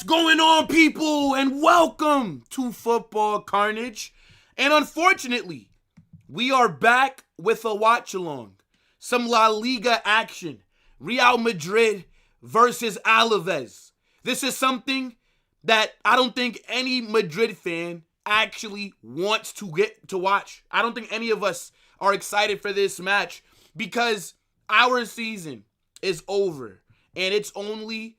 What's going on, people, and welcome to Football Carnage. And unfortunately, we are back with a watch-along. Some La Liga action. Real Madrid versus Alaves. This is something that I don't think any Madrid fan actually wants to get to watch. I don't think any of us are excited for this match because our season is over and it's only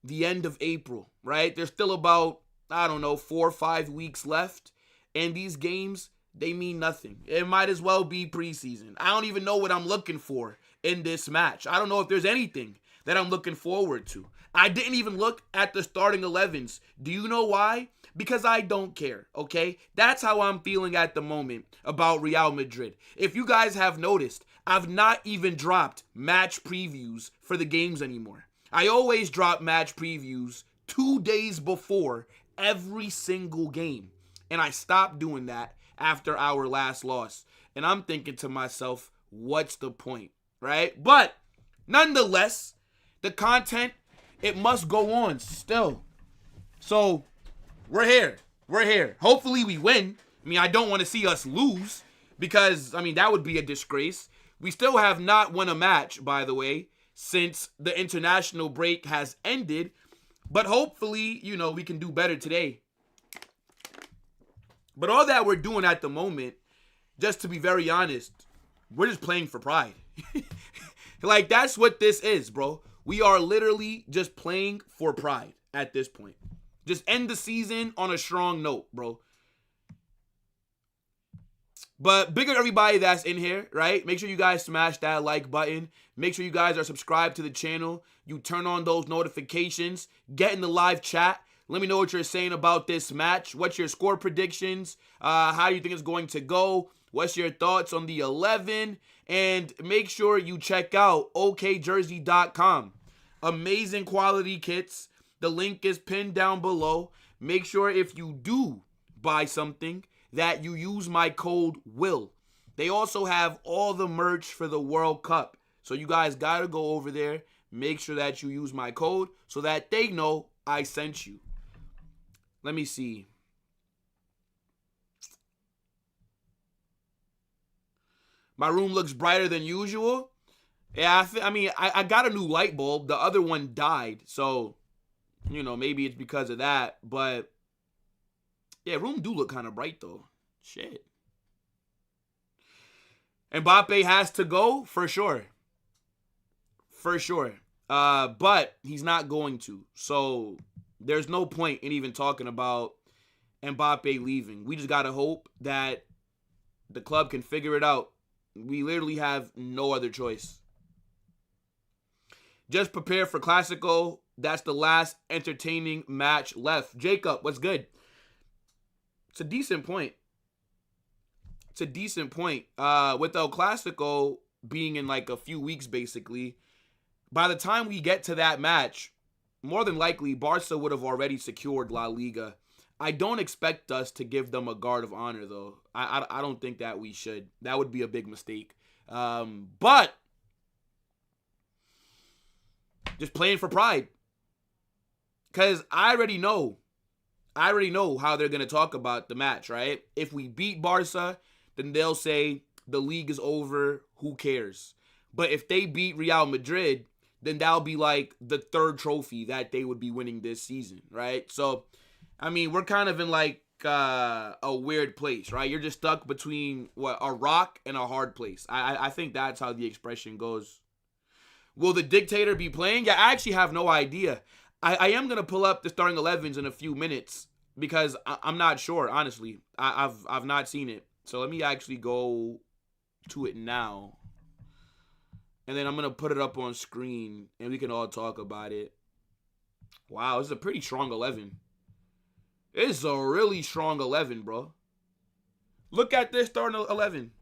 the end of April, right? There's still about, 4 or 5 weeks left, and these games, they mean nothing. It might as well be preseason. I don't even know what I'm looking for in this match. I don't know if there's anything that I'm looking forward to. I didn't even look at the starting 11s. Do you know why? Because I don't care, okay? That's how I'm feeling at the moment about Real Madrid. If you guys have noticed, I've not even dropped match previews for the games anymore. I always drop match previews 2 days before every single game. And I stopped doing that after our last loss. And I'm thinking to myself, what's the point, right? But nonetheless, the content, it must go on still. So we're here. We're here. Hopefully we win. I don't want to see us lose because, that would be a disgrace. We still have not won a match, by the way, since the international break has ended. But hopefully, we can do better today. But all that we're doing at the moment, just to be very honest, we're just playing for pride. Like, that's what this is, bro. We are literally just playing for pride at this point. Just end the season on a strong note, bro. But big up everybody that's in here, right? Make sure you guys smash that like button. Make sure you guys are subscribed to the channel. You turn on those notifications. Get in the live chat. Let me know what you're saying about this match. What's your score predictions? How do you think it's going to go? What's your thoughts on the 11? And make sure you check out okjersey.com. Amazing quality kits. The link is pinned down below. Make sure if you do buy something that you use my code WILL. They also have all the merch for the World Cup. So you guys got to go over there. Make sure that you use my code so that they know I sent you. Let me see. My room looks brighter than usual. Yeah, I got a new light bulb. The other one died. So, maybe it's because of that. But yeah, room do look kind of bright, though. Shit. Mbappe has to go, for sure. For sure. But he's not going to. So there's no point in even talking about Mbappe leaving. We just got to hope that the club can figure it out. We literally have no other choice. Just prepare for Clasico. That's the last entertaining match left. Jacob, what's good? It's a decent point. It's a decent point. With El Clasico being in like a few weeks, basically, by the time we get to that match, more than likely, Barca would have already secured La Liga. I don't expect us to give them a guard of honor, though. I don't think that we should. That would be a big mistake. But just playing for pride. Because I already know how they're going to talk about the match, right? If we beat Barca, then they'll say the league is over, who cares? But if they beat Real Madrid, then that'll be like the third trophy that they would be winning this season, right? So, we're kind of in like a weird place, right? You're just stuck between a rock and a hard place. I think that's how the expression goes. Will the dictator be playing? Yeah, I actually have no idea. I am going to pull up the starting 11s in a few minutes because I'm not sure, honestly. I've not seen it. So let me actually go to it now. And then I'm going to put it up on screen and we can all talk about it. Wow, this is a pretty strong 11. It's a really strong 11, bro. Look at this starting 11.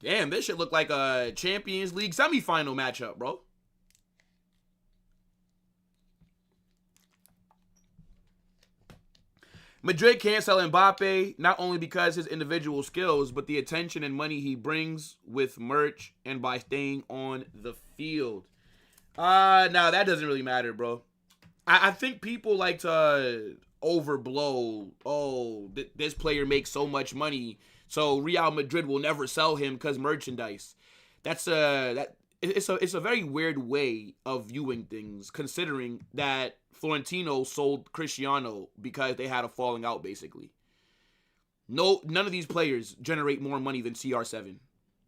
Damn, this should look like a Champions League semifinal matchup, bro. Madrid can't sell Mbappe, not only because his individual skills, but the attention and money he brings with merch and by staying on the field. No, that doesn't really matter, bro. I think people like to overblow. Oh, this player makes so much money, so Real Madrid will never sell him because merchandise. That's it's a very weird way of viewing things, considering that Florentino sold Cristiano because they had a falling out, basically. No, none of these players generate more money than CR7.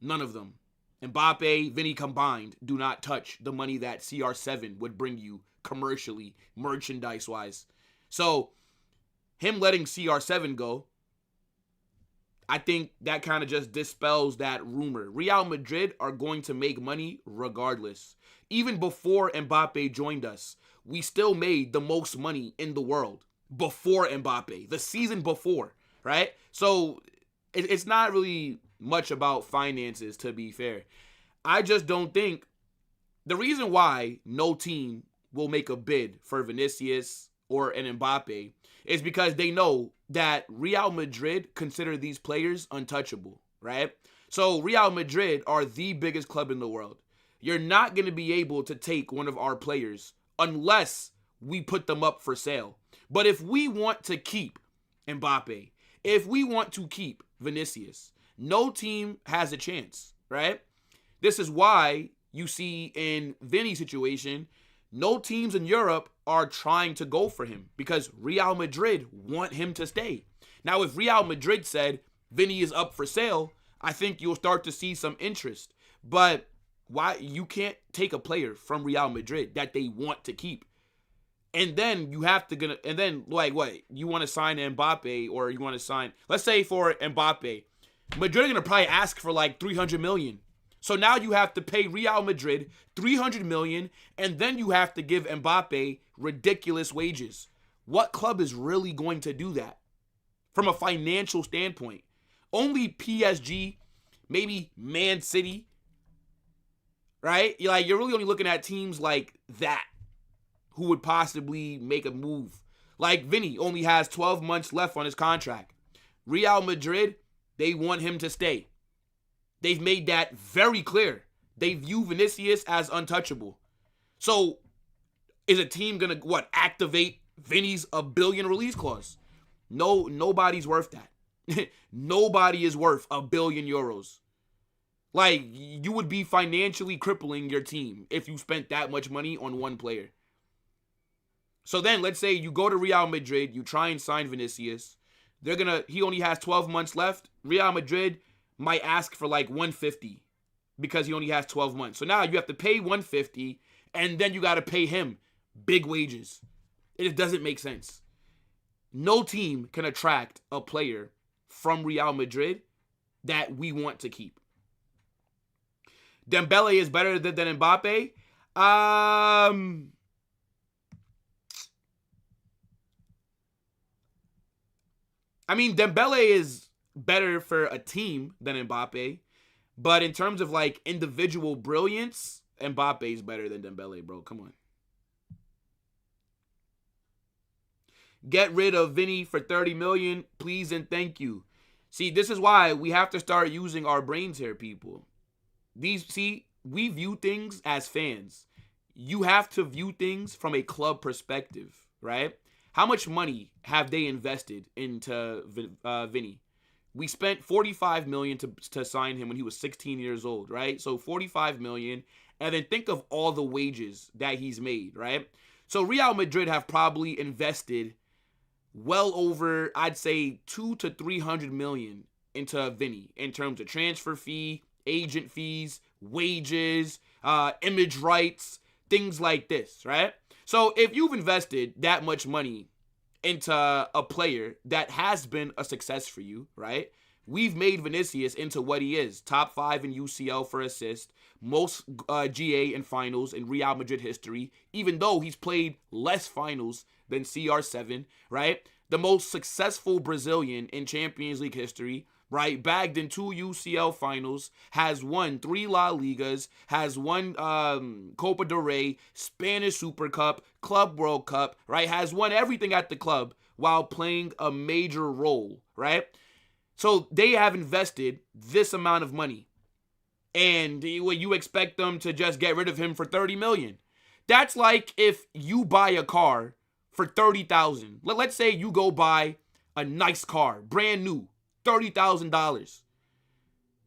None of them. Mbappe, Vinny combined do not touch the money that CR7 would bring you commercially, merchandise-wise. So, him letting CR7 go, I think that kind of just dispels that rumor. Real Madrid are going to make money regardless. Even before Mbappe joined us, we still made the most money in the world before Mbappe, the season before, right? So, it's not really much about finances, to be fair. I just don't think the reason why no team will make a bid for Vinicius or an Mbappe is because they know that Real Madrid consider these players untouchable, right? So Real Madrid are the biggest club in the world. You're not going to be able to take one of our players unless we put them up for sale. But if we want to keep Mbappe, if we want to keep Vinicius, no team has a chance, right? This is why you see in Vinny's situation, no teams in Europe are trying to go for him because Real Madrid want him to stay. Now, if Real Madrid said Vinny is up for sale, I think you'll start to see some interest. But why you can't take a player from Real Madrid that they want to keep, and then you have to and then like what you want to sign Mbappe or you want to sign, let's say for Mbappe, Madrid are gonna probably ask for like 300 million. So now you have to pay Real Madrid 300 million, and then you have to give Mbappe ridiculous wages. What club is really going to do that from a financial standpoint? Only PSG, maybe Man City, right? You're really only looking at teams like that who would possibly make a move. Like Vinny only has 12 months left on his contract. Real Madrid, they want him to stay. They've made that very clear. They view Vinicius as untouchable. So, is a team gonna activate Vinny's $1 billion release clause? No, nobody's worth that. Nobody is worth €1 billion. Like, you would be financially crippling your team if you spent that much money on one player. So then, let's say you go to Real Madrid, you try and sign Vinicius. He only has 12 months left. Real Madrid might ask for like 150 because he only has 12 months. So now you have to pay 150 and then you got to pay him big wages. It doesn't make sense. No team can attract a player from Real Madrid that we want to keep. Dembele is better than Mbappe. I mean, Dembele is better for a team than Mbappe, but in terms of like individual brilliance, Mbappe is better than Dembele, bro. Come on. Get rid of Vinny for 30 million, please and thank you. See, this is why we have to start using our brains here, people. We view things as fans. You have to view things from a club perspective, right? How much money have they invested into Vinny? We spent $45 million to sign him when he was 16 years old, right? So $45 million, and then think of all the wages that he's made, right? So Real Madrid have probably invested well over, I'd say, 200 to 300 million into Vinny in terms of transfer fee, agent fees, wages, image rights, things like this, right? So if you've invested that much money into a player that has been a success for you, right? We've made Vinicius into what he is. Top 5 in UCL for assist, most GA in finals in Real Madrid history, even though he's played less finals than CR7, right? The most successful Brazilian in Champions League history, right? Bagged in 2 UCL finals, has won 3 La Ligas, has won Copa del Rey, Spanish Super Cup, Club World Cup, right? Has won everything at the club while playing a major role, right? So they have invested this amount of money. And you expect them to just get rid of him for 30 million. That's like if you buy a car for $30,000. Let's say you go buy a nice car, brand new, $30,000.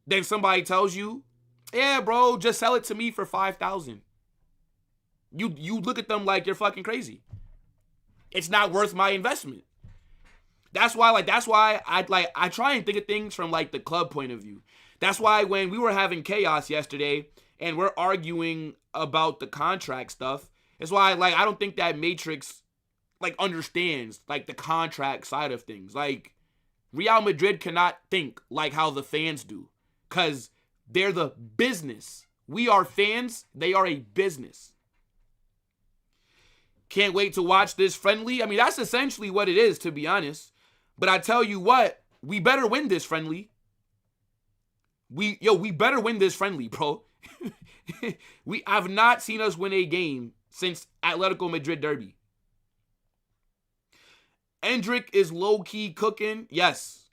Then somebody tells you, yeah, bro, just sell it to me for $5,000. You look at them like you're fucking crazy. It's not worth my investment. That's why I try and think of things from like the club point of view. That's why when we were having chaos yesterday and we're arguing about the contract stuff, it's why I don't think that Matrix understands the contract side of things. Like, Real Madrid cannot think like how the fans do, because they're the business. We are fans, they are a business. Can't wait to watch this friendly. I mean, that's essentially what it is, to be honest. But I tell you what, we better win this friendly. We better win this friendly, bro. I've not seen us win a game since Atletico Madrid derby. Endrick is low-key cooking. Yes,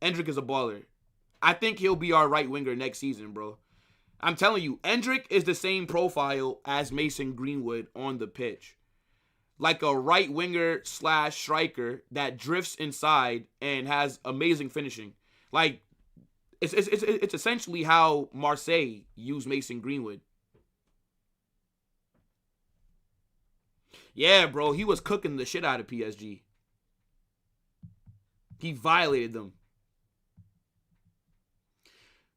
Endrick is a baller. I think he'll be our right winger next season, bro. I'm telling you, Endrick is the same profile as Mason Greenwood on the pitch. Like a right winger / striker that drifts inside and has amazing finishing. Like, it's essentially how Marseille used Mason Greenwood. Yeah, bro, he was cooking the shit out of PSG. He violated them.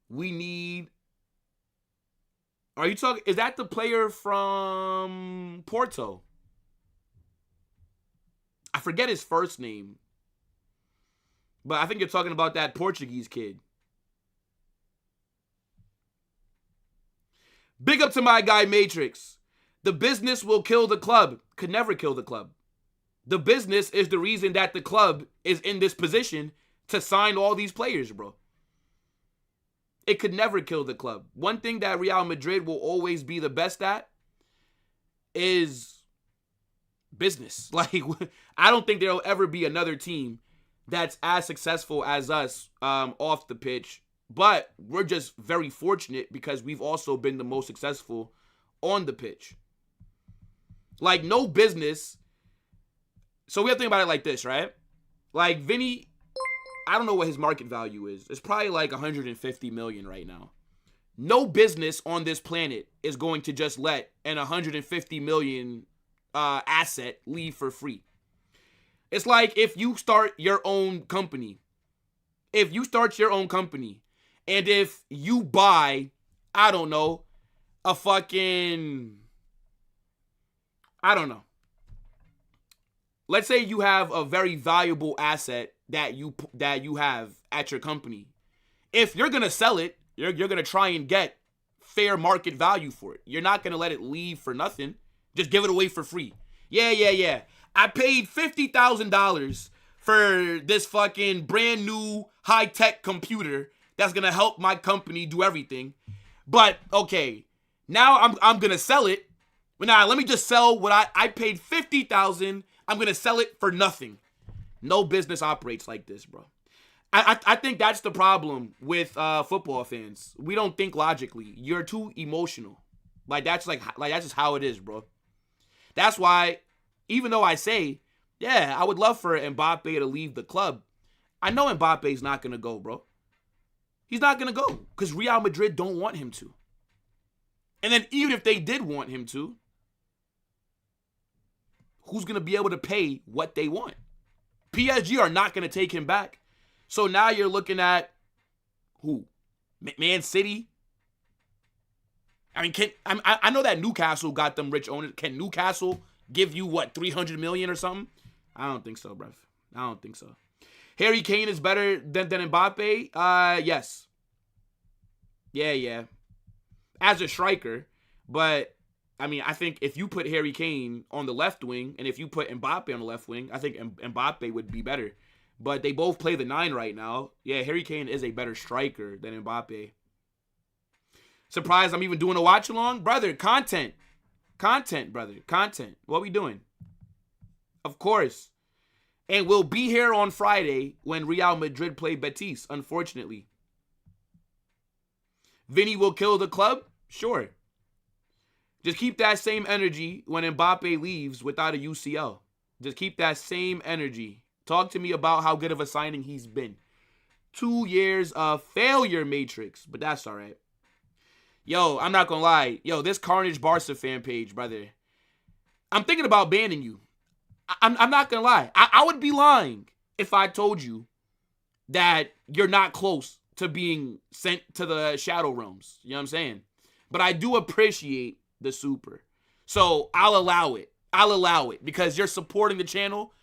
We need... Are you talking... Is that the player from Porto? I forget his first name. But I think you're talking about that Portuguese kid. Big up to my guy, Matrix. The business will kill the club. Could never kill the club. The business is the reason that the club is in this position to sign all these players, bro. It could never kill the club. One thing that Real Madrid will always be the best at is business. Like, I don't think there'll ever be another team that's as successful as us off the pitch. But we're just very fortunate because we've also been the most successful on the pitch. Like, no business. So we have to think about it like this, right? Like, Vinny, I don't know what his market value is. It's probably like 150 million right now. No business on this planet is going to just let an 150 million asset leave for free. It's like if you start your own company. If you start your own company and if you buy, I don't know, a fucking, I don't know. Let's say you have a very valuable asset that you have at your company. If you're going to sell it, you're going to try and get fair market value for it. You're not going to let it leave for nothing. Just give it away for free. Yeah. I paid $50,000 for this fucking brand new high-tech computer that's going to help my company do everything. But, okay, now I'm going to sell it. But now let me just sell what I paid $50,000. I'm going to sell it for nothing. No business operates like this, bro. I think that's the problem with football fans. We don't think logically. You're too emotional. That's just how it is, bro. That's why, even though I say, yeah, I would love for Mbappe to leave the club, I know Mbappe's not going to go, bro. He's not going to go because Real Madrid don't want him to. And then even if they did want him to, who's going to be able to pay what they want? PSG are not going to take him back. So now you're looking at who? Man City? I mean, I know that Newcastle got them rich owners. Can Newcastle give you, what, 300 million or something? I don't think so, bruv. I don't think so. Harry Kane is better than Mbappe? Yes. Yeah. As a striker. But, I mean, I think if you put Harry Kane on the left wing and if you put Mbappe on the left wing, I think Mbappe would be better. But they both play the 9 right now. Yeah, Harry Kane is a better striker than Mbappe. Surprised I'm even doing a watch-along? Brother, content. Content, brother. Content. What we doing? Of course. And we'll be here on Friday when Real Madrid play Betis, unfortunately. Vinny will kill the club? Sure. Just keep that same energy when Mbappe leaves without a UCL. Just keep that same energy. Talk to me about how good of a signing he's been. 2 years of failure matrix, but that's all right. Yo, I'm not going to lie. Yo, this Carnage Barca fan page, brother. I'm thinking about banning you. I'm not going to lie. I would be lying if I told you that you're not close to being sent to the Shadow Realms. You know what I'm saying? But I do appreciate the super. So I'll allow it. I'll allow it because you're supporting the channel.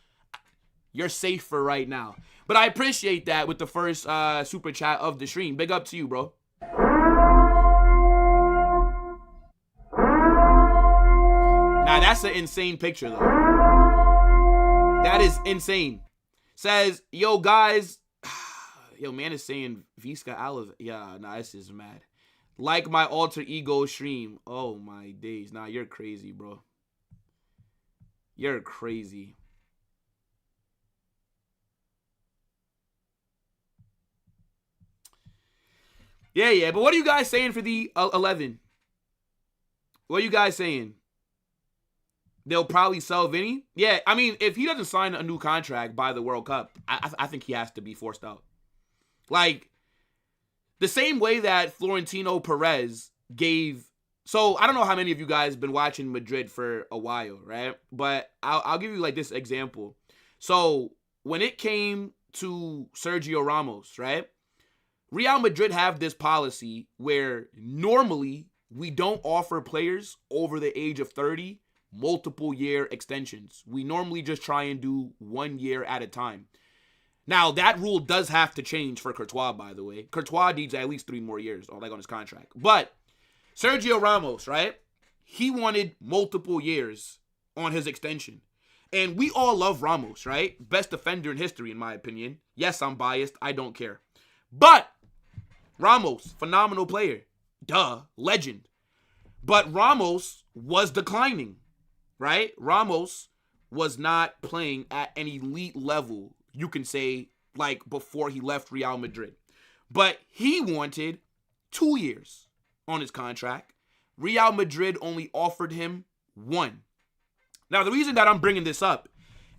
You're safe for right now. But I appreciate that with the first super chat of the stream. Big up to you, bro. Nah, that's an insane picture, though. That is insane. Says, yo, guys. Yo, man is saying Visca Alaves. Yeah, nah, this is mad. Like my alter ego stream. Oh, my days. Nah, you're crazy, bro. You're crazy. Yeah, but what are you guys saying for the 11? What are you guys saying? They'll probably sell Vinny? Yeah, I mean, if he doesn't sign a new contract by the World Cup, I think he has to be forced out. Like, the same way that Florentino Perez gave... So, I don't know how many of you guys have been watching Madrid for a while, right? But I'll give you, like, this example. So, when it came to Sergio Ramos, right? Real Madrid have this policy where normally we don't offer players over the age of 30 multiple year extensions. We normally just try and do 1 year at a time. Now, that rule does have to change for Courtois, by the way. Courtois needs at least 3 more years, like on his contract. But Sergio Ramos, right? He wanted multiple years on his extension. And we all love Ramos, right? Best defender in history, in my opinion. Yes, I'm biased. I don't care. But Ramos, phenomenal player. Duh, legend. But Ramos was declining, right? Ramos was not playing at an elite level, you can say, like before he left Real Madrid. But he wanted 2 years on his contract. Real Madrid only offered him 1. Now, the reason that I'm bringing this up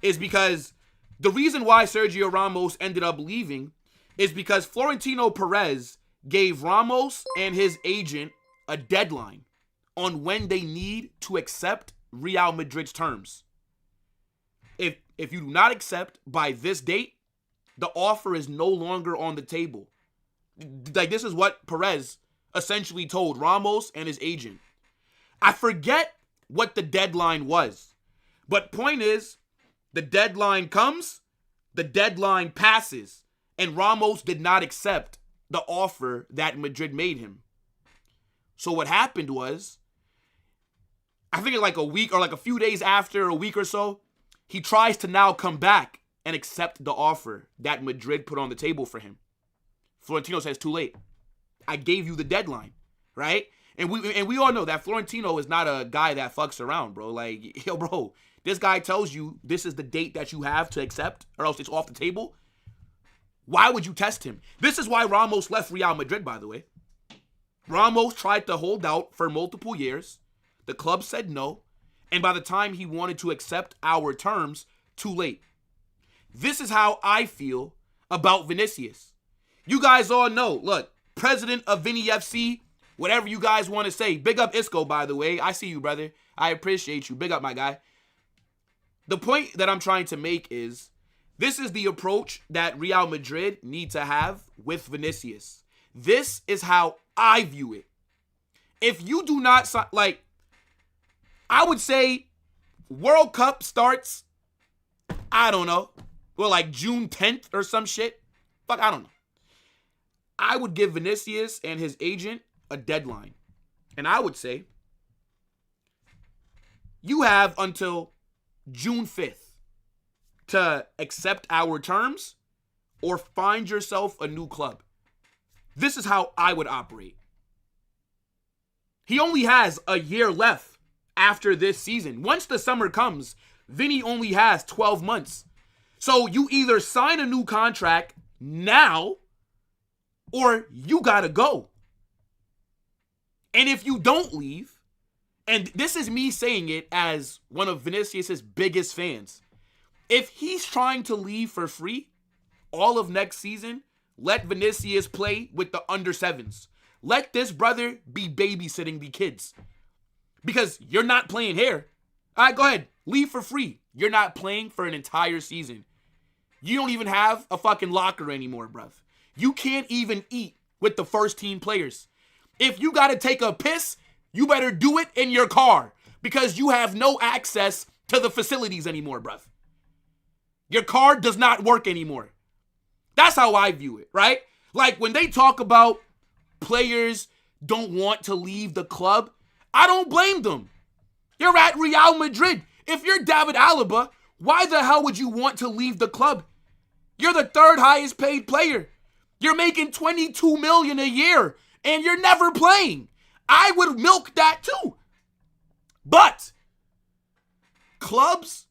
is because the reason why Sergio Ramos ended up leaving is because Florentino Perez gave Ramos and his agent a deadline on when they need to accept Real Madrid's terms. If you do not accept by this date, the offer is no longer on the table. Like, this is what Perez essentially told Ramos and his agent. I forget what the deadline was, but point is, the deadline comes, the deadline passes, and Ramos did not accept the offer that Madrid made him. So what happened was, I think like a week or like a few days after, a week or so, he tries to now come back and accept the offer that Madrid put on the table for him. Florentino says, too late. I gave you the deadline, right? And we all know that Florentino is not a guy that fucks around, bro. Like, yo, bro, this guy tells you this is the date that you have to accept or else it's off the table. Why would you test him? This is why Ramos left Real Madrid, by the way. Ramos tried to hold out for multiple years. The club said no. And by the time he wanted to accept our terms, too late. This is how I feel about Vinicius. You guys all know, look, president of Vinny FC, whatever you guys want to say. Big up Isco, by the way. I see you, brother. I appreciate you. Big up, my guy. The point that I'm trying to make is, this is the approach that Real Madrid need to have with Vinicius. This is how I view it. If you do not, like, I would say World Cup starts, I don't know, well, like June 10th or some shit. Fuck, I don't know. I would give Vinicius and his agent a deadline. And I would say, you have until June 5th to accept our terms or find yourself a new club. This is how I would operate. He only has a year left after this season. Once the summer comes, Vinny only has 12 months. So you either sign a new contract now or you gotta go. And if you don't leave and this is me saying it as one of Vinicius' biggest fans. If he's trying to leave for free all of next season, let Vinicius play with the under 7s. Let this brother be babysitting the kids. Because you're not playing here. All right, go ahead. Leave for free. You're not playing for an entire season. You don't even have a fucking locker anymore, bruv. You can't even eat with the first team players. If you got to take a piss, you better do it in your car because you have no access to the facilities anymore, bruv. Your car does not work anymore. That's how I view it, right? Like when they talk about players don't want to leave the club, I don't blame them. You're at Real Madrid. If you're David Alaba, why the hell would you want to leave the club? You're the third highest paid player. You're making $22 million a year and you're never playing. I would milk that too. But clubs,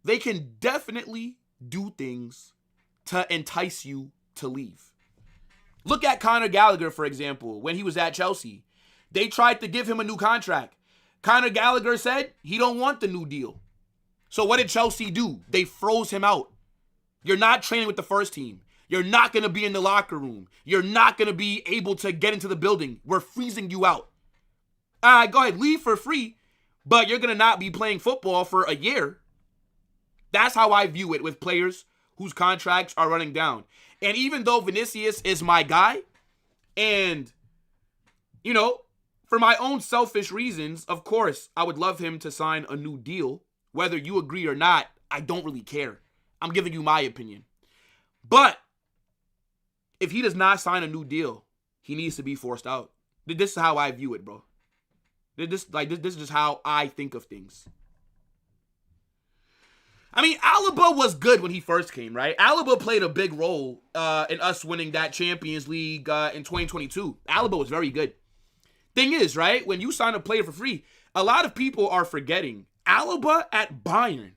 they can definitely do things to entice you to leave. Look at Conor Gallagher, for example, when he was at Chelsea. They tried to give him a new contract. Conor Gallagher said he don't want the new deal. So what did Chelsea do? They froze him out. You're not training with the first team. You're not going to be in the locker room. You're not going to be able to get into the building. We're freezing you out. All right, go ahead, leave for free, but you're going to not be playing football for a year. That's how I view it with players whose contracts are running down. And even though Vinicius is my guy, and, you know, for my own selfish reasons, of course, I would love him to sign a new deal. Whether you agree or not, I don't really care. I'm giving you my opinion. But if he does not sign a new deal, he needs to be forced out. This is how I view it, bro. This is just how I think of things. I mean, Alaba was good when he first came, right? Alaba played a big role in us winning that Champions League in 2022. Alaba was very good. Thing is, right, when you sign a player for free, a lot of people are forgetting Alaba at Bayern.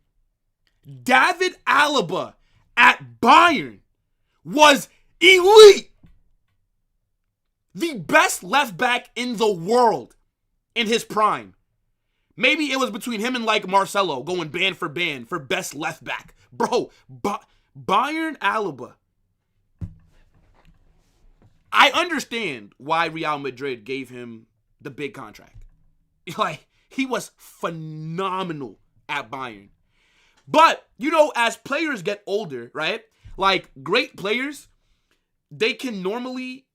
David Alaba at Bayern was elite. The best left back in the world in his prime. Maybe it was between him and like Marcelo going band for best left back. Bro, Bayern Alaba. I understand why Real Madrid gave him the big contract. Like, he was phenomenal at Bayern. But, you know, as players get older, right? Like, great players, they can normally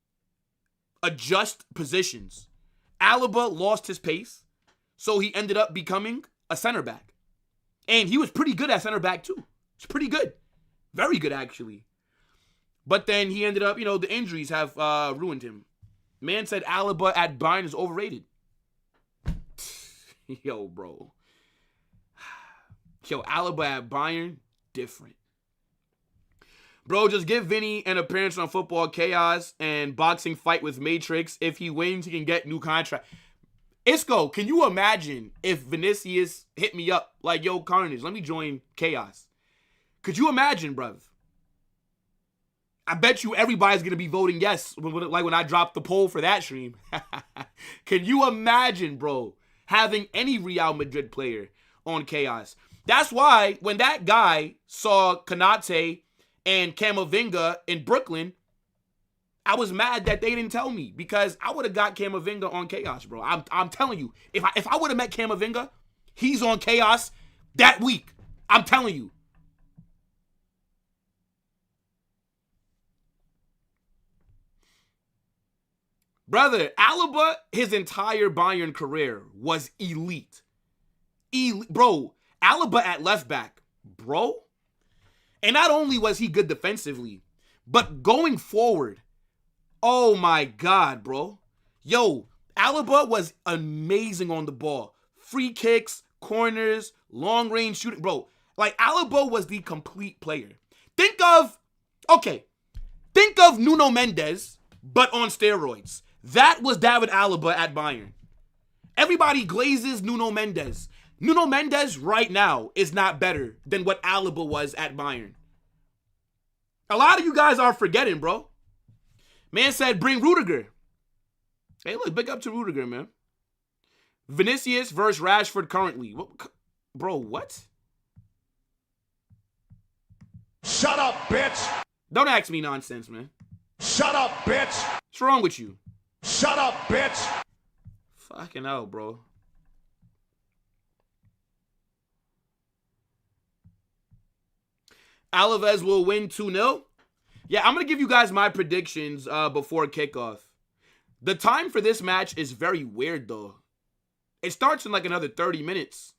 adjust positions. Alaba lost his pace, so he ended up becoming a center back. And he was pretty good at center back, too. He's pretty good. Very good, actually. But then he ended up, you know, the injuries have ruined him. Man said Alaba at Bayern is overrated. Yo, bro. Yo, Alaba at Bayern, different. Bro, just give Vinny an appearance on Football Chaos and boxing fight with Matrix. If he wins, he can get new contract. Isco, can you imagine if Vinicius hit me up like, yo, Carnage, let me join Chaos? Could you imagine, bruv? I bet you everybody's going to be voting yes when I drop the poll for that stream. Can you imagine, bro, having any Real Madrid player on Chaos? That's why when that guy saw Konate and Camavinga in Brooklyn, I was mad that they didn't tell me because I would have got Camavinga on Chaos, bro. I'm telling you, if I would have met Camavinga, he's on Chaos that week. I'm telling you. Brother, Alaba, his entire Bayern career was elite. Bro, Alaba at left back, bro. And not only was he good defensively, but going forward, oh my God, bro. Yo, Alaba was amazing on the ball. Free kicks, corners, long range shooting. Bro, like Alaba was the complete player. Think of Nuno Mendes, but on steroids. That was David Alaba at Bayern. Everybody glazes Nuno Mendes. Nuno Mendes right now is not better than what Alaba was at Bayern. A lot of you guys are forgetting, bro. Man said, bring Rudiger. Hey, look, big up to Rudiger, man. Vinicius versus Rashford currently. What, bro, what? Shut up, bitch! Don't ask me nonsense, man. Shut up, bitch! What's wrong with you? Shut up, bitch! Fucking hell, bro. Alaves will win 2-0. Yeah, I'm going to give you guys my predictions before kickoff. The time for this match is very weird, though. It starts in like another 30 minutes.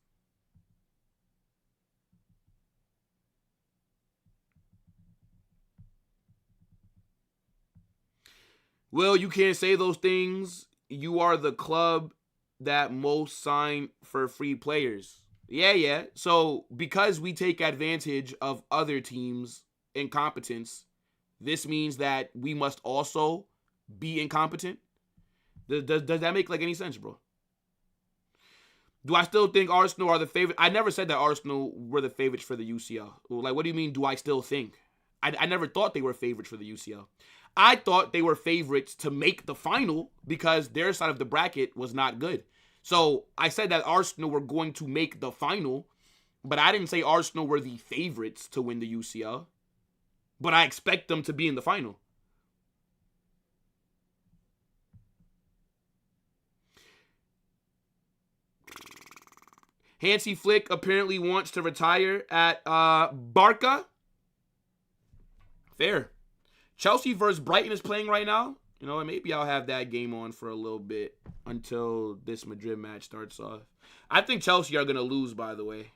Will, you can't say those things. You are the club that most sign for free players. Yeah. So, because we take advantage of other teams' incompetence, this means that we must also be incompetent? Does that make like any sense, bro? Do I still think Arsenal are the favorite? I never said that Arsenal were the favorites for the UCL. Like, what do you mean, do I still think? I never thought they were favorites for the UCL. I thought they were favorites to make the final because their side of the bracket was not good. So I said that Arsenal were going to make the final, but I didn't say Arsenal were the favorites to win the UCL. But I expect them to be in the final. Hansi Flick apparently wants to retire at Barca. Fair. Chelsea versus Brighton is playing right now. You know, maybe I'll have that game on for a little bit until this Madrid match starts off. I think Chelsea are going to lose, by the way.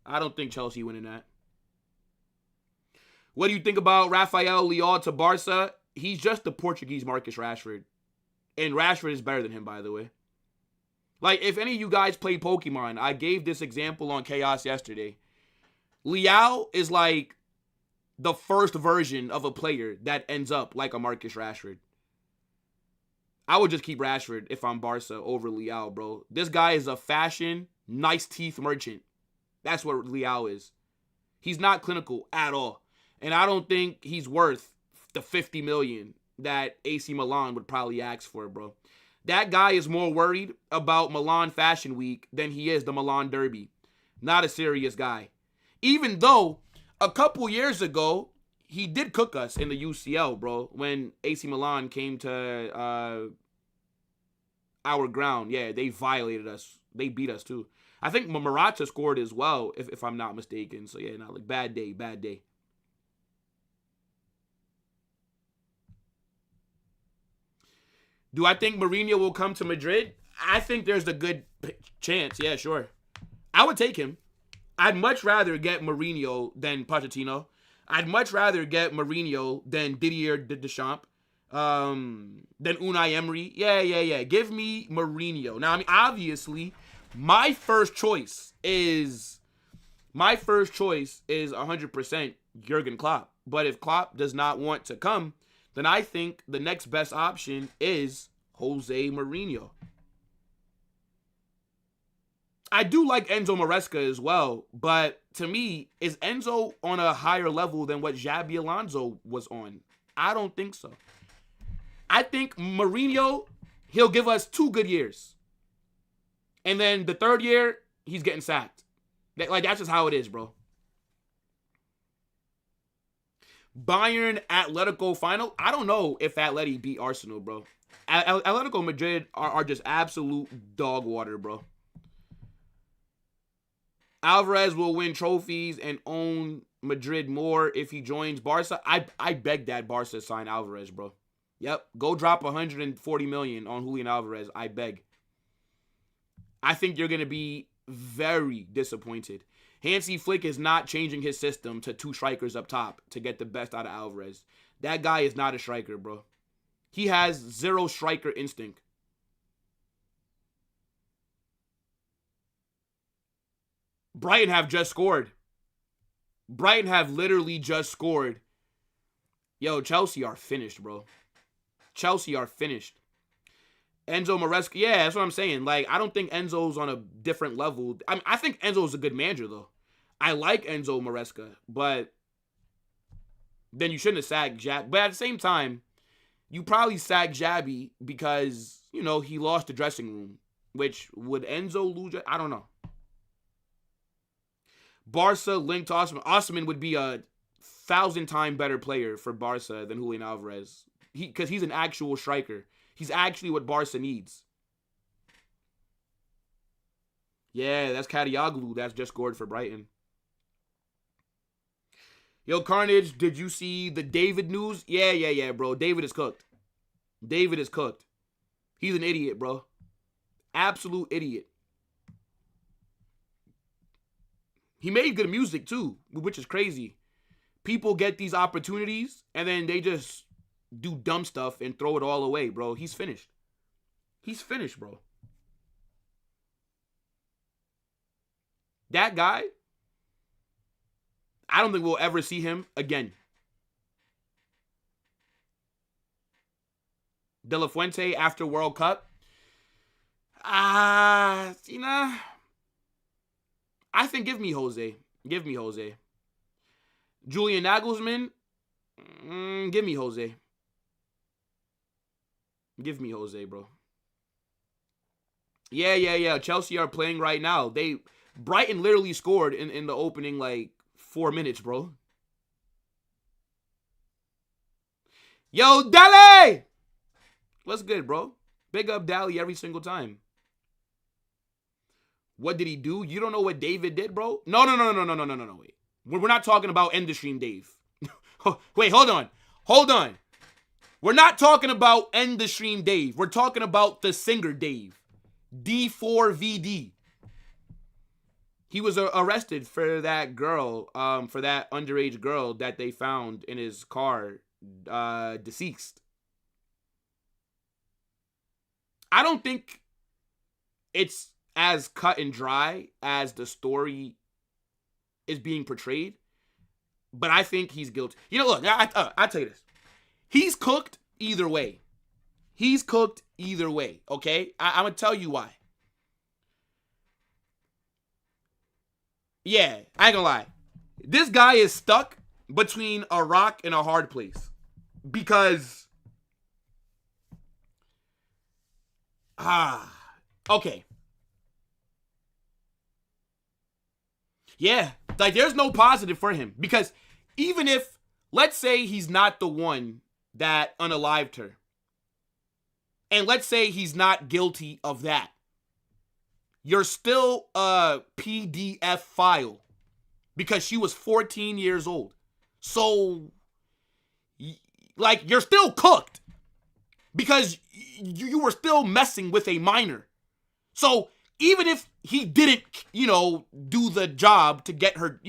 I don't think Chelsea winning that. What do you think about Rafael Leao to Barca? He's just the Portuguese Marcus Rashford. And Rashford is better than him, by the way. Like, if any of you guys play Pokemon, I gave this example on Chaos yesterday. Leao is like the first version of a player that ends up like a Marcus Rashford. I would just keep Rashford if I'm Barca over Leao, bro. This guy is a fashion, nice teeth merchant. That's what Leao is. He's not clinical at all. And I don't think he's worth the $50 million that AC Milan would probably ask for, bro. That guy is more worried about Milan Fashion Week than he is the Milan Derby. Not a serious guy. Even though a couple years ago, he did cook us in the UCL, bro, when AC Milan came to our ground. Yeah, they violated us. They beat us, too. I think Morata scored as well, if I'm not mistaken. So, yeah, not like bad day. Do I think Mourinho will come to Madrid? I think there's a good chance. Yeah, sure. I would take him. I'd much rather get Mourinho than Pochettino. I'd much rather get Mourinho than Didier Deschamps, than Unai Emery. Yeah. Give me Mourinho. Now, I mean, obviously, my first choice is 100% Jurgen Klopp. But if Klopp does not want to come, then I think the next best option is Jose Mourinho. I do like Enzo Maresca as well, but to me, is Enzo on a higher level than what Xabi Alonso was on? I don't think so. I think Mourinho, he'll give us 2 good years. And then the 3rd year, he's getting sacked. That's just how it is, bro. Bayern Atletico final. I don't know if Atleti beat Arsenal, bro. Atletico Madrid are just absolute dog water, bro. Alvarez will win trophies and own Madrid more if he joins Barca. I beg that Barca sign Alvarez, bro. Yep. Go drop $140 million on Julian Alvarez. I beg. I think you're going to be very disappointed. Hansi Flick is not changing his system to 2 strikers up top to get the best out of Alvarez. That guy is not a striker, bro. He has 0 striker instinct. Brighton have just scored. Brighton have literally just scored. Yo, Chelsea are finished, bro. Chelsea are finished. Enzo Maresca, yeah, that's what I'm saying. Like, I don't think Enzo's on a different level. I think Enzo's a good manager, though. I like Enzo Maresca, but then you shouldn't have sacked Xabi. But at the same time, you probably sacked Xabi because, you know, he lost the dressing room. which would Enzo lose? I don't know. Barca linked to Osman. Osman would be a 1,000-time better player for Barca than Julian Alvarez. Because he's an actual striker. He's actually what Barca needs. Yeah, that's Kadioglu. That's just scored for Brighton. Yo, Carnage, did you see the David news? Yeah, bro. David is cooked. David is cooked. He's an idiot, bro. Absolute idiot. He made good music, too, which is crazy. People get these opportunities, and then they just do dumb stuff and throw it all away, bro. He's finished. He's finished, bro. That guy, I don't think we'll ever see him again. De La Fuente after World Cup. I think give me Jose. Give me Jose. Julian Nagelsmann, give me Jose. Give me Jose, bro. Yeah. Chelsea are playing right now. Brighton literally scored in the opening, 4 minutes, bro. Yo, Dali! What's good, bro? Big up Dali every single time. What did he do? You don't know what David did, bro? No, wait. We're not talking about end of stream Dave. Wait, hold on. We're not talking about end of stream Dave. We're talking about the singer Dave. D4VD. He was arrested for that girl, for that underage girl that they found in his car, deceased. I don't think it's as cut and dry as the story is being portrayed, but I think he's guilty. You know, look, I'll tell you this. He's cooked either way. He's cooked either way, okay? I'm going to tell you why. Yeah, I ain't gonna lie. This guy is stuck between a rock and a hard place. Because... okay. Yeah, there's no positive for him. Because even if, let's say he's not the one that unalived her. And let's say he's not guilty of that. You're still a PDF file because she was 14 years old. So, you're still cooked because you were still messing with a minor. So, even if he didn't, do the job to get her,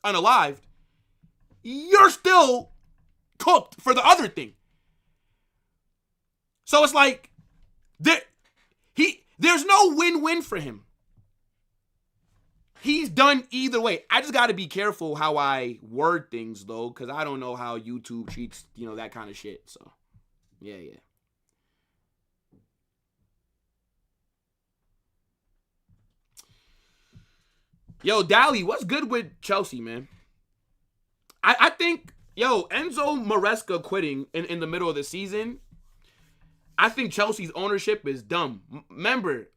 unalived, you're still cooked for the other thing. So, it's like, there's no win-win for him. He's done either way. I just got to be careful how I word things, though, because I don't know how YouTube treats, that kind of shit. So, yeah. Yo, Dali, what's good with Chelsea, man? I think, Enzo Maresca quitting in the middle of the season, I think Chelsea's ownership is dumb. Remember,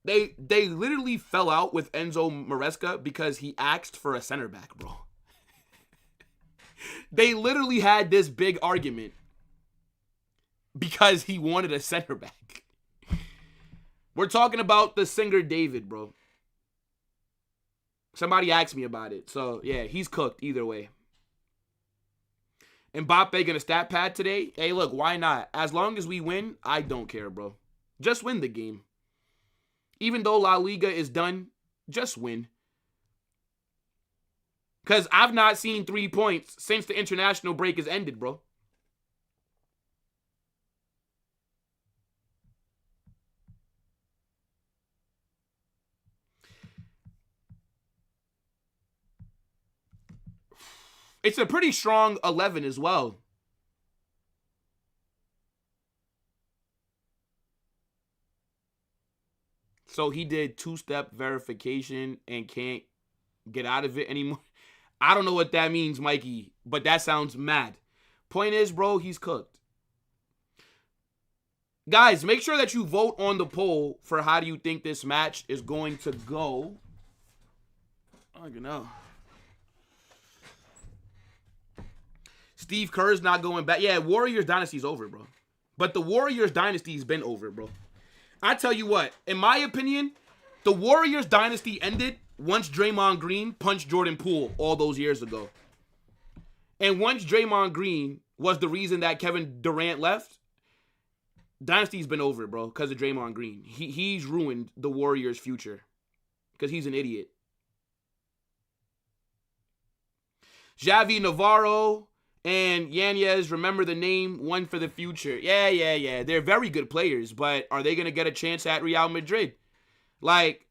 they literally fell out with Enzo Maresca because he asked for a center back, bro. They literally had this big argument because he wanted a center back. We're talking about the singer David, bro. Somebody asked me about it. So, yeah, he's cooked either way. Mbappe gonna stat pad today? Hey, look, why not? As long as we win, I don't care, bro. Just win the game. Even though La Liga is done, just win. Because I've not seen 3 points since the international break has ended, bro. It's a pretty strong 11 as well. So he did two-step verification and can't get out of it anymore. I don't know what that means, Mikey, but that sounds mad. Point is, bro, he's cooked. Guys, make sure that you vote on the poll for how do you think this match is going to go. I don't know. Steve Kerr's not going back. Yeah, Warriors Dynasty's over, bro. But the Warriors Dynasty's been over, bro. I tell you what, in my opinion, the Warriors Dynasty ended once Draymond Green punched Jordan Poole all those years ago. And once Draymond Green was the reason that Kevin Durant left, Dynasty's been over, bro, because of Draymond Green. He's ruined the Warriors' future because he's an idiot. Javi Navarro and Yanez, remember the name, one for the future. Yeah. They're very good players, but are they going to get a chance at Real Madrid? Like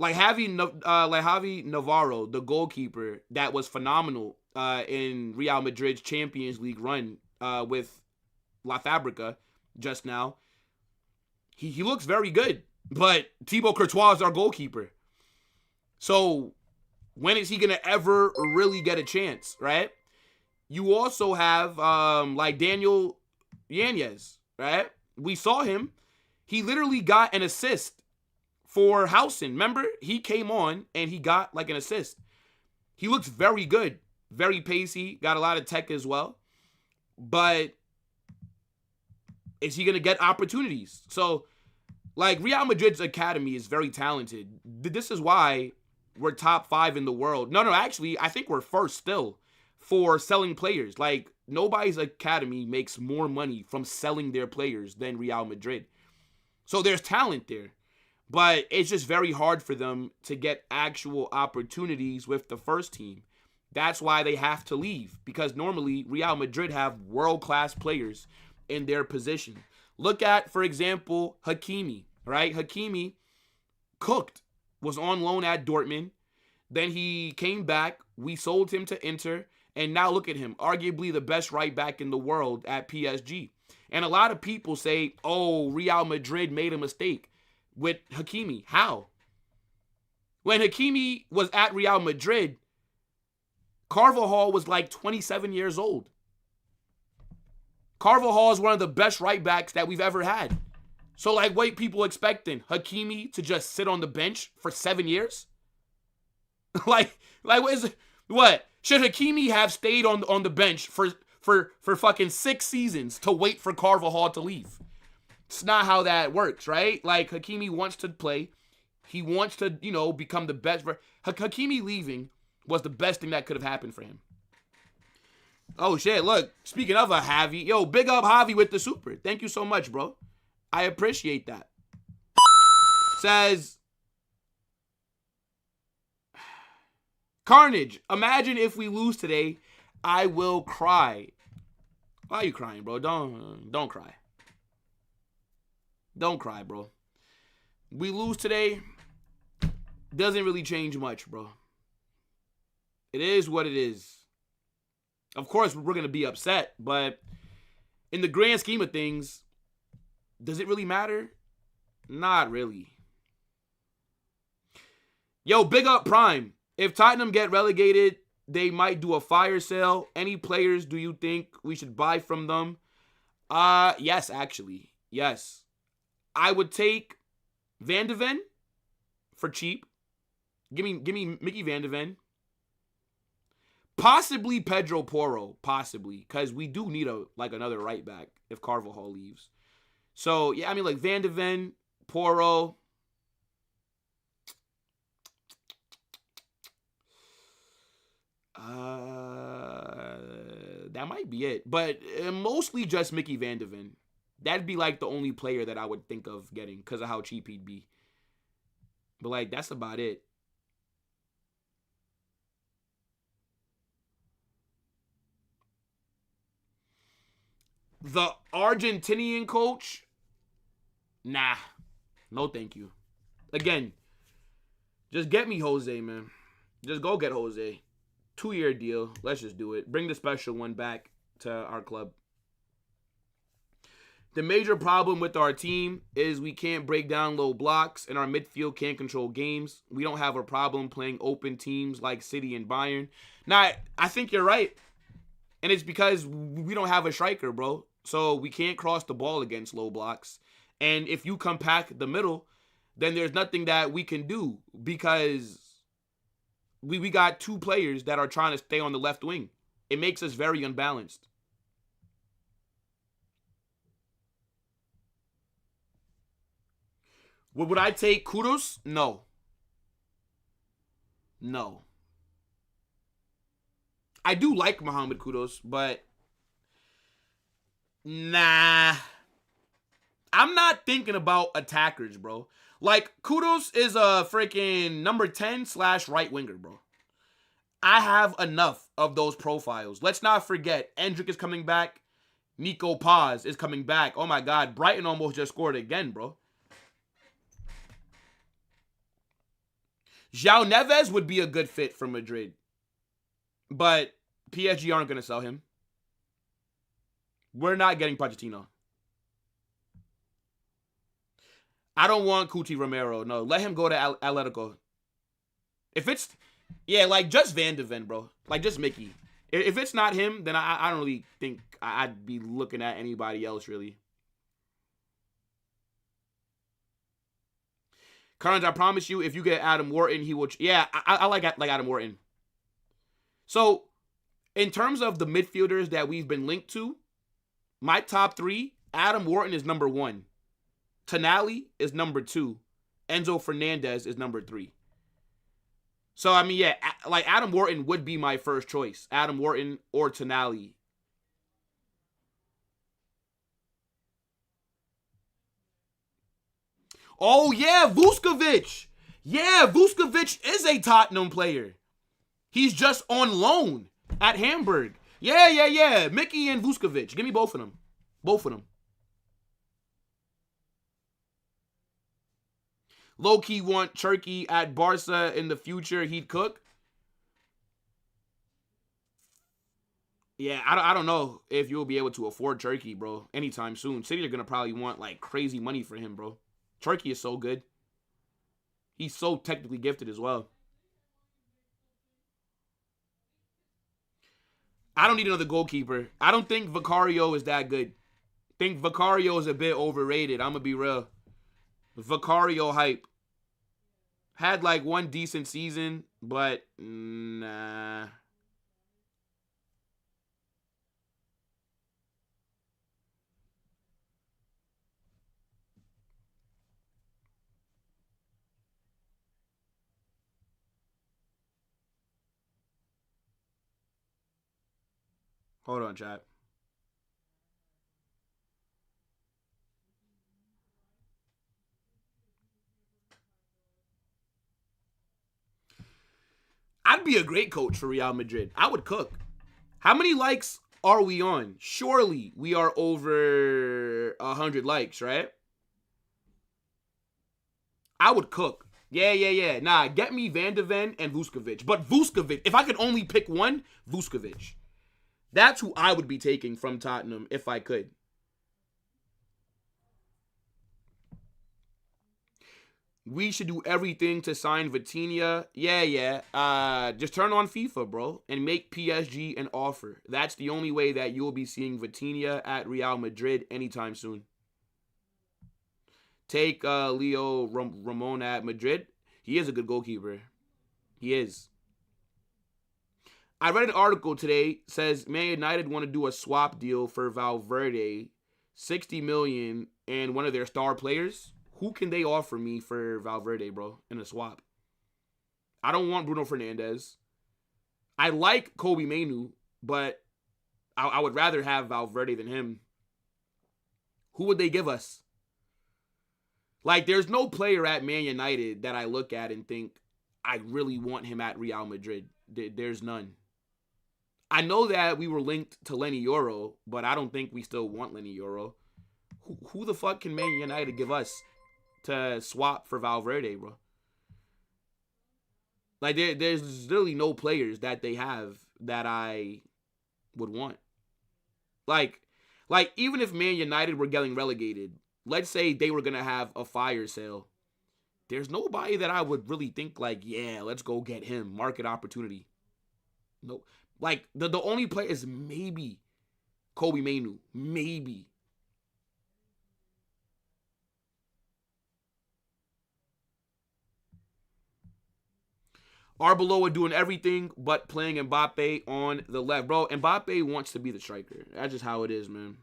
Javi Navarro, the goalkeeper that was phenomenal in Real Madrid's Champions League run with La Fabrica just now. He looks very good, but Thibaut Courtois is our goalkeeper. So when is he going to ever really get a chance, right? You also have like Daniel Yanez, right? We saw him. He literally got an assist for Housen. Remember? He came on and he got like an assist. He looks very good. Very pacey. Got a lot of tech as well. But is he going to get opportunities? So, like, Real Madrid's academy is very talented. This is why we're top 5 in the world. No, actually, I think we're first still for selling players. Like, nobody's academy makes more money from selling their players than Real Madrid. So there's talent there. But it's just very hard for them to get actual opportunities with the first team. That's why they have to leave. Because normally, Real Madrid have world-class players in their position. Look at, for example, Hakimi, right? Hakimi cooked, was on loan at Dortmund. Then he came back. We sold him to Inter. And now look at him, arguably the best right back in the world at PSG. And a lot of people say, oh, Real Madrid made a mistake with Hakimi. How? When Hakimi was at Real Madrid, Carvajal was like 27 years old. Carvajal is one of the best right backs that we've ever had. So, like, what people expecting? Hakimi to just sit on the bench for 7 years? like what is it? What? Should Hakimi have stayed on the bench for fucking 6 seasons to wait for Carvajal to leave? It's not how that works, right? Like, Hakimi wants to play. He wants to, become the best. Hakimi leaving was the best thing that could have happened for him. Oh, shit, look. Speaking of a Javi. Yo, big up Javi with the super. Thank you so much, bro. I appreciate that. Says, Carnage, imagine if we lose today, I will cry. Why are you crying, bro? Don't cry. Don't cry, bro. We lose today, doesn't really change much, bro. It is what it is. Of course, we're going to be upset, but in the grand scheme of things, does it really matter? Not really. Yo, big up Prime. If Tottenham get relegated, they might do a fire sale. Any players do you think we should buy from them? Yes, actually. Yes. I would take Van de Ven for cheap. Give me Mickey Van de Ven. Possibly Pedro Porro, possibly, because we do need another right back if Carvajal leaves. So yeah, I mean, like Van de Ven, Porro. That might be it, but mostly just Mickey Van de Ven. That'd be like the only player that I would think of getting because of how cheap he'd be. But like that's about it. The Argentinian coach? Nah. No thank you. Again, just get me Jose, man. Just go get Jose. 2-year deal. Let's just do it. Bring the special one back to our club. The major problem with our team is we can't break down low blocks and our midfield can't control games. We don't have a problem playing open teams like City and Bayern. Now, I think you're right. And it's because we don't have a striker, bro. So we can't cross the ball against low blocks. And if you compact the middle, then there's nothing that we can do because we got two players that are trying to stay on the left wing. It makes us very unbalanced. Would I take Kudos? No. No. I do like Mohamed Kudos, but nah. I'm not thinking about attackers, bro. Like, Kudos is a freaking number 10 / right winger, bro. I have enough of those profiles. Let's not forget, Endrick is coming back. Nico Paz is coming back. Oh my God, Brighton almost just scored again, bro. João Neves would be a good fit for Madrid. But PSG aren't going to sell him. We're not getting Pochettino. I don't want Cuti Romero. No, let him go to Atletico. If it's, yeah, like just Van de Ven, bro. Like just Mickey. If it's not him, then I don't really think I'd be looking at anybody else, really. Carnes, I promise you, if you get Adam Wharton, he will. Yeah, I like Adam Wharton. So, in terms of the midfielders that we've been linked to, my top 3, Adam Wharton is number 1. Tonali is number 2. Enzo Fernandez is number 3. So, I mean, yeah, like Adam Wharton would be my first choice. Adam Wharton or Tonali. Oh, yeah, Vuskovic. Yeah, Vuskovic is a Tottenham player. He's just on loan at Hamburg. Yeah. Mickey and Vuskovic. Give me both of them. Both of them. Low-key want Cherky at Barca in the future. He'd cook. Yeah, I don't know if you'll be able to afford Cherky, bro, anytime soon. City are going to probably want, like, crazy money for him, bro. Cherky is so good. He's so technically gifted as well. I don't need another goalkeeper. I don't think Vicario is that good. I think Vicario is a bit overrated. I'm going to be real. Vicario hype. Had like one decent season, but nah. Hold on, chat. I'd be a great coach for Real Madrid. I would cook. How many likes are we on? Surely we are over 100 likes, right? I would cook. Yeah. Nah, get me Van de Ven and Vuskovic. But Vuskovic, if I could only pick one, Vuskovic. That's who I would be taking from Tottenham if I could. We should do everything to sign Vitinha. Yeah. Just turn on FIFA, bro, and make PSG an offer. That's the only way that you'll be seeing Vitinha at Real Madrid anytime soon. Take Leo Ramon at Madrid. He is a good goalkeeper. He is. I read an article today, says Man United want to do a swap deal for Valverde, $60 million, and one of their star players. Who can they offer me for Valverde, bro, in a swap? I don't want Bruno Fernandes. I like Kobe Mainoo, but I would rather have Valverde than him. Who would they give us? Like, there's no player at Man United that I look at and think, I really want him at Real Madrid. There's none. I know that we were linked to Lenny Yoro, but I don't think we still want Lenny Yoro. Who the fuck can Man United give us to swap for Valverde, bro? Like, there's literally no players that they have that I would want. Like even if Man United were getting relegated, let's say they were going to have a fire sale, there's nobody that I would really think like, yeah, let's go get him. Market opportunity. No. Like, the only player is maybe Kobe Mainu. Maybe. Arbeloa doing everything but playing Mbappe on the left. Bro, Mbappe wants to be the striker. That's just how it is, man.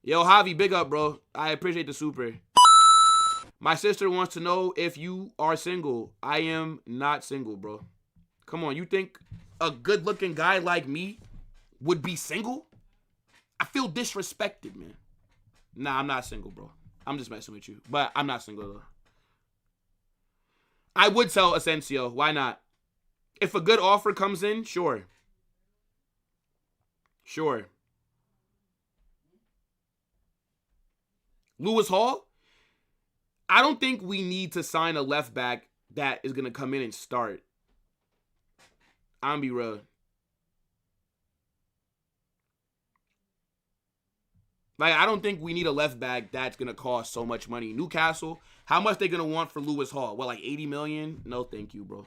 Yo, Javi, big up, bro. I appreciate the super. My sister wants to know if you are single. I am not single, bro. Come on, you think a good-looking guy like me would be single? I feel disrespected, man. Nah, I'm not single, bro. I'm just messing with you. But I'm not single, though. I would sell Asensio. Why not? If a good offer comes in, sure. Sure. Lewis Hall? I don't think we need to sign a left back that is going to come in and start. I'm be real. Like, I don't think we need a left back that's going to cost so much money. Newcastle, how much they going to want for Lewis Hall? Well, like 80 million? No, thank you, bro.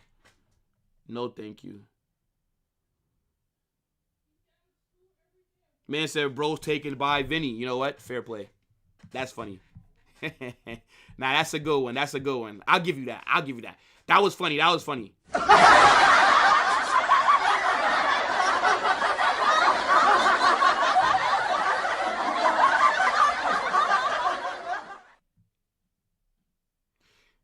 No, thank you. Man said, bro's taken by Vinny. You know what? Fair play. That's funny. Nah, that's a good one. That's a good one. I'll give you that. I'll give you that. That was funny. That was funny.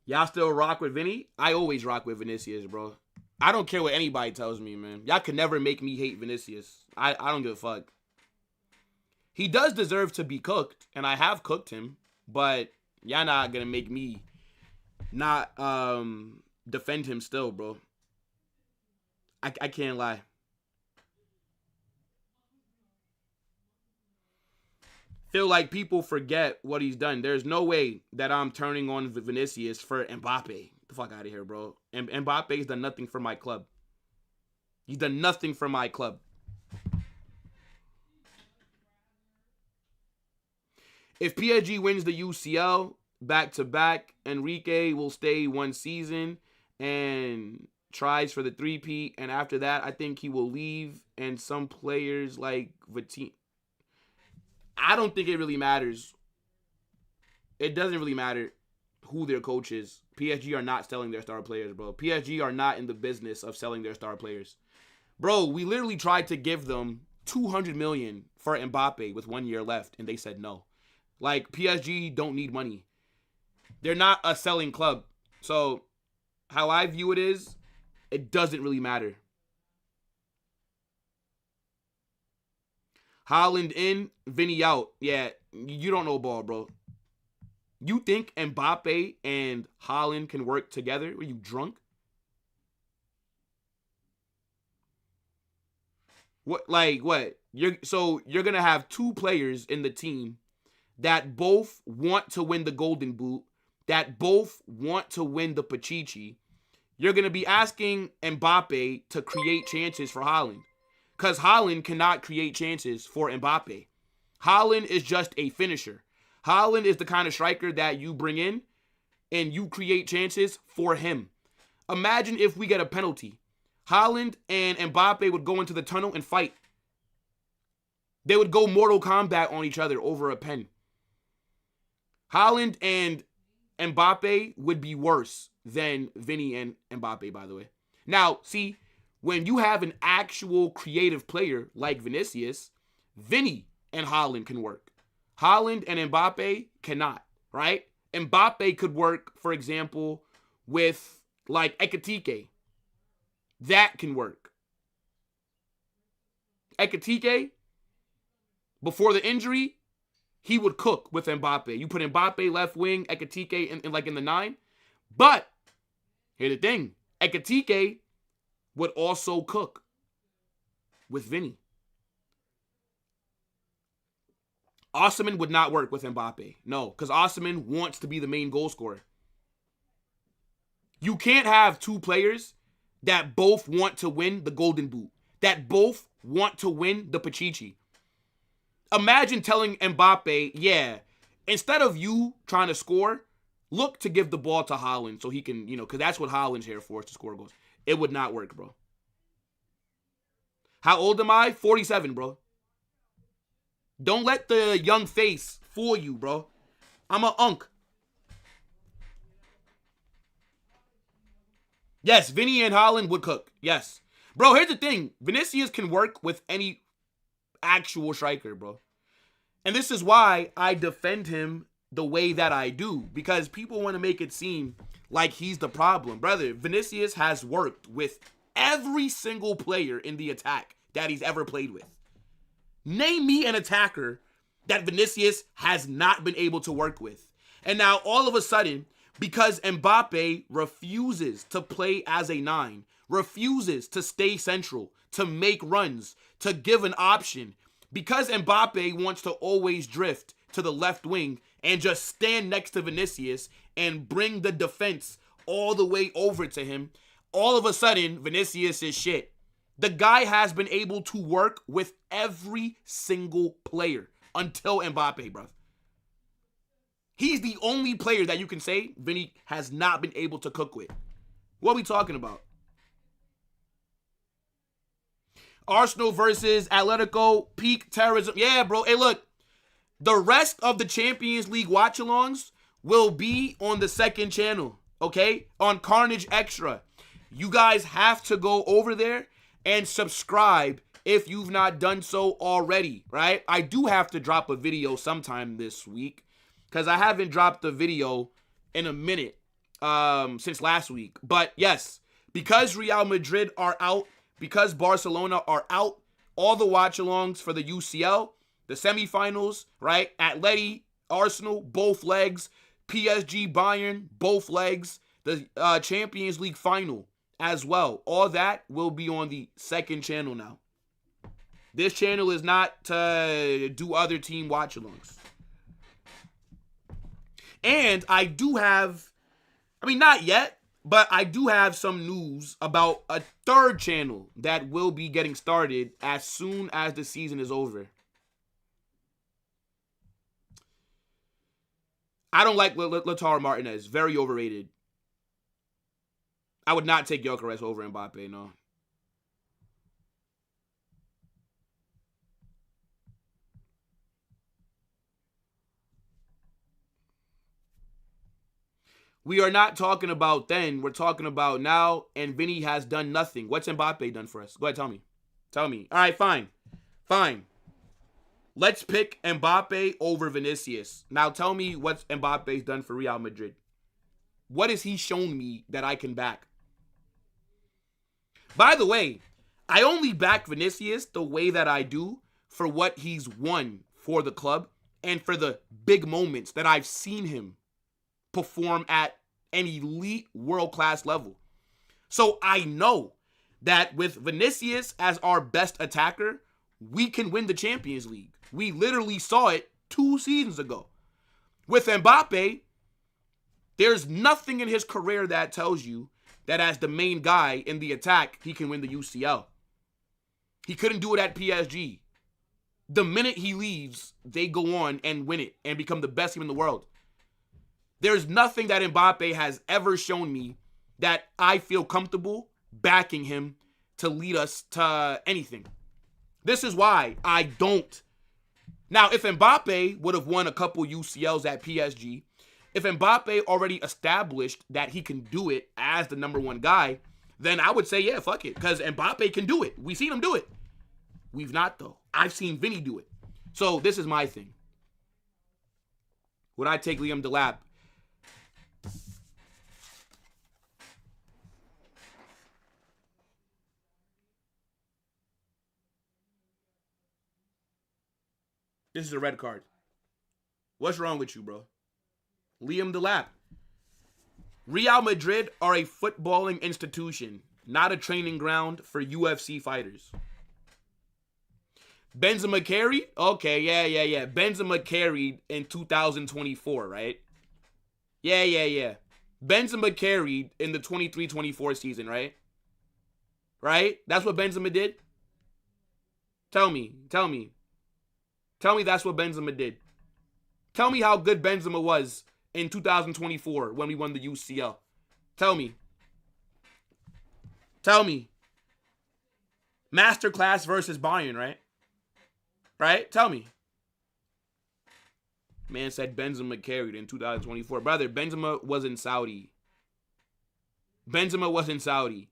Y'all still rock with Vinny? I always rock with Vinicius, bro. I don't care what anybody tells me, man. Y'all can never make me hate Vinicius. I don't give a fuck. He does deserve to be cooked, and I have cooked him, but y'all not gonna make me not defend him still, bro. I can't lie. Feel like people forget what he's done. There's no way that I'm turning on Vinicius for Mbappe. Get the fuck out of here, bro. Mbappe's done nothing for my club. He's done nothing for my club. If PSG wins the UCL back-to-back, Enrique will stay one season and tries for the three-peat. And after that, I think he will leave. And some players like Vitinha. I don't think it really matters. It doesn't really matter who their coach is. PSG are not selling their star players, bro. PSG are not in the business of selling their star players. Bro, we literally tried to give them $200 million for Mbappe with 1 year left, and they said no. Like, PSG don't need money. They're not a selling club. So, how I view it is, it doesn't really matter. Haaland in, Vinny out. Yeah, you don't know ball, bro. You think Mbappe and Haaland can work together? Are you drunk? What? Like, what? You're going to have two players in the team that both want to win the Golden Boot, that both want to win the Pichichi. You're going to be asking Mbappe to create chances for Haaland. Because Haaland cannot create chances for Mbappe. Haaland is just a finisher. Haaland is the kind of striker that you bring in and you create chances for him. Imagine if we get a penalty. Haaland and Mbappe would go into the tunnel and fight. They would go Mortal Kombat on each other over a pen. Haaland and Mbappe would be worse than Vinny and Mbappe, by the way. Now, see, when you have an actual creative player like Vinicius, Vinny and Haaland can work. Haaland and Mbappe cannot, right? Mbappe could work, for example, with like Ekitike. That can work. Ekitike, before the injury, he would cook with Mbappe. You put Mbappe left wing, Ekitike in the 9. But, here's the thing. Ekitike would also cook with Vinny. Osimhen would not work with Mbappe. No, because Osimhen wants to be the main goal scorer. You can't have two players that both want to win the Golden Boot, that both want to win the Pichichi. Imagine telling Mbappe, yeah, instead of you trying to score, look to give the ball to Haaland so he can, because that's what Haaland's here for, is to score goals. It would not work, bro. How old am I? 47, bro. Don't let the young face fool you, bro. I'm a unk. Yes, Vinny and Haaland would cook. Yes. Bro, here's the thing. Vinicius can work with any actual striker, bro. And this is why I defend him the way that I do. Because people want to make it seem like he's the problem. Brother, Vinicius has worked with every single player in the attack that he's ever played with. Name me an attacker that Vinicius has not been able to work with. And now all of a sudden, because Mbappe refuses to play as a 9, refuses to stay central, to make runs, to give an option, because Mbappe wants to always drift to the left wing and just stand next to Vinicius and bring the defense all the way over to him, all of a sudden, Vinicius is shit. The guy has been able to work with every single player until Mbappe, bro. He's the only player that you can say Vinny has not been able to cook with. What are we talking about? Arsenal versus Atletico, peak terrorism. Yeah, bro. Hey, look. The rest of the Champions League watch-alongs will be on the second channel, okay? On Carnage Extra. You guys have to go over there and subscribe if you've not done so already, right? I do have to drop a video sometime this week because I haven't dropped a video in a minute since last week. But yes, because Real Madrid are out, because Barcelona are out, all the watch-alongs for the UCL, the semifinals, right? Atleti, Arsenal, both legs. PSG, Bayern, both legs. The Champions League final as well. All that will be on the second channel now. This channel is not to do other team watch-alongs. And I do have, I mean, not yet, but I do have some news about a third channel that will be getting started as soon as the season is over. I don't like Lautaro Martinez. Very overrated. I would not take Gyökeres over Mbappe, no. We are not talking about then. We're talking about now, and Vinny has done nothing. What's Mbappe done for us? Go ahead, tell me. Tell me. All right, fine. Fine. Let's pick Mbappe over Vinicius. Now tell me what Mbappe's done for Real Madrid. What has he shown me that I can back? By the way, I only back Vinicius the way that I do for what he's won for the club and for the big moments that I've seen him perform at an elite world-class level. So I know that with Vinicius as our best attacker, we can win the Champions League. We literally saw it 2 seasons ago. With Mbappe, there's nothing in his career that tells you that as the main guy in the attack, he can win the UCL. He couldn't do it at PSG. The minute he leaves, they go on and win it and become the best team in the world. There's nothing that Mbappe has ever shown me that I feel comfortable backing him to lead us to anything. This is why I don't. Now, if Mbappe would have won a couple UCLs at PSG, if Mbappe already established that he can do it as the number one guy, then I would say, yeah, fuck it, because Mbappe can do it. We've seen him do it. We've not, though. I've seen Vinny do it. So this is my thing. Would I take Liam Delap? This is a red card. What's wrong with you, bro? Liam Delap. Real Madrid are a footballing institution, not a training ground for UFC fighters. Benzema carried? Okay, yeah. Benzema carried in 2024, right? Yeah. Benzema carried in the 23-24 season, right? Right? That's what Benzema did? Tell me that's what Benzema did. Tell me how good Benzema was in 2024 when we won the UCL. Tell me. Masterclass versus Bayern, right? Right? Tell me. Man said Benzema carried in 2024. Brother, Benzema was in Saudi. Benzema was in Saudi.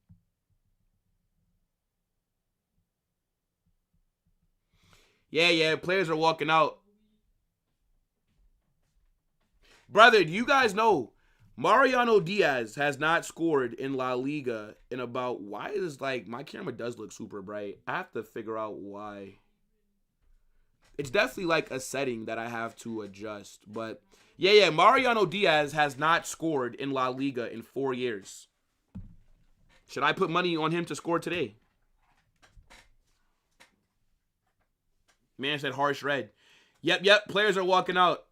Yeah, players are walking out. Brother, do you guys know Mariano Diaz has not scored in La Liga in about, why is like, my camera does look super bright. I have to figure out why. It's definitely like a setting that I have to adjust. But yeah, Mariano Diaz has not scored in La Liga in 4 years. Should I put money on him to score today? Man said harsh red. Yep, players are walking out.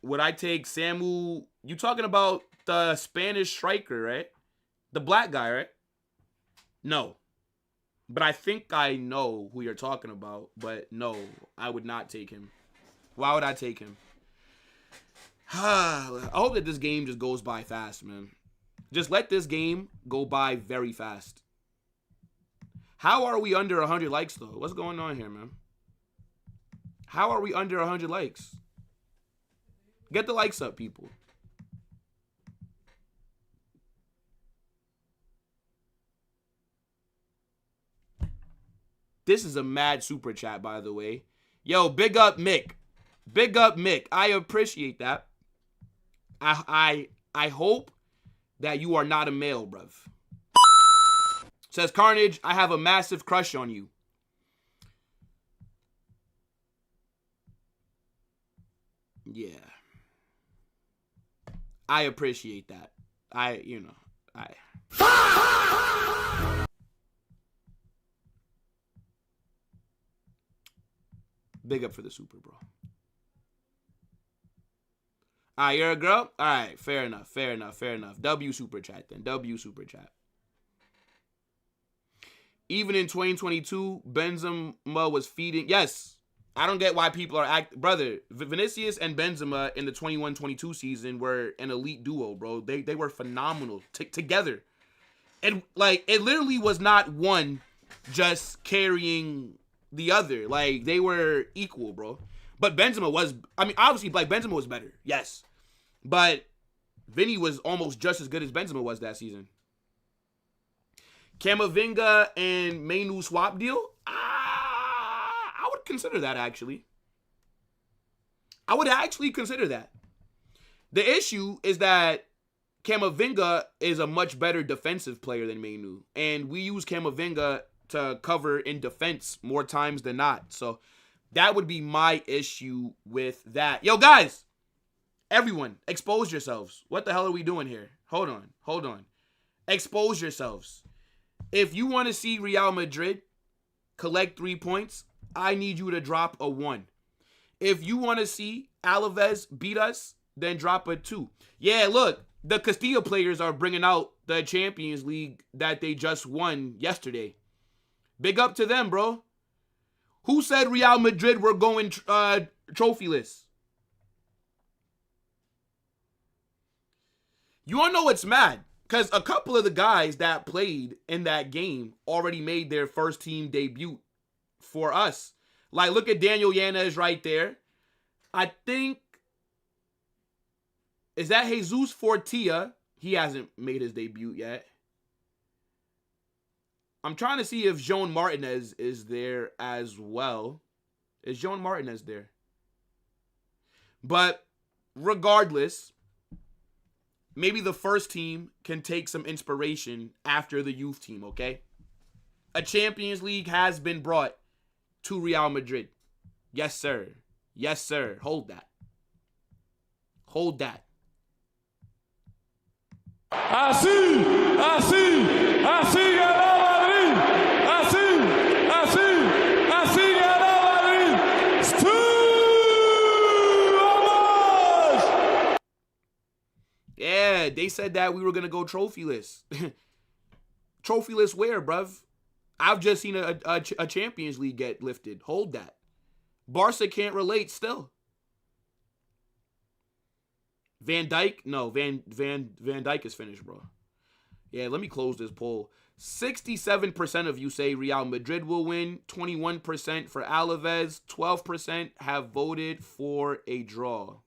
Would I take Samu? You talking about the Spanish striker, right? The black guy, right? No. But I think I know who you're talking about. But no, I would not take him. Why would I take him? I hope that this game just goes by fast, man. Just let this game go by very fast. How are we under 100 likes, though? What's going on here, man? How are we under 100 likes? Get the likes up, people. This is a mad super chat, by the way. Yo, big up Mick. Big up Mick. I appreciate that. I hope that you are not a male, bruv. Says Carnage, I have a massive crush on you. Yeah. I appreciate that. Big up for the super, bro. All right, you're a girl? All right, fair enough. W super chat then. W super chat. Even in 2022, Benzema was feeding. Yes, I don't get why people are brother, Vinicius and Benzema in the 21-22 season were an elite duo, bro. They were phenomenal together. And like, it literally was not one just carrying the other. Like, they were equal, bro. But Benzema was, obviously, like, Benzema was better. Yes. But Vinny was almost just as good as Benzema was that season. Camavinga and Mainu swap deal? I would consider that, actually. I would actually consider that. The issue is that Camavinga is a much better defensive player than Mainu. And we use Camavinga to cover in defense more times than not. So that would be my issue with that. Yo, guys, everyone, expose yourselves. What the hell are we doing here? Hold on. Expose yourselves. If you want to see Real Madrid collect 3 points, I need you to drop a 1. If you want to see Alaves beat us, then drop a 2. Yeah, look, the Castilla players are bringing out the Champions League that they just won yesterday. Big up to them, bro. Who said Real Madrid were going trophyless? You all know it's mad. Because a couple of the guys that played in that game already made their first team debut for us. Like, look at Daniel Yanez right there. I think, is that Jesus Fortia? He hasn't made his debut yet. I'm trying to see if Joan Martinez is there as well. Is Joan Martinez there? But regardless, maybe the first team can take some inspiration after the youth team, okay? A Champions League has been brought to Real Madrid. Yes, sir. Yes, sir. Hold that. Hold that. Así ganó Madrid. Así ganó Madrid. Vamos! Yeah, they said that we were going to go trophyless. Trophyless where, bruv? I've just seen a Champions League get lifted. Hold that. Barca can't relate still. Van Dijk? No, Van Dijk is finished, bro. Yeah, let me close this poll. 67% of you say Real Madrid will win. 21% for Alaves. 12% have voted for a draw.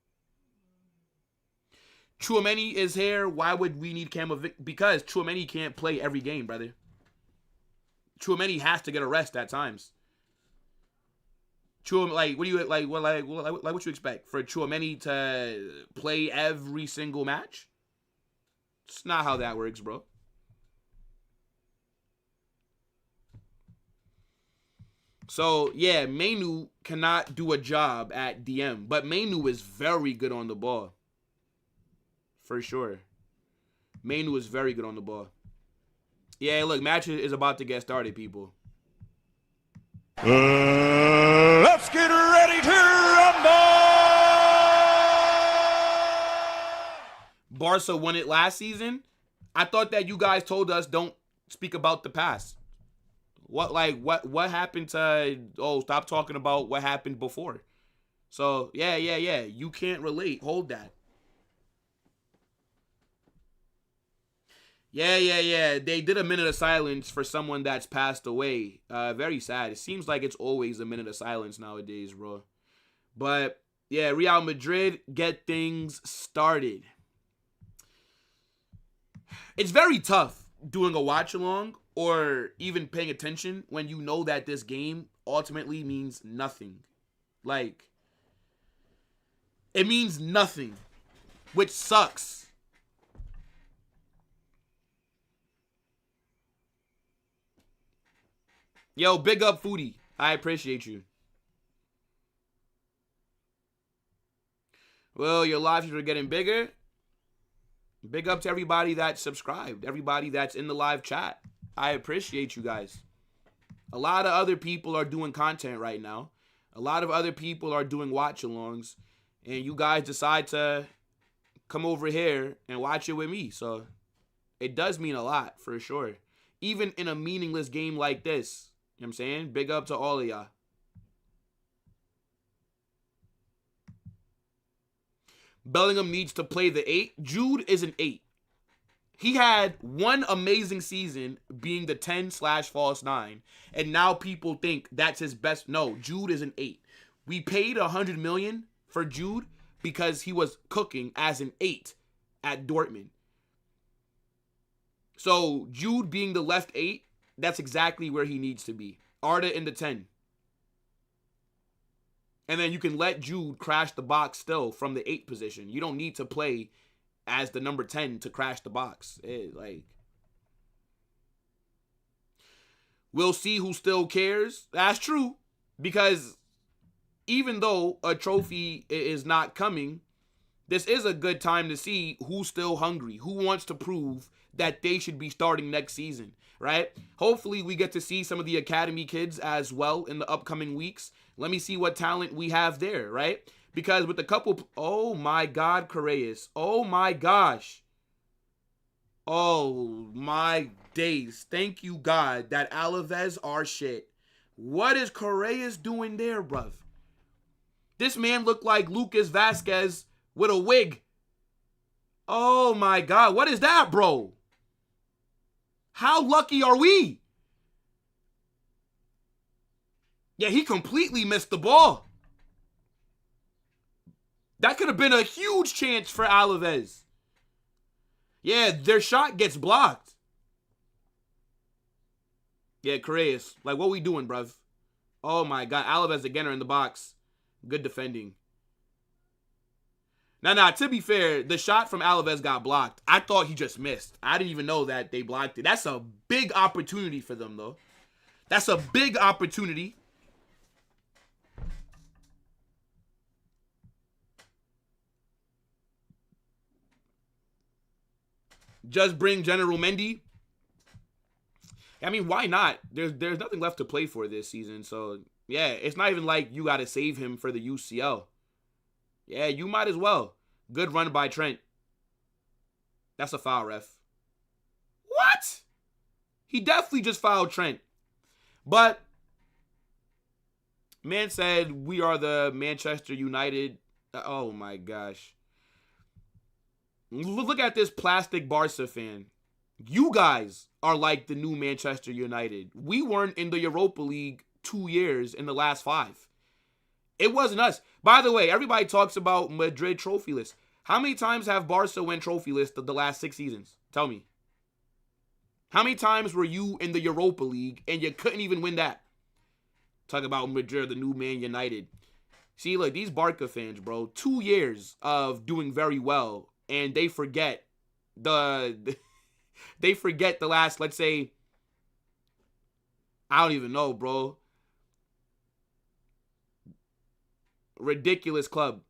Tchouaméni is here. Why would we need Camavinga? Because Tchouaméni can't play every game, brother. Tchouaméni has to get a rest at times. What do you what you expect for Tchouaméni to play every single match? It's not how that works, bro. So, yeah, Mainu cannot do a job at DM, but Mainu is very good on the ball. For sure. Mainu is very good on the ball. Yeah, look, match is about to get started, people. Let's get ready to rumble! Barca won it last season. I thought that you guys told us don't speak about the past. What happened to, stop talking about what happened before. So, yeah. You can't relate. Hold that. Yeah. They did a minute of silence for someone that's passed away. Very sad. It seems like it's always a minute of silence nowadays, bro. But, yeah, Real Madrid get things started. It's very tough doing a watch-along or even paying attention when you know that this game ultimately means nothing. Like, it means nothing, which sucks. Yo, big up Foodie. I appreciate you. Well, your live streams are getting bigger. Big up to everybody that subscribed, everybody that's in the live chat. I appreciate you guys. A lot of other people are doing content right now. A lot of other people are doing watch-alongs. And you guys decide to come over here and watch it with me. So it does mean a lot, for sure. Even in a meaningless game like this. You know what I'm saying? Big up to all of y'all. Bellingham needs to play the 8. Jude is an 8. He had one amazing season being the 10/false 9. And now people think that's his best. No, Jude is an 8. We paid $100 million for Jude because he was cooking as an 8 at Dortmund. So Jude being the left 8, that's exactly where he needs to be. Arda in the 10. And then you can let Jude crash the box still from the 8 position. You don't need to play as the number 10 to crash the box. We'll see who still cares. That's true. Because even though a trophy is not coming, this is a good time to see who's still hungry, who wants to prove that they should be starting next season, right? Hopefully we get to see some of the academy kids as well in the upcoming weeks. Let me see what talent we have there, right? Because with a couple, oh my God, Correas. Oh my gosh. Oh my days. Thank you, God, that Alaves are shit. What is Correas doing there, bruv? This man looked like Lucas Vasquez with a wig. Oh my God, what is that, bro? How lucky are we? Yeah, he completely missed the ball. That could have been a huge chance for Alaves. Yeah, their shot gets blocked. Yeah, Correas. Like, what we doing, bruv? Oh my God, Alaves again are in the box. Good defending. Now, to be fair, the shot from Alaves got blocked. I thought he just missed. I didn't even know that they blocked it. That's a big opportunity for them, though. That's a big opportunity. Just bring General Mendy. I mean, why not? There's nothing left to play for this season. So, yeah, it's not even like you got to save him for the UCL. Yeah, you might as well. Good run by Trent. That's a foul, ref. What? He definitely just fouled Trent. But, man said we are the Manchester United. Oh, my gosh. Look at this plastic Barca fan. You guys are like the new Manchester United. We weren't in the Europa League 2 years in the last 5. It wasn't us. By the way, everybody talks about Madrid trophyless. How many times have Barca went trophyless the last 6 seasons? Tell me. How many times were you in the Europa League and you couldn't even win that? Talk about Madrid, the new Man United. See, look, these Barca fans, bro, 2 years of doing very well, and they forget they forget the last, let's say, I don't even know, bro. Ridiculous club.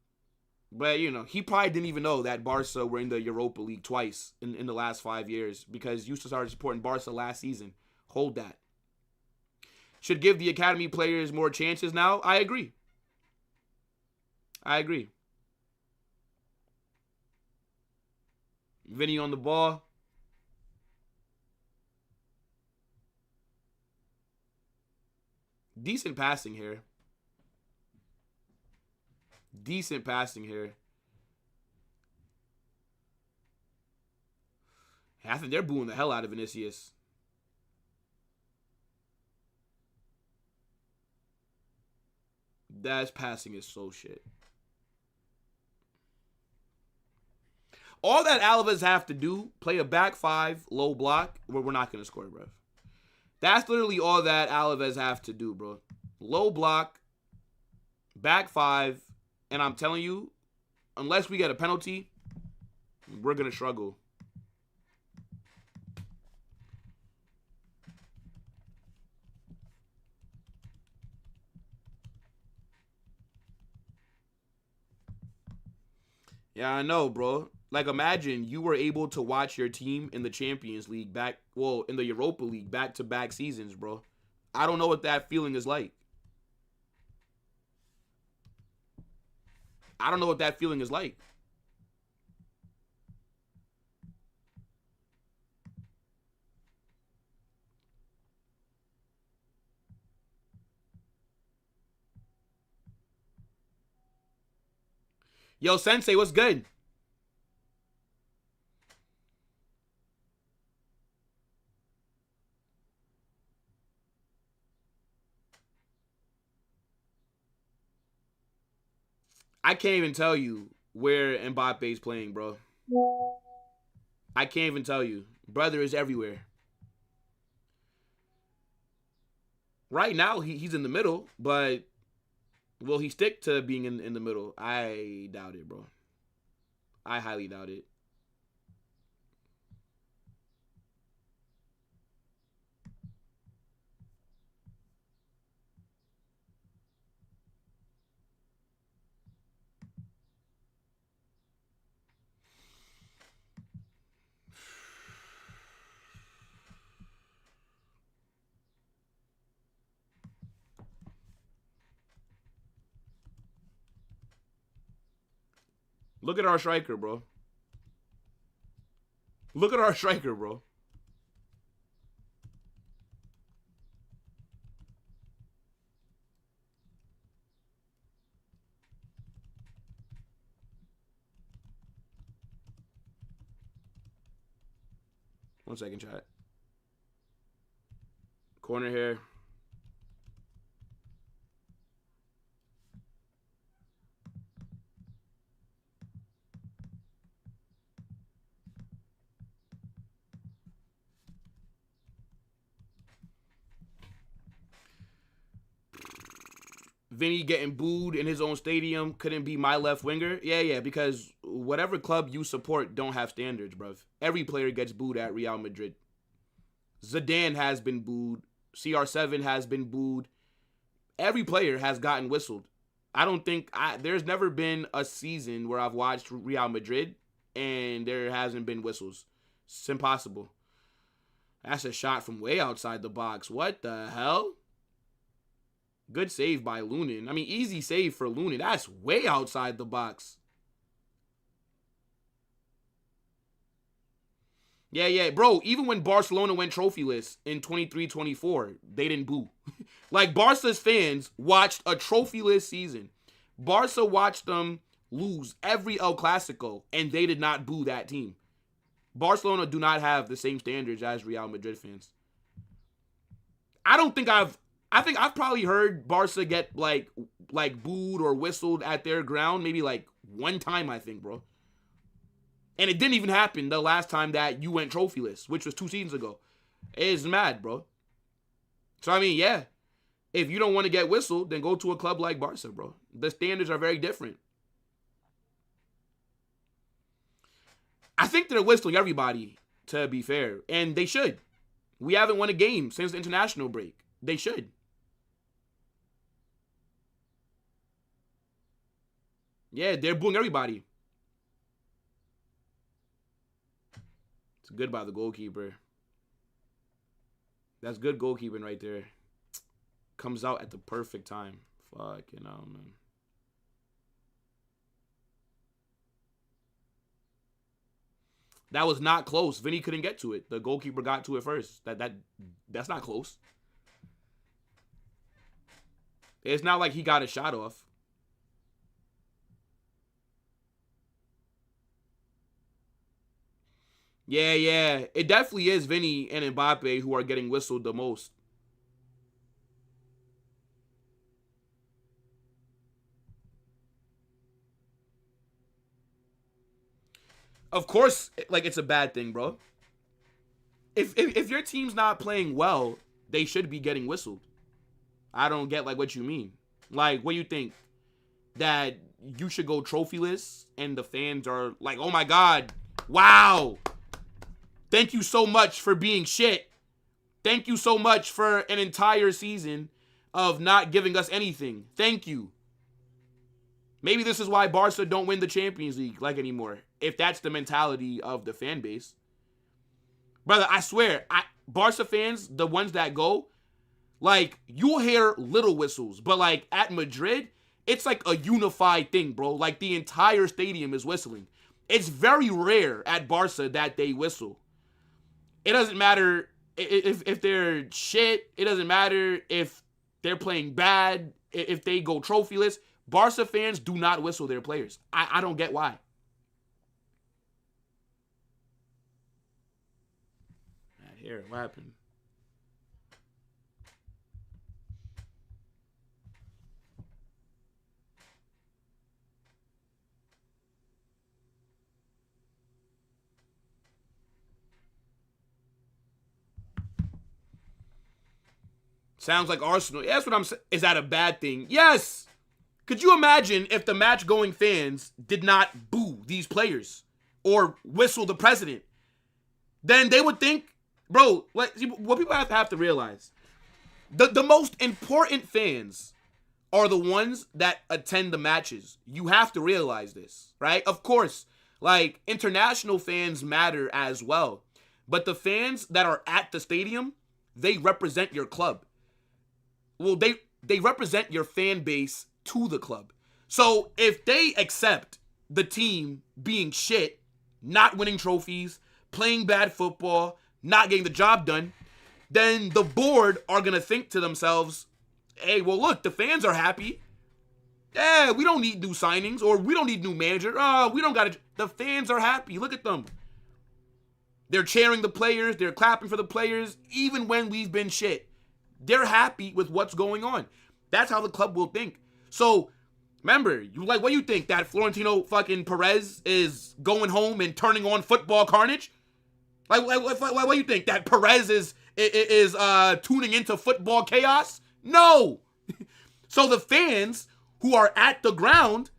But, you know, he probably didn't even know that Barca were in the Europa League twice in the last 5 years because you started supporting Barca last season. Hold that. Should give the academy players more chances now? I agree. I agree. Vinny on the ball. Decent passing here. Decent passing here. I think they're booing the hell out of Vinicius. That passing is so shit. All that Alaves have to do, play a back 5, low block, we're not going to score, bro. That's literally all that Alaves have to do, bro. Low block, back 5, and I'm telling you, unless we get a penalty, we're going to struggle. Yeah, I know, bro. Like, imagine you were able to watch your team in the Champions League in the Europa League back-to-back seasons, bro. I don't know what that feeling is like. I don't know what that feeling is like. Yo, Sensei, what's good? I can't even tell you where Mbappe is playing, bro. I can't even tell you. Brother is everywhere. Right now, he's in the middle, but will he stick to being in the middle? I doubt it, bro. I highly doubt it. Look at our striker, bro. Look at our striker, bro. One second, chat. Corner here. Vinny getting booed in his own stadium couldn't be my left winger. Yeah, because whatever club you support don't have standards, bruv. Every player gets booed at Real Madrid. Zidane has been booed. CR7 has been booed. Every player has gotten whistled. I don't think there's never been a season where I've watched Real Madrid and there hasn't been whistles. It's impossible. That's a shot from way outside the box. What the hell? Good save by Lunin. I mean, easy save for Lunin. That's way outside the box. Yeah. Bro, even when Barcelona went trophyless in 23-24, they didn't boo. Like, Barca's fans watched a trophyless season. Barca watched them lose every El Clasico, and they did not boo that team. Barcelona do not have the same standards as Real Madrid fans. I think I've probably heard Barca get like booed or whistled at their ground maybe like one time, I think, bro. And it didn't even happen the last time that you went trophyless, which was 2 seasons ago. It's mad, bro. So, I mean, yeah. If you don't want to get whistled, then go to a club like Barca, bro. The standards are very different. I think they're whistling everybody, to be fair. And they should. We haven't won a game since the international break. They should. Yeah, they're booing everybody. It's good by the goalkeeper. That's good goalkeeping right there. Comes out at the perfect time. Fucking hell, man. That was not close. Vinny couldn't get to it. The goalkeeper got to it first. That's not close. It's not like he got a shot off. Yeah. It definitely is Vinny and Mbappe who are getting whistled the most. Of course, like, it's a bad thing, bro. If your team's not playing well, they should be getting whistled. I don't get, like, what you mean. Like, what do you think? That you should go trophyless and the fans are like, oh my God, wow. Thank you so much for being shit. Thank you so much for an entire season of not giving us anything. Thank you. Maybe this is why Barca don't win the Champions League like anymore. If that's the mentality of the fan base. Brother, I swear, Barca fans, the ones that go, like, you'll hear little whistles. But, like, at Madrid, it's like a unified thing, bro. Like, the entire stadium is whistling. It's very rare at Barca that they whistle. It doesn't matter if they're shit. It doesn't matter if they're playing bad, if they go trophyless. Barca fans do not whistle their players. I don't get why. Here, what happened? Sounds like Arsenal. Yeah, that's what I'm saying. Is that a bad thing? Yes. Could you imagine if the match-going fans did not boo these players or whistle the president? Then they would think, bro, what people have to realize, the most important fans are the ones that attend the matches. You have to realize this, right? Of course, like, international fans matter as well. But the fans that are at the stadium, they represent your club. Well, they represent your fan base to the club. So if they accept the team being shit, not winning trophies, playing bad football, not getting the job done, then the board are going to think to themselves, hey, well, look, the fans are happy. Yeah, we don't need new signings, or we don't need new manager. We don't got to. The fans are happy. Look at them. They're cheering the players. They're clapping for the players, even when we've been shit. They're happy with what's going on. That's how the club will think. So, remember, what do you think? That Florentino fucking Perez is going home and turning on football carnage? Like, what do you think? That Perez is tuning into football chaos? No. So the fans who are at the ground,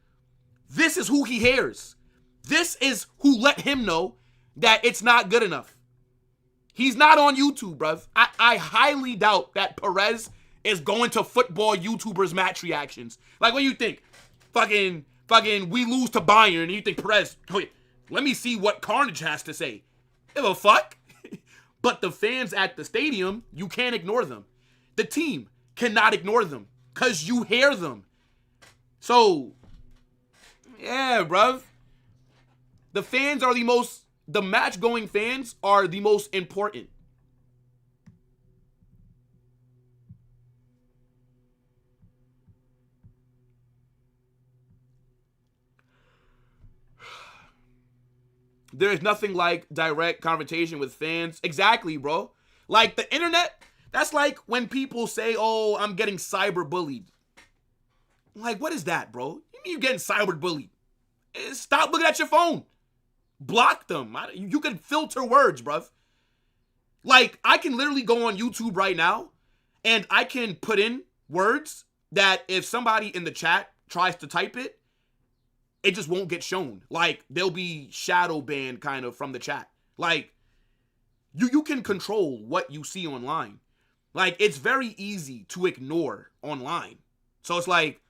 this is who he hears. This is who let him know that it's not good enough. He's not on YouTube, bruv. I highly doubt that Perez is going to football YouTubers' match reactions. Like, what do you think? Fucking, we lose to Bayern, and you think Perez, wait, let me see what Carnage has to say. Give a fuck. But the fans at the stadium, you can't ignore them. The team cannot ignore them because you hear them. So, yeah, bruv. The match-going fans are the most important. There is nothing like direct confrontation with fans. Exactly, bro. Like the internet, that's like when people say, oh, I'm getting cyberbullied. Like, what is that, bro? You mean you're getting cyberbullied? Stop looking at your phone. Block them. You can filter words, bruv. Like, I can literally go on YouTube right now and I can put in words that if somebody in the chat tries to type it, it just won't get shown. Like, they'll be shadow banned kind of from the chat. Like, you can control what you see online. Like, it's very easy to ignore online. So it's like,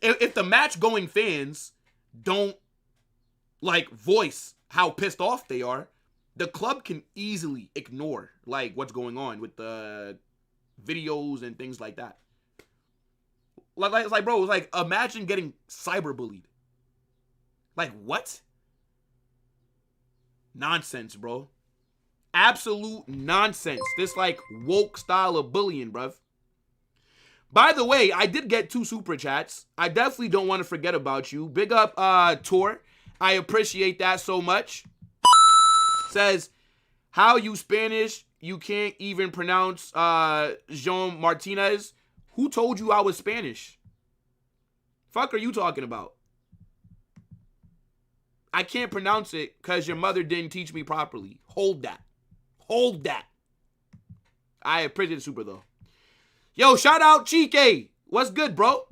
if the match-going fans don't, like, voice how pissed off they are, the club can easily ignore, like, what's going on with the videos and things like that. Like, bro, it's like, imagine getting cyberbullied. Like, what? Nonsense, bro. Absolute nonsense. This, like, woke style of bullying, bruv. By the way, I did get 2 super chats. I definitely don't want to forget about you. Big up, Tor. I appreciate that so much. Says, how you Spanish? You can't even pronounce Jean Martinez. Who told you I was Spanish? Fuck are you talking about? I can't pronounce it because your mother didn't teach me properly. Hold that. Hold that. I appreciate it super, though. Yo, shout out Chike. What's good, bro?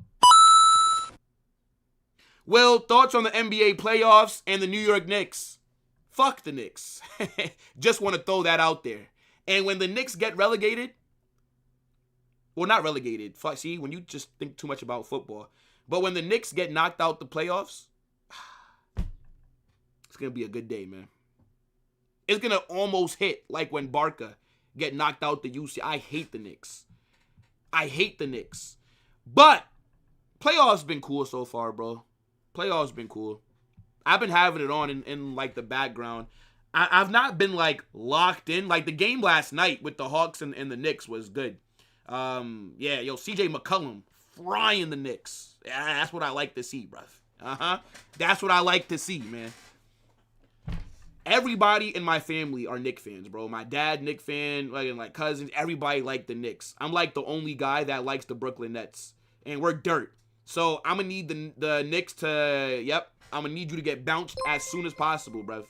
Well, thoughts on the NBA playoffs and the New York Knicks? Fuck the Knicks. Just want to throw that out there. And when the Knicks get relegated, well, not relegated. Fuck, see, when you just think too much about football. But when the Knicks get knocked out the playoffs, it's going to be a good day, man. It's going to almost hit like when Barca get knocked out the UC. I hate the Knicks. I hate the Knicks. But playoffs been cool so far, bro. Playoffs been cool. I've been having it on in like the background. I've not been like locked in. Like the game last night with the Hawks and the Knicks was good. Yeah, yo, CJ McCollum frying the Knicks. Yeah, that's what I like to see, bruv. That's what I like to see, man. Everybody in my family are Knicks fans, bro. My dad, Knicks fan, like cousins, everybody like the Knicks. I'm like the only guy that likes the Brooklyn Nets. And we're dirt. So I'm going to need the Knicks to, yep, I'm going to need you to get bounced as soon as possible, bruv.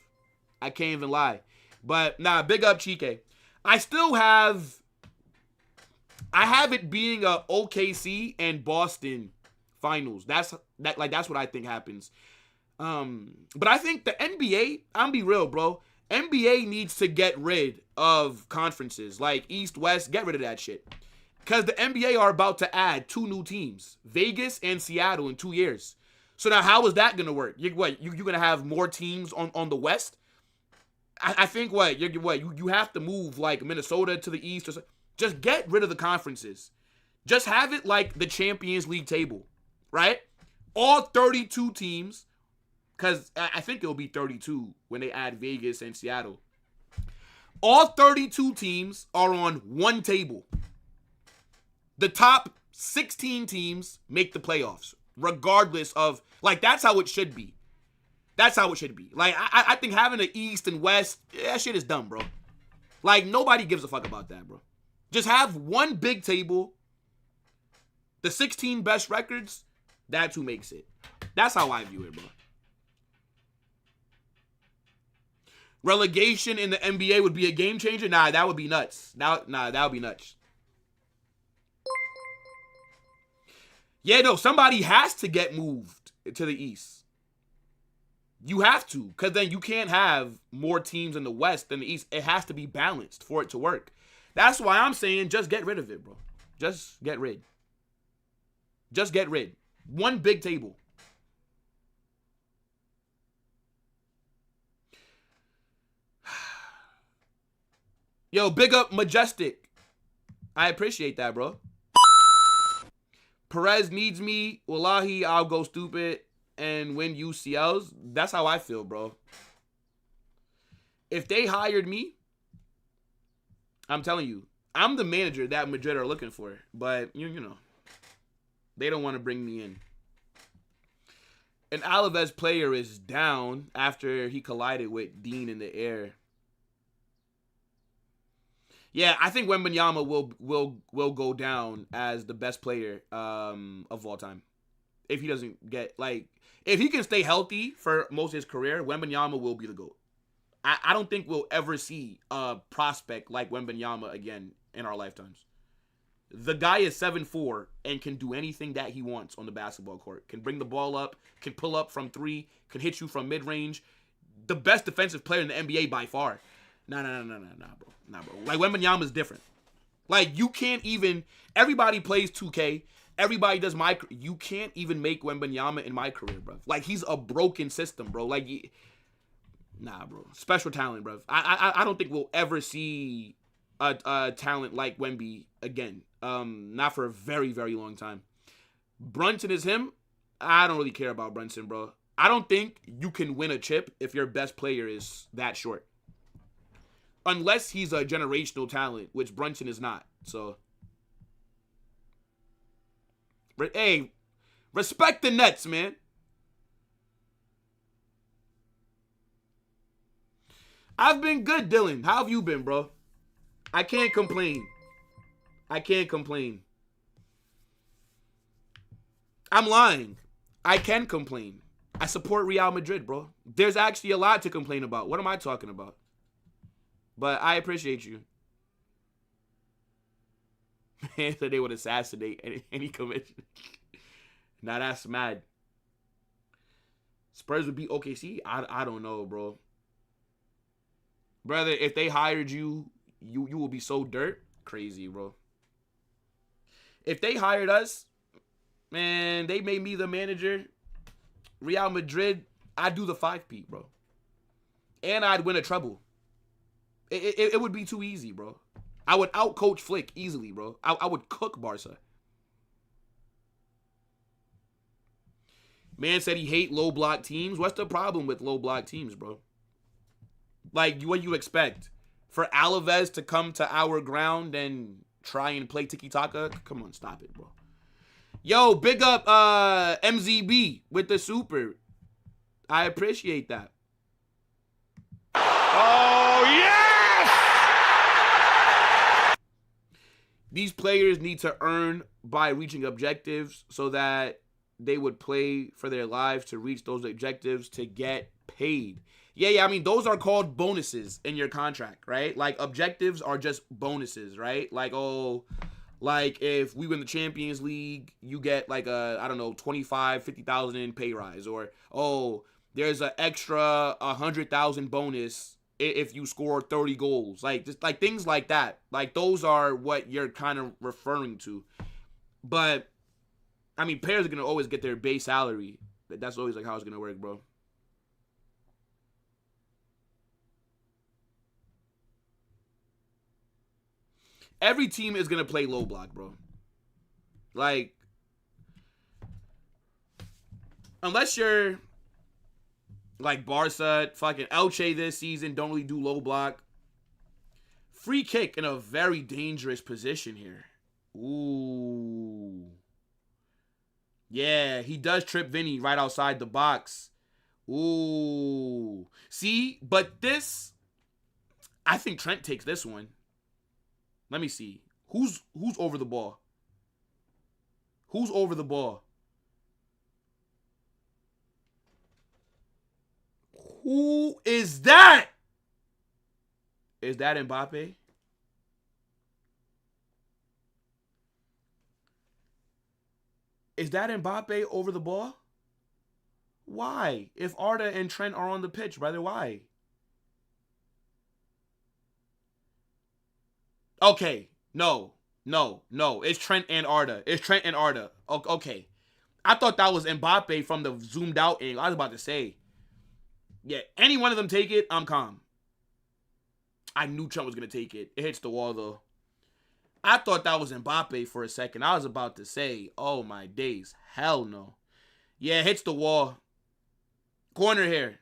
I can't even lie. But, nah, big up Chike. I have it being a OKC and Boston finals. That's what I think happens. But I think the NBA, I'm gonna be real, bro. NBA needs to get rid of conferences like East, West. Get rid of that shit. Because the NBA are about to add 2 new teams, Vegas and Seattle, in 2 years. So now how is that gonna work? You're gonna have more teams on the West? I think you have to move like Minnesota to the East. Or just get rid of the conferences. Just have it like the Champions League table, right? All 32 teams. Because I think it'll be 32 when they add Vegas and Seattle. All 32 teams are on one table. The top 16 teams make the playoffs, regardless of, like, that's how it should be. That's how it should be. Like, I think having the East and West, that shit is dumb, bro. Like, nobody gives a fuck about that, bro. Just have one big table. The 16 best records, that's who makes it. That's how I view it, bro. Relegation in the NBA would be a game changer? Nah, that would be nuts. That would be nuts. Yeah, no, somebody has to get moved to the East. You have to, because then you can't have more teams in the West than the East. It has to be balanced for it to work. That's why I'm saying just get rid of it, bro. Just get rid. Just get rid. One big table. Yo, big up Majestic. I appreciate that, bro. Perez needs me. Wallahi, I'll go stupid and win UCLs. That's how I feel, bro. If they hired me, I'm telling you, I'm the manager that Madrid are looking for. But, you know, they don't want to bring me in. An Alaves player is down after he collided with Dean in the air. Yeah, I think Wembanyama will go down as the best player of all time. If he doesn't get, like, if he can stay healthy for most of his career, Wembanyama will be the GOAT. I don't think we'll ever see a prospect like Wembanyama again in our lifetimes. The guy is 7'4" and can do anything that he wants on the basketball court. Can bring the ball up, can pull up from 3, can hit you from mid-range. The best defensive player in the NBA by far. Nah, bro. Like, Wembanyama is different. Like, you can't even... Everybody plays 2K. Everybody does you can't even make Wembanyama in my career, bro. Like, he's a broken system, bro. Like, nah, bro. Special talent, bro. I don't think we'll ever see a talent like Wemby again. Not for a very, very long time. Brunson is him. I don't really care about Brunson, bro. I don't think you can win a chip if your best player is that short. Unless he's a generational talent, which Brunson is not. So, hey, respect the Nets, man. I've been good, Dylan. How have you been, bro? I can't complain. I'm lying. I can complain. I support Real Madrid, bro. There's actually a lot to complain about. What am I talking about? But I appreciate you. Man said they would assassinate any commission. Now that's mad. Spurs would beat OKC? I don't know, bro. Brother, if they hired you, you will be so dirt. Crazy, bro. If they hired us, man, they made me the manager. Real Madrid, I'd do the 5-peat, bro. And I'd win a treble. It would be too easy, bro. I would outcoach Flick easily, bro. I would cook Barca. Man said he hate low block teams. What's the problem with low block teams, bro? Like, what you expect? For Alaves to come to our ground and try and play tiki-taka? Come on, stop it, bro. Yo, big up MZB with the super. I appreciate that. Oh, yes! These players need to earn by reaching objectives so that they would play for their lives to reach those objectives to get paid. Yeah, I mean, those are called bonuses in your contract, right? Like, objectives are just bonuses, right? Like, like if we win the Champions League, you get like a, I don't know, 50,000 pay rise. Or, there's an extra 100,000 bonus if you score 30 goals. Like, just like things like that. Like, those are what you're kind of referring to. But, I mean, players are going to always get their base salary. That's always like how it's going to work, bro. Every team is going to play low block, bro. Like, unless you're like Barca, fucking Elche this season, don't really do low block. Free kick in a very dangerous position here. Ooh. Yeah, he does trip Vinny right outside the box. Ooh. See, but this, I think Trent takes this one. Let me see. Who's over the ball? Who's over the ball? Who is that? Is that Mbappe? Is that Mbappe over the ball? Why? If Arda and Trent are on the pitch, brother, why? Okay. No. It's Trent and Arda. Okay. I thought that was Mbappe from the zoomed out angle. I was about to say. Yeah, any one of them take it, I'm calm. I knew Trent was going to take it. It hits the wall, though. I thought that was Mbappe for a second. I was about to say, oh my days. Hell no. Yeah, it hits the wall. Corner here.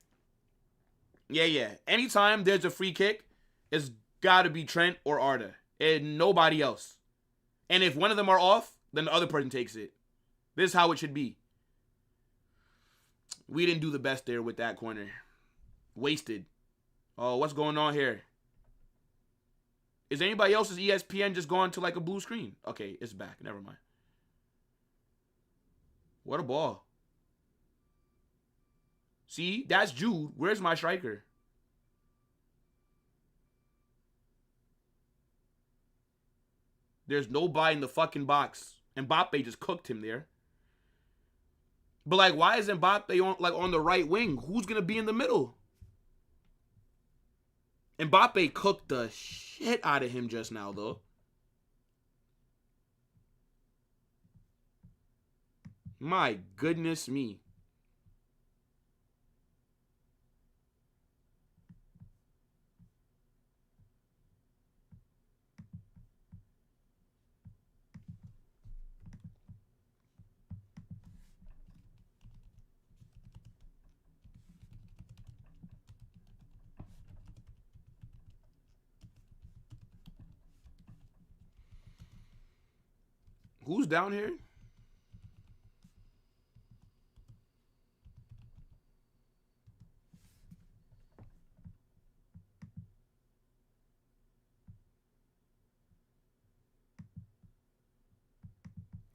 Yeah. Anytime there's a free kick, it's got to be Trent or Arda. And nobody else. And if one of them are off, then the other person takes it. This is how it should be. We didn't do the best there with that corner. Wasted. Oh, what's going on here? Is anybody else's ESPN just gone to like a blue screen? Okay, it's back. Never mind. What a ball. See, that's Jude. Where's my striker? There's nobody in the fucking box. Mbappe just cooked him there. But like, why is Mbappe on the right wing? Who's gonna be in the middle? Mbappe cooked the shit out of him just now, though. My goodness me. Who's down here?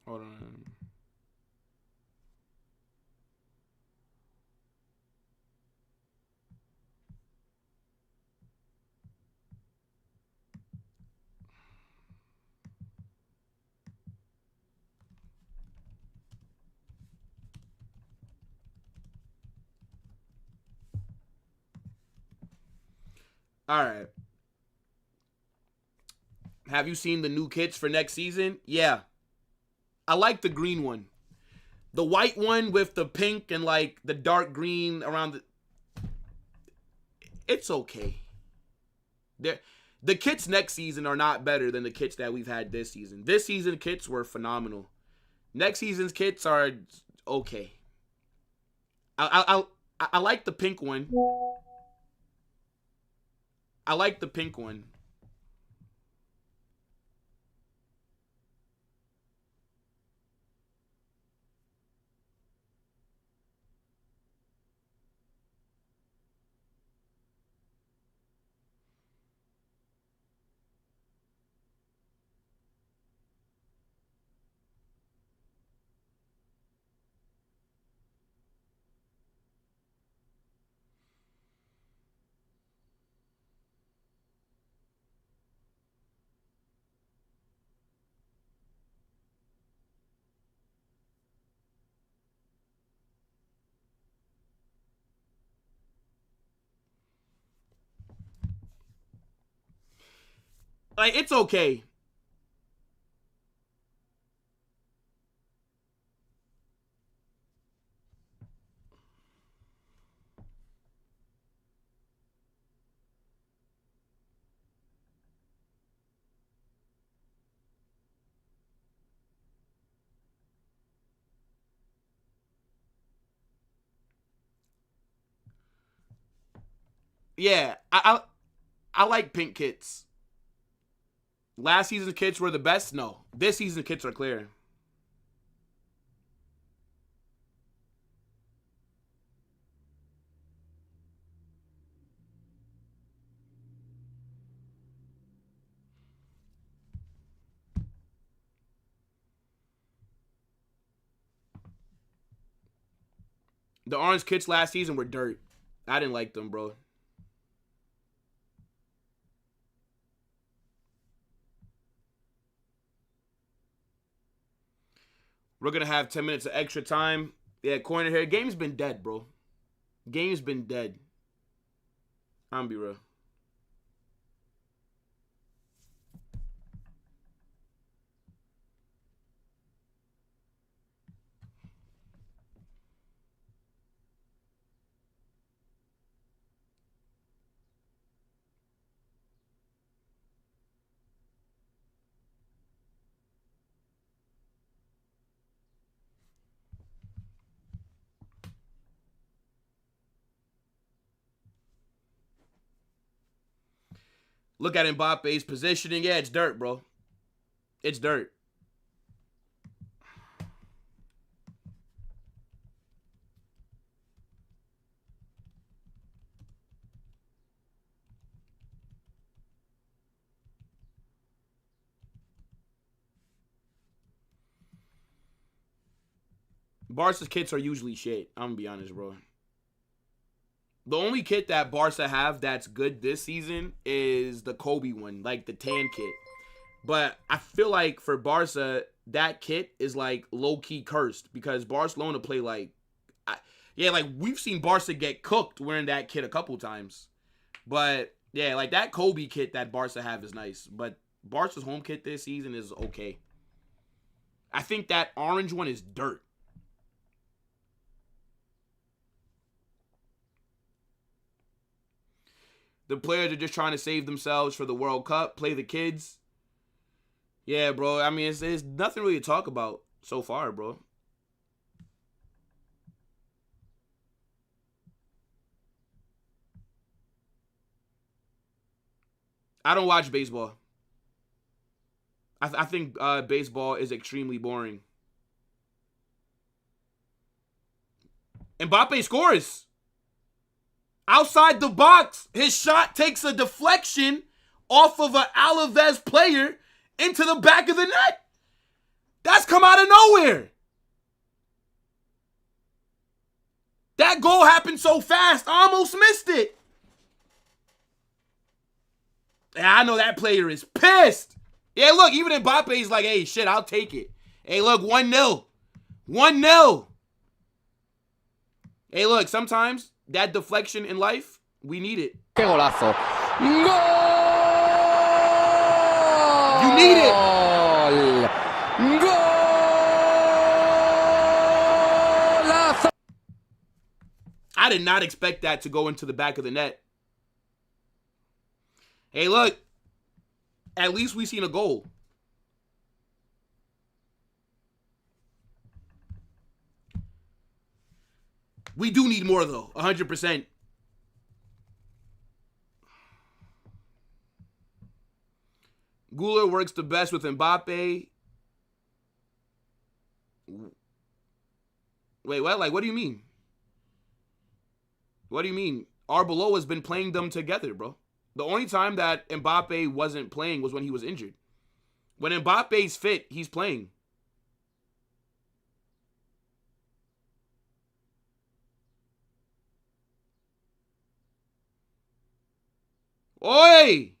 Hold on. All right. Have you seen the new kits for next season? Yeah. I like the green one. The white one with the pink and like the dark green around the... It's okay. The kits next season are not better than the kits that we've had this season. This season kits were phenomenal. Next season's kits are okay. I like the pink one. I like the pink one. Like, it's okay. Yeah, I like pink kits. Last season's kits were the best? No. This season's kits are clear. The orange kits last season were dirt. I didn't like them, bro. We're going to have 10 minutes of extra time. Yeah, corner here. Game's been dead, bro. Game's been dead. I'm going to be real. Look at Mbappe's positioning. Yeah, it's dirt, bro. It's dirt. Barca's kits are usually shit. I'm gonna be honest, bro. The only kit that Barca have that's good this season is the Kobe one, like the tan kit. But I feel like for Barca, that kit is like low-key cursed because Barcelona play like... like we've seen Barca get cooked wearing that kit a couple times. But yeah, like that Kobe kit that Barca have is nice. But Barca's home kit this season is okay. I think that orange one is dirt. The players are just trying to save themselves for the World Cup, play the kids. Yeah, bro. I mean, it's nothing really to talk about so far, bro. I don't watch baseball. I think baseball is extremely boring. Mbappe scores. Outside the box, his shot takes a deflection off of an Alaves player into the back of the net. That's come out of nowhere. That goal happened so fast, I almost missed it. Yeah, I know that player is pissed. Yeah, look, even Mbappe's like, hey, shit, I'll take it. Hey, look, 1-0. 1-0. Hey, look, sometimes that deflection in life, we need it. ¡Qué golazo! ¡Gol! You need it. ¡Golazo! I did not expect that to go into the back of the net. Hey, look. At least we seen a goal. We do need more, though. 100%. Guler works the best with Mbappe. Wait, what? Like, what do you mean? What do you mean? Arbeloa has been playing them together, bro. The only time that Mbappe wasn't playing was when he was injured. When Mbappe's fit, he's playing. Oi!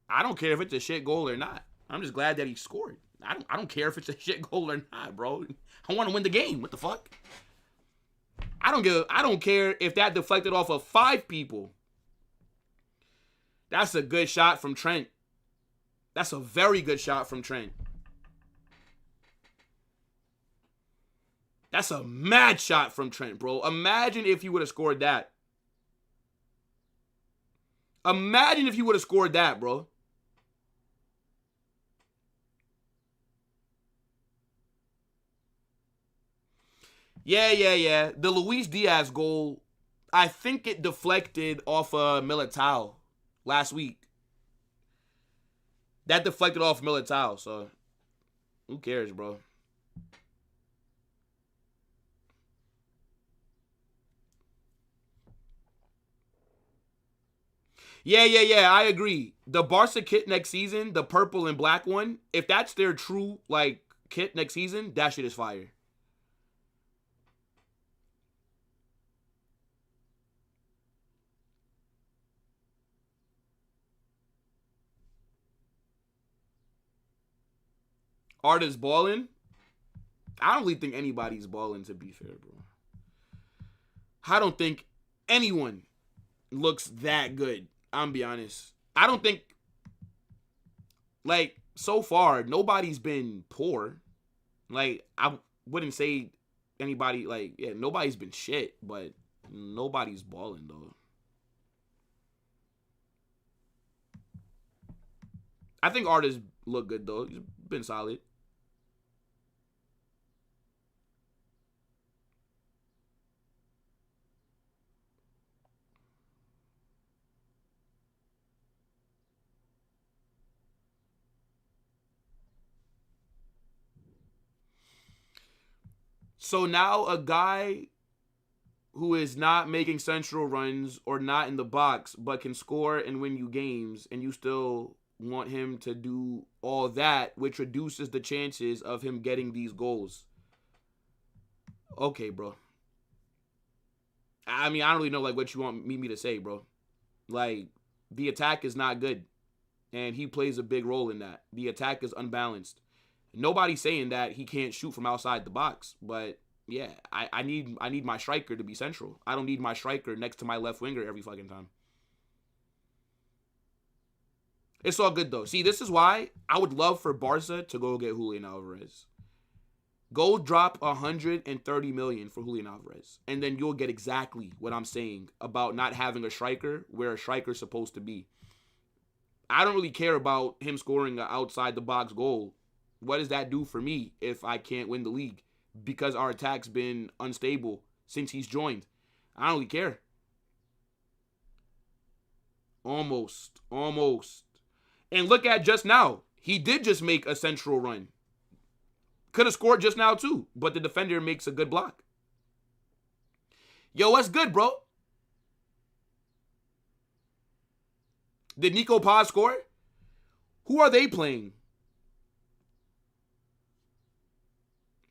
I don't care if it's a shit goal or not. I'm just glad that he scored. I don't care if it's a shit goal or not, bro. I want to win the game. What the fuck? I don't care if that deflected off of 5 people. That's a good shot from Trent. That's a very good shot from Trent. That's a mad shot from Trent, bro. Imagine if he would have scored that. Imagine if he would have scored that, bro. Yeah. The Luis Diaz goal, I think it deflected off Militao last week. That deflected off Militao, so who cares, bro? Yeah, I agree. The Barca kit next season, the purple and black one, if that's their true, like, kit next season, that shit is fire. Arda's balling? I don't really think anybody's balling, to be fair, bro. I don't think anyone looks that good. I'm be honest. I don't think, like, so far, nobody's been poor. Like, I wouldn't say anybody, like, yeah, nobody's been shit, but nobody's balling, though. I think Arda's look good, though. He's been solid. So now a guy who is not making central runs or not in the box but can score and win you games, and you still want him to do all that, which reduces the chances of him getting these goals. Okay, bro. I mean, I don't really know, like, what you want me to say, bro. Like, the attack is not good, and he plays a big role in that. The attack is unbalanced. Nobody's saying that he can't shoot from outside the box, but yeah, I need my striker to be central. I don't need my striker next to my left winger every fucking time. It's all good, though. See, this is why I would love for Barca to go get Julian Alvarez. Go drop $130 million for Julian Alvarez, and then you'll get exactly what I'm saying about not having a striker where a striker's supposed to be. I don't really care about him scoring an outside-the-box goal. What does that do for me if I can't win the league? Because our attack's been unstable since he's joined. I don't really care. Almost. And look at just now. He did just make a central run. Could have scored just now too, but the defender makes a good block. Yo, what's good, bro? Did Nico Paz score? Who are they playing?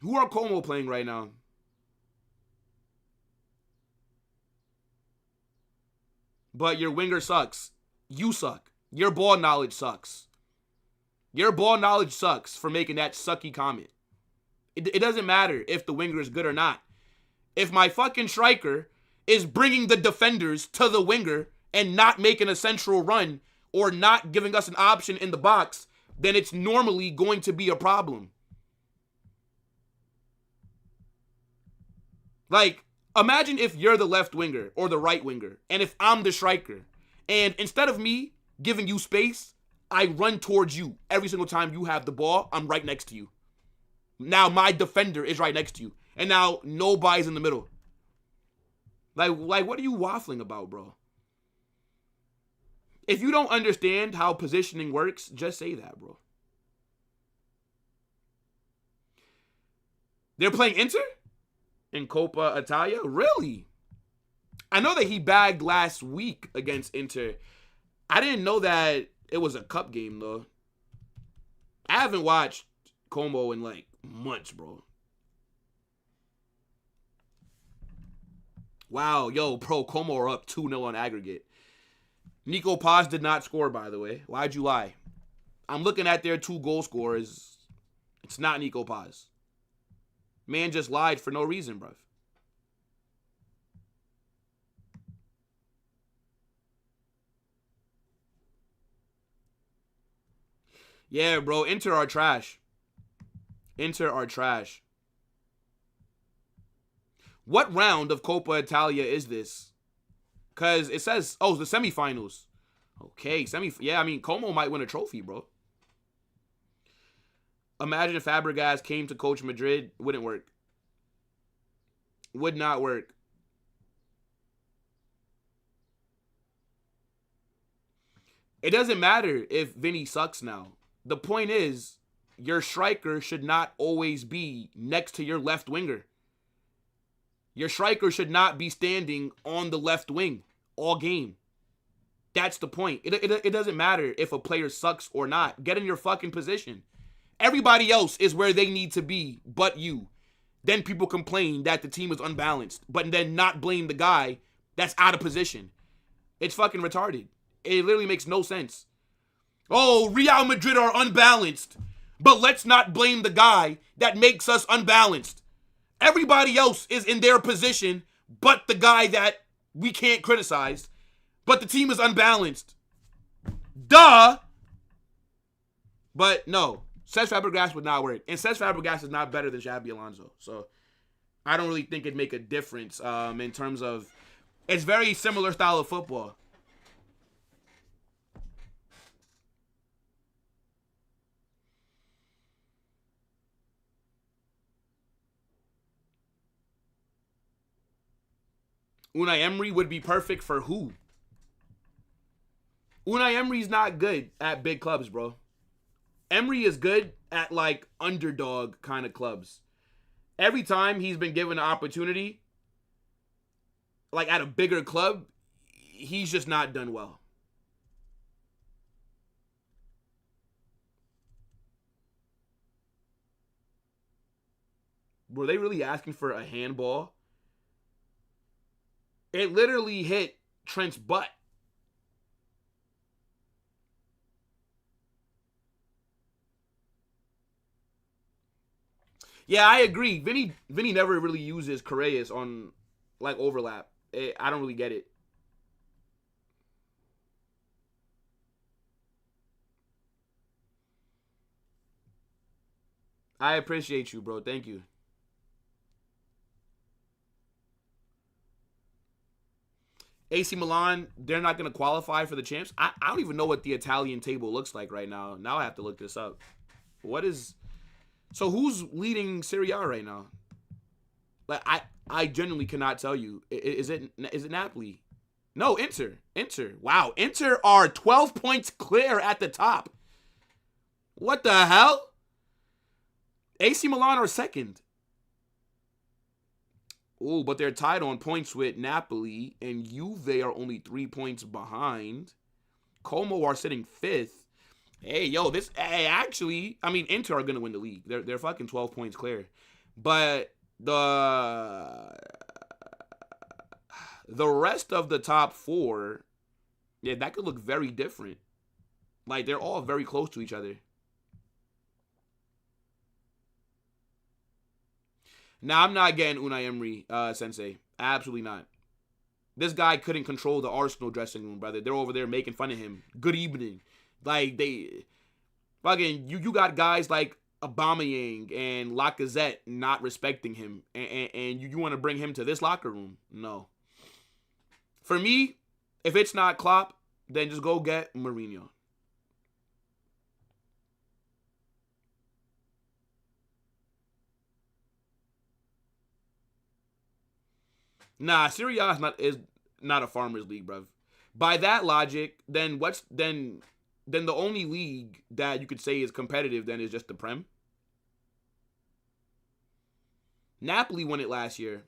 Who are Como playing right now? But your winger sucks. You suck. Your ball knowledge sucks. Your ball knowledge sucks for making that sucky comment. It doesn't matter if the winger is good or not. If my fucking striker is bringing the defenders to the winger and not making a central run or not giving us an option in the box, then it's normally going to be a problem. Like, imagine if you're the left winger or the right winger, and if I'm the striker, and instead of me giving you space, I run towards you. Every single time you have the ball, I'm right next to you. Now my defender is right next to you, and now nobody's in the middle. Like what are you waffling about, bro? If you don't understand how positioning works, just say that, bro. They're playing Inter in Coppa Italia? Really? I know that he bagged last week against Inter. I didn't know that it was a cup game, though. I haven't watched Como in, like, months, bro. Wow, yo, bro, Como are up 2-0 on aggregate. Nico Paz did not score, by the way. Why'd you lie? I'm looking at their 2 goal scorers. It's not Nico Paz. Man just lied for no reason, bruv. Yeah, bro, Inter are trash. Inter are trash. What round of Coppa Italia is this? Because it says, oh, it's the semifinals. Okay, yeah, I mean, Como might win a trophy, bro. Imagine if Fabregas came to coach Madrid. Wouldn't work. Would not work. It doesn't matter if Vinny sucks now. The point is, your striker should not always be next to your left winger. Your striker should not be standing on the left wing all game. That's the point. It doesn't matter if a player sucks or not. Get in your fucking position. Everybody else is where they need to be but you. Then people complain that the team is unbalanced, but then not blame the guy that's out of position. It's fucking retarded. It literally makes no sense. Oh, Real Madrid are unbalanced, but let's not blame the guy that makes us unbalanced. Everybody else is in their position but the guy that we can't criticize, but the team is unbalanced. Duh! But no, CEST Fabregas would not work. And CEST Fabregas is not better than Xabi Alonso. So I don't really think it'd make a difference in terms of, it's very similar style of football. Unai Emery would be perfect for who? Unai Emery's not good at big clubs, bro. Emery is good at, like, underdog kind of clubs. Every time he's been given an opportunity, like, at a bigger club, he's just not done well. Were they really asking for a handball? It literally hit Trent's butt. Yeah, I agree. Vinny never really uses Correas on like overlap. I don't really get it. I appreciate you, bro. Thank you. AC Milan, they're not going to qualify for the champs. I don't even know what the Italian table looks like right now. Now I have to look this up. So who's leading Serie A right now? Like I genuinely cannot tell you. Is it Napoli? No, Inter. Wow, Inter are 12 points clear at the top. What the hell? AC Milan are second. Oh, but they're tied on points with Napoli, and Juve are only 3 points behind. Como are sitting fifth. Actually, I mean, Inter are gonna win the league. They're fucking 12 points clear, but the rest of the top four, yeah, that could look very different. Like they're all very close to each other. Now, I'm not getting Unai Emery, sensei. Absolutely not. This guy couldn't control the Arsenal dressing room, brother. They're over there making fun of him. Good evening. Like, you got guys like Aubameyang and Lacazette not respecting him. And you want to bring him to this locker room? No. For me, if it's not Klopp, then just go get Mourinho. Nah, Serie A is not a farmers league, bruv. By that logic, then the only league that you could say is competitive then is just the Prem. Napoli won it last year.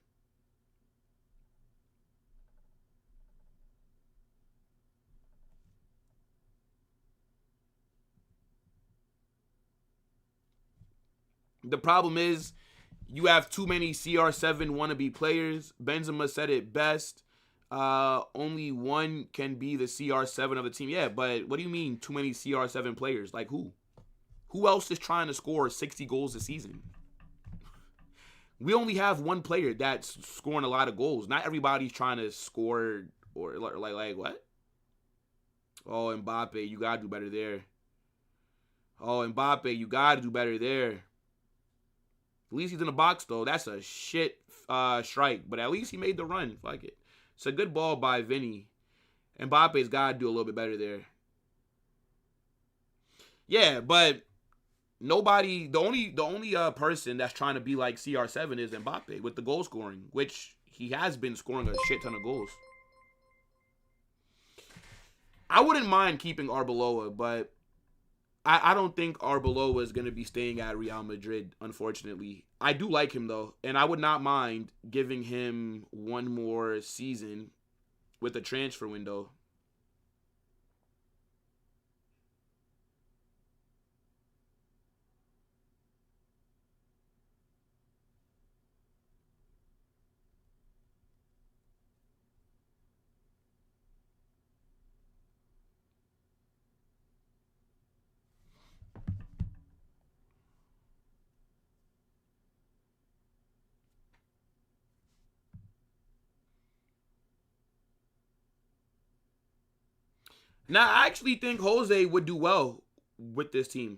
The problem is you have too many CR7 wannabe players. Benzema said it best. Only one can be the CR7 of the team. Yeah, but what do you mean too many CR7 players? Like who? Who else is trying to score 60 goals a season? We only have one player that's scoring a lot of goals. Not everybody's trying to score or like what? Oh, Mbappe, you gotta do better there. Oh, Mbappe, you gotta do better there. At least he's in the box, though. That's a shit strike. But at least he made the run. Fuck it. It's a good ball by Vinny. Mbappe's got to do a little bit better there. Yeah, but nobody... The only person that's trying to be like CR7 is Mbappe with the goal scoring, which he has been scoring a shit ton of goals. I wouldn't mind keeping Arbeloa, but... I don't think Arbeloa is going to be staying at Real Madrid, unfortunately. I do like him, though, and I would not mind giving him one more season with a transfer window. Now, I actually think Jose would do well with this team.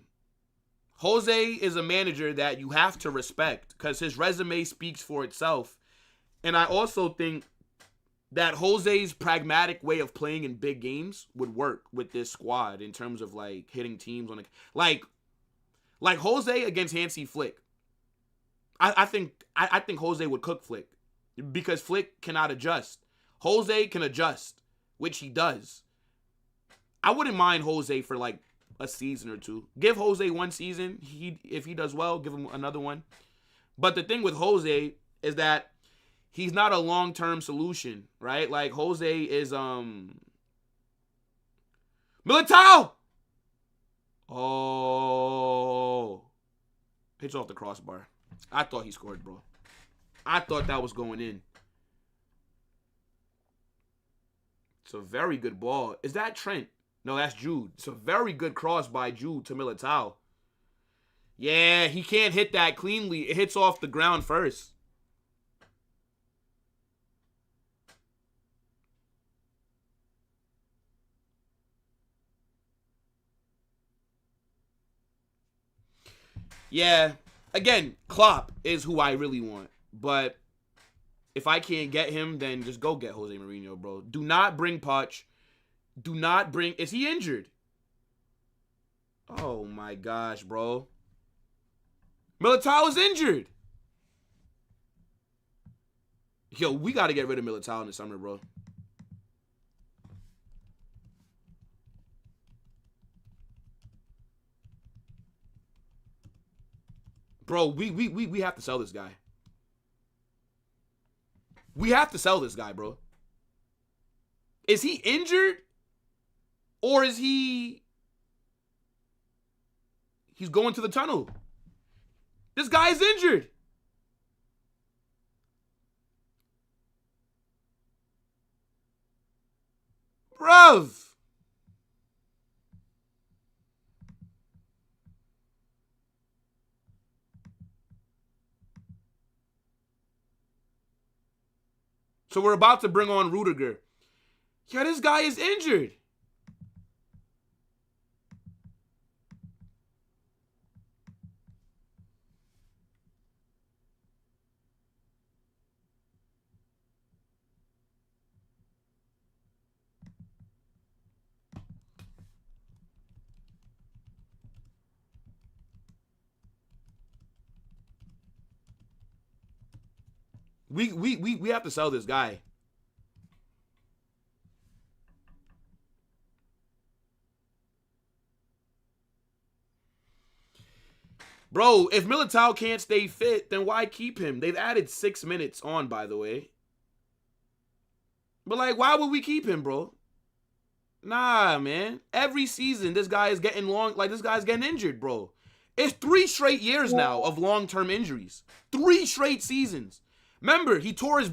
Jose is a manager that you have to respect because his resume speaks for itself. And I also think that Jose's pragmatic way of playing in big games would work with this squad in terms of like hitting teams on like Jose against Hansi Flick. I think Jose would cook Flick because Flick cannot adjust. Jose can adjust, which he does. I wouldn't mind Jose for like a season or two. Give Jose one season. If he does well, give him another one. But the thing with Jose is that he's not a long-term solution, right? Like Jose is Militao. Oh, hits off the crossbar. I thought he scored, bro. I thought that was going in. It's a very good ball. Is that Trent? No, that's Jude. It's a very good cross by Jude to Militao. Yeah, he can't hit that cleanly. It hits off the ground first. Yeah, again, Klopp is who I really want. But if I can't get him, then just go get Jose Mourinho, bro. Do not bring Poch. Do not bring... Is he injured? Oh, my gosh, bro. Militao is injured. Yo, we got to get rid of Militao in the summer, bro. Bro, we have to sell this guy. We have to sell this guy, bro. Is he injured? Or is he's going to the tunnel? This guy is injured. Bruv. So we're about to bring on Rudiger. Yeah, this guy is injured. We have to sell this guy. Bro, if Militao can't stay fit, then why keep him? They've added 6 minutes on, by the way. But, like, why would we keep him, bro? Nah, man. Every season, this guy is getting this guy's getting injured, bro. It's 3 straight years now of long-term injuries. 3 straight seasons. Remember, he tore his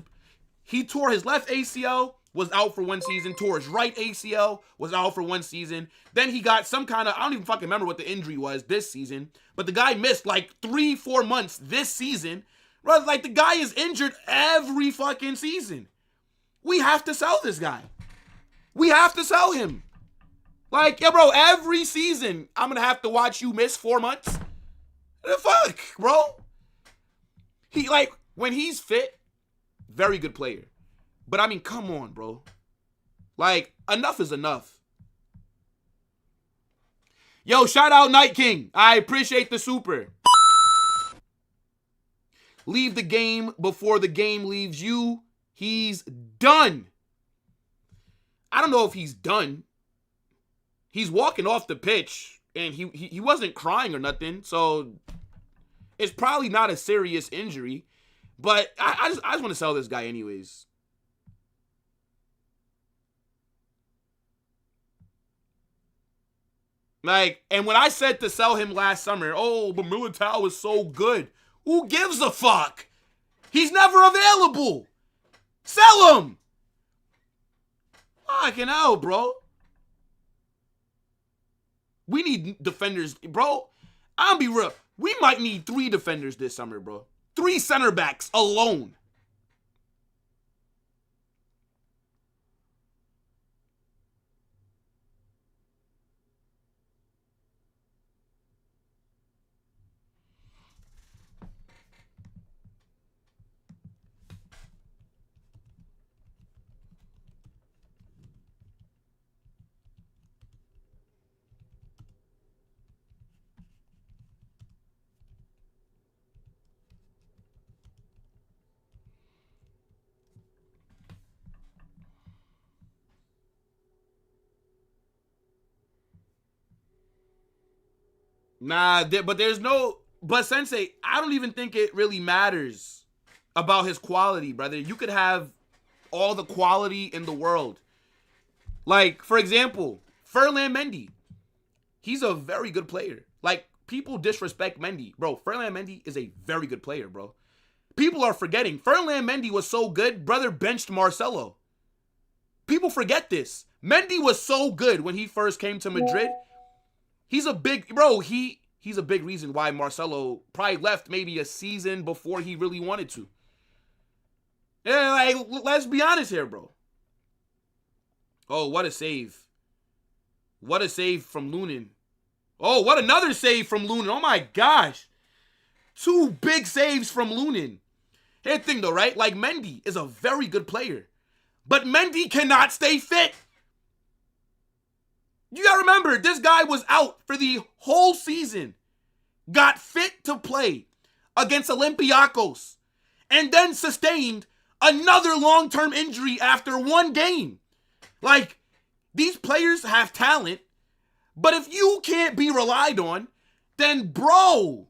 left ACL, was out for 1 season. Tore his right ACL, was out for 1 season. Then he got some kind of, I don't even fucking remember what the injury was this season. But the guy missed like 3-4 months this season. Bro, like the guy is injured every fucking season. We have to sell this guy. We have to sell him. Like, yeah, bro, every season I'm going to have to watch you miss 4 months. The fuck, bro? He, like, when he's fit, very good player. But, I mean, come on, bro. Like, enough is enough. Yo, shout out Night King. I appreciate the super. Leave the game before the game leaves you. He's done. I don't know if he's done. He's walking off the pitch, and he wasn't crying or nothing, so it's probably not a serious injury. But I just want to sell this guy anyways. Like, and when I said to sell him last summer, oh, but Militao is so good. Who gives a fuck? He's never available. Sell him. Fucking hell, bro. We need defenders, bro. I'll be real. We might need 3 defenders this summer, bro. 3 center backs alone. Nah, but there's no... But, Sensei, I don't even think it really matters about his quality, brother. You could have all the quality in the world. Like, for example, Ferland Mendy. He's a very good player. Like, people disrespect Mendy. Bro, Ferland Mendy is a very good player, bro. People are forgetting. Ferland Mendy was so good, brother benched Marcelo. People forget this. Mendy was so good when he first came to Madrid. He's a big, bro, he's a big reason why Marcelo probably left maybe a season before he really wanted to. Yeah, like, let's be honest here, bro. Oh, what a save. What a save from Lunin. Oh, what another save from Lunin. Oh my gosh. 2 big saves from Lunin. Here's the thing though, right? Like, Mendy is a very good player. But Mendy cannot stay fit. You gotta remember, this guy was out for the whole season. Got fit to play against Olympiacos. And then sustained another long-term injury after 1 game. Like, these players have talent. But if you can't be relied on, then bro,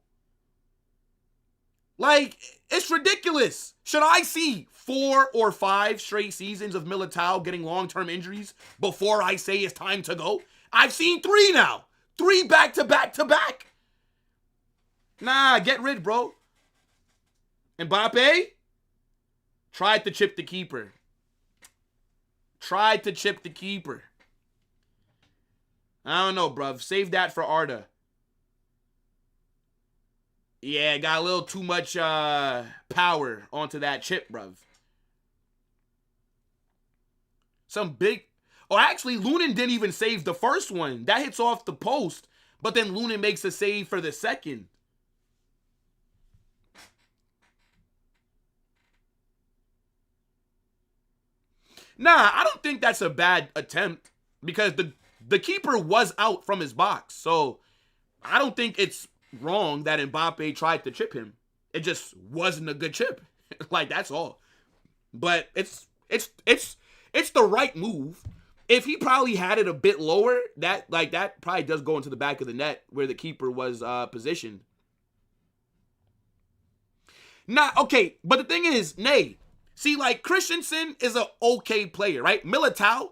like, it's ridiculous. Should I see 4 or 5 straight seasons of Militao getting long-term injuries before I say it's time to go? I've seen 3 now. 3 back-to-back-to-back. Nah, get rid, bro. Mbappe tried to chip the keeper. Tried to chip the keeper. I don't know, bruv. Save that for Arda. Yeah, got a little too much power onto that chip, bruv. Some big... Oh, actually, Lunin didn't even save the first one. That hits off the post, but then Lunin makes a save for the second. Nah, I don't think that's a bad attempt because the keeper was out from his box. So I don't think it's wrong that Mbappe tried to chip him. It just wasn't a good chip. Like, that's all. But it's the right move. If he probably had it a bit lower, that probably does go into the back of the net where the keeper was positioned. Nah, okay, but the thing is, Nay, see, like, Christensen is an okay player, right? Militao.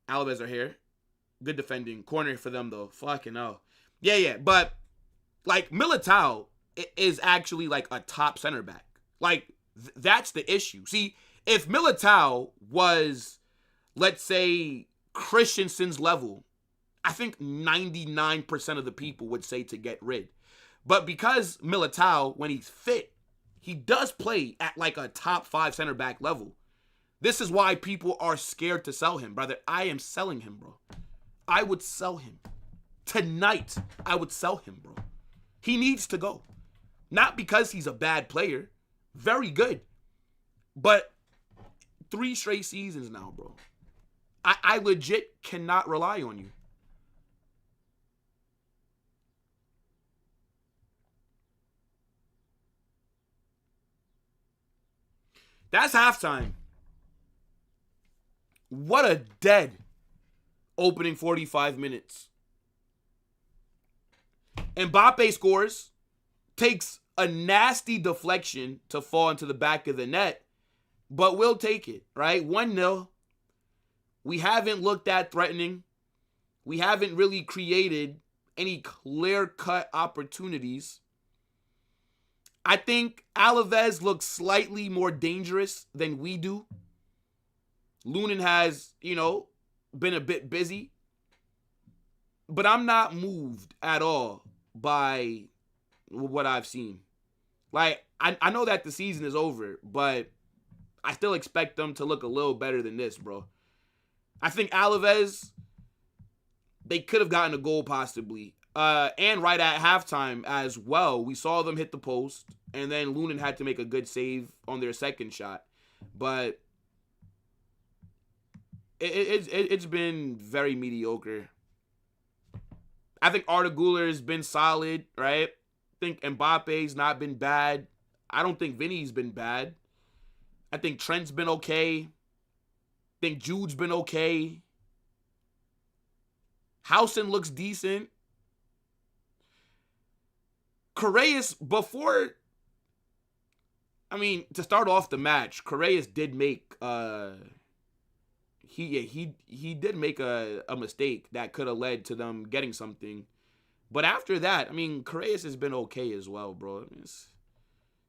Alaves are here. Good defending. Corner for them, though. Fucking hell. Yeah. But, like, Militao is actually, like, a top center back. Like, that's the issue. See, if Militao was, let's say, Christensen's level, I think 99% of the people would say to get rid. But because Militao, when he's fit, he does play at like a top 5 center back level. This is why people are scared to sell him, brother. I am selling him, bro. I would sell him. Tonight, I would sell him, bro. He needs to go. Not because he's a bad player. Very good. But 3 straight seasons now, bro. I legit cannot rely on you. That's halftime. What a dead opening 45 minutes. Mbappe scores, takes a nasty deflection to fall into the back of the net, but we'll take it, right? 1-0. We haven't looked that threatening. We haven't really created any clear-cut opportunities. I think Alaves looks slightly more dangerous than we do. Lunin has, been a bit busy. But I'm not moved at all by what I've seen. Like, I know that the season is over, but I still expect them to look a little better than this, bro. I think Alaves, they could have gotten a goal possibly. And right at halftime as well, we saw them hit the post, and then Lunin had to make a good save on their second shot. But it's been very mediocre. I think Arda Güler has been solid, right? I think Mbappe's not been bad. I don't think Vinny's been bad. I think Trent's been okay. I think Jude's been okay. Housen looks decent. Correas, to start off the match, Correas did make he did make a mistake that could have led to them getting something. But after that, I mean, Correas has been okay as well, bro. I mean,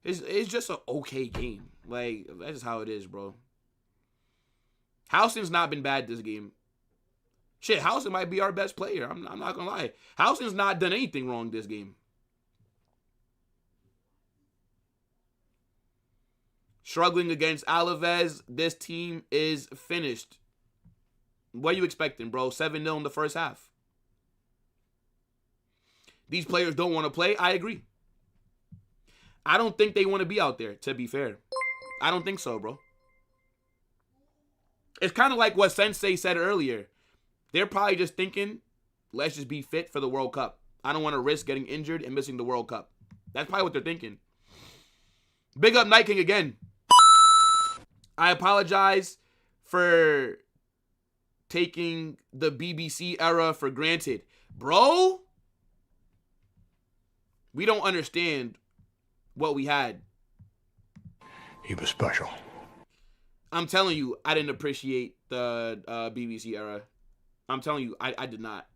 it's just an okay game. Like, that's just how it is, bro. Houston's not been bad this game. Shit, Houston might be our best player. I'm not going to lie. Houston's not done anything wrong this game. Struggling against Alaves, this team is finished. What are you expecting, bro? 7-0 in the first half. These players don't want to play. I agree. I don't think they want to be out there, to be fair. I don't think so, bro. It's kind of like what Sensei said earlier. They're probably just thinking, let's just be fit for the World Cup. I don't want to risk getting injured and missing the World Cup. That's probably what they're thinking. Big up Night King again. I apologize for taking the BBC era for granted. Bro, we don't understand what we had. He was special. I'm telling you, I didn't appreciate the BBC era. I'm telling you, I did not.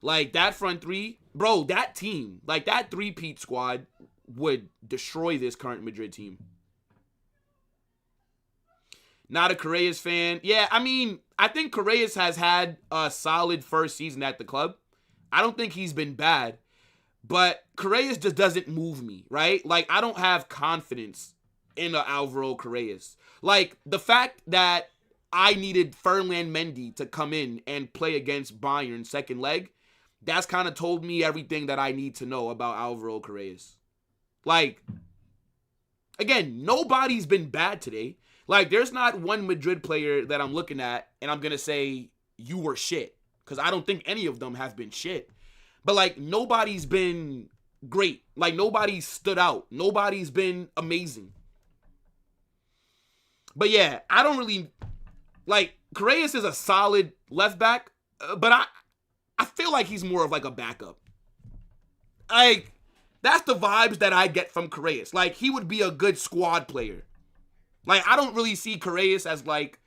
Like, that front three, bro, that team, like, that three-peat squad would destroy this current Madrid team. Not a Correas fan. Yeah, I mean, I think Correas has had a solid first season at the club. I don't think he's been bad. But Correas just doesn't move me, right? Like, I don't have confidence in Alvaro Correas. Like, the fact that I needed Ferland Mendy to come in and play against Bayern second leg, that's kind of told me everything that I need to know about Alvaro Correas. Like, again, nobody's been bad today. Like, there's not one Madrid player that I'm looking at and I'm going to say, you were shit. Because I don't think any of them have been shit. But, like, nobody's been great. Like, nobody's stood out. Nobody's been amazing. But, yeah, I don't really... Like, Correas is a solid left back. But I feel like he's more of, like, a backup. Like, that's the vibes that I get from Correas. Like, he would be a good squad player. Like, I don't really see Correas as, like,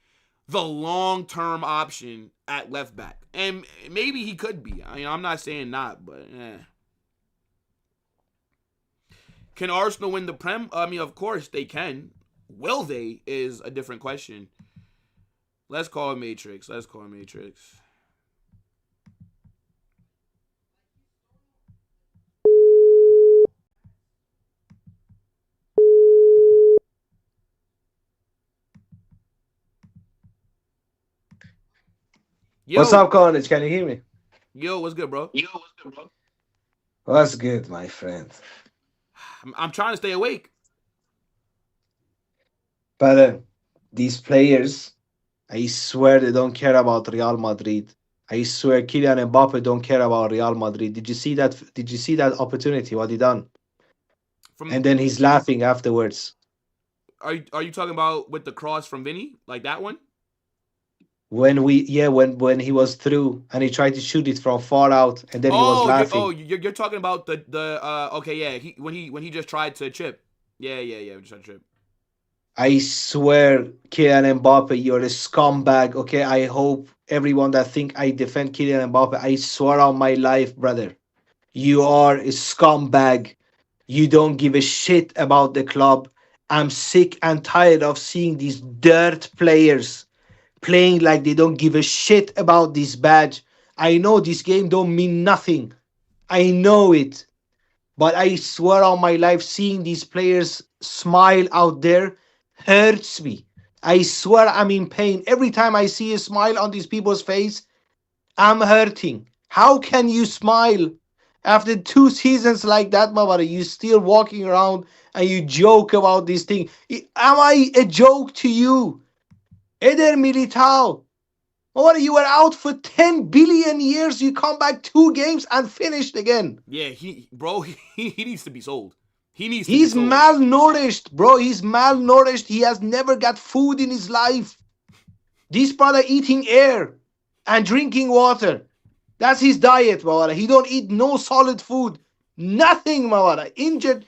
the long-term option at left back. And maybe he could be. I mean, I'm not saying not, but Can Arsenal win the Prem? I mean, of course they can. Will they is a different question. Let's call it Matrix. Let's call it Matrix. Yo, What's up, Carnage? Can you hear me? Yo, what's good, bro? What's good, my friend? I'm trying to stay awake. But these players, I swear they don't care about Real Madrid. I swear Kylian Mbappe don't care about Real Madrid. Did you see that? Did you see that opportunity? What he done? And then he's laughing afterwards. Are you talking about with the cross from Vinny? Like that one? When he was through and he tried to shoot it from far out, and then he was laughing. You're talking about the okay, yeah, when he just tried to chip. Yeah, just tried to chip. I swear, Kylian Mbappe, you're a scumbag. Okay, I hope everyone that think I defend Kylian Mbappe, I swear on my life, brother, you are a scumbag. You don't give a shit about the club. I'm sick and tired of seeing these dirt players playing like they don't give a shit about this badge. I know this game don't mean nothing. I know it. But I swear on my life, seeing these players smile out there hurts me. I swear I'm in pain. Every time I see a smile on these people's face, I'm hurting. How can you smile? After 2 seasons like that, my brother, you still walking around and you joke about this thing. Am I a joke to you? Eder Militao, what, you were out for 10 billion years. You come back 2 games and finished again. Yeah, he needs to be sold. He's malnourished, bro. He's malnourished. He has never got food in his life. This brother eating air and drinking water. That's his diet, Mawara. He don't eat no solid food. Nothing, Mawara. Injured.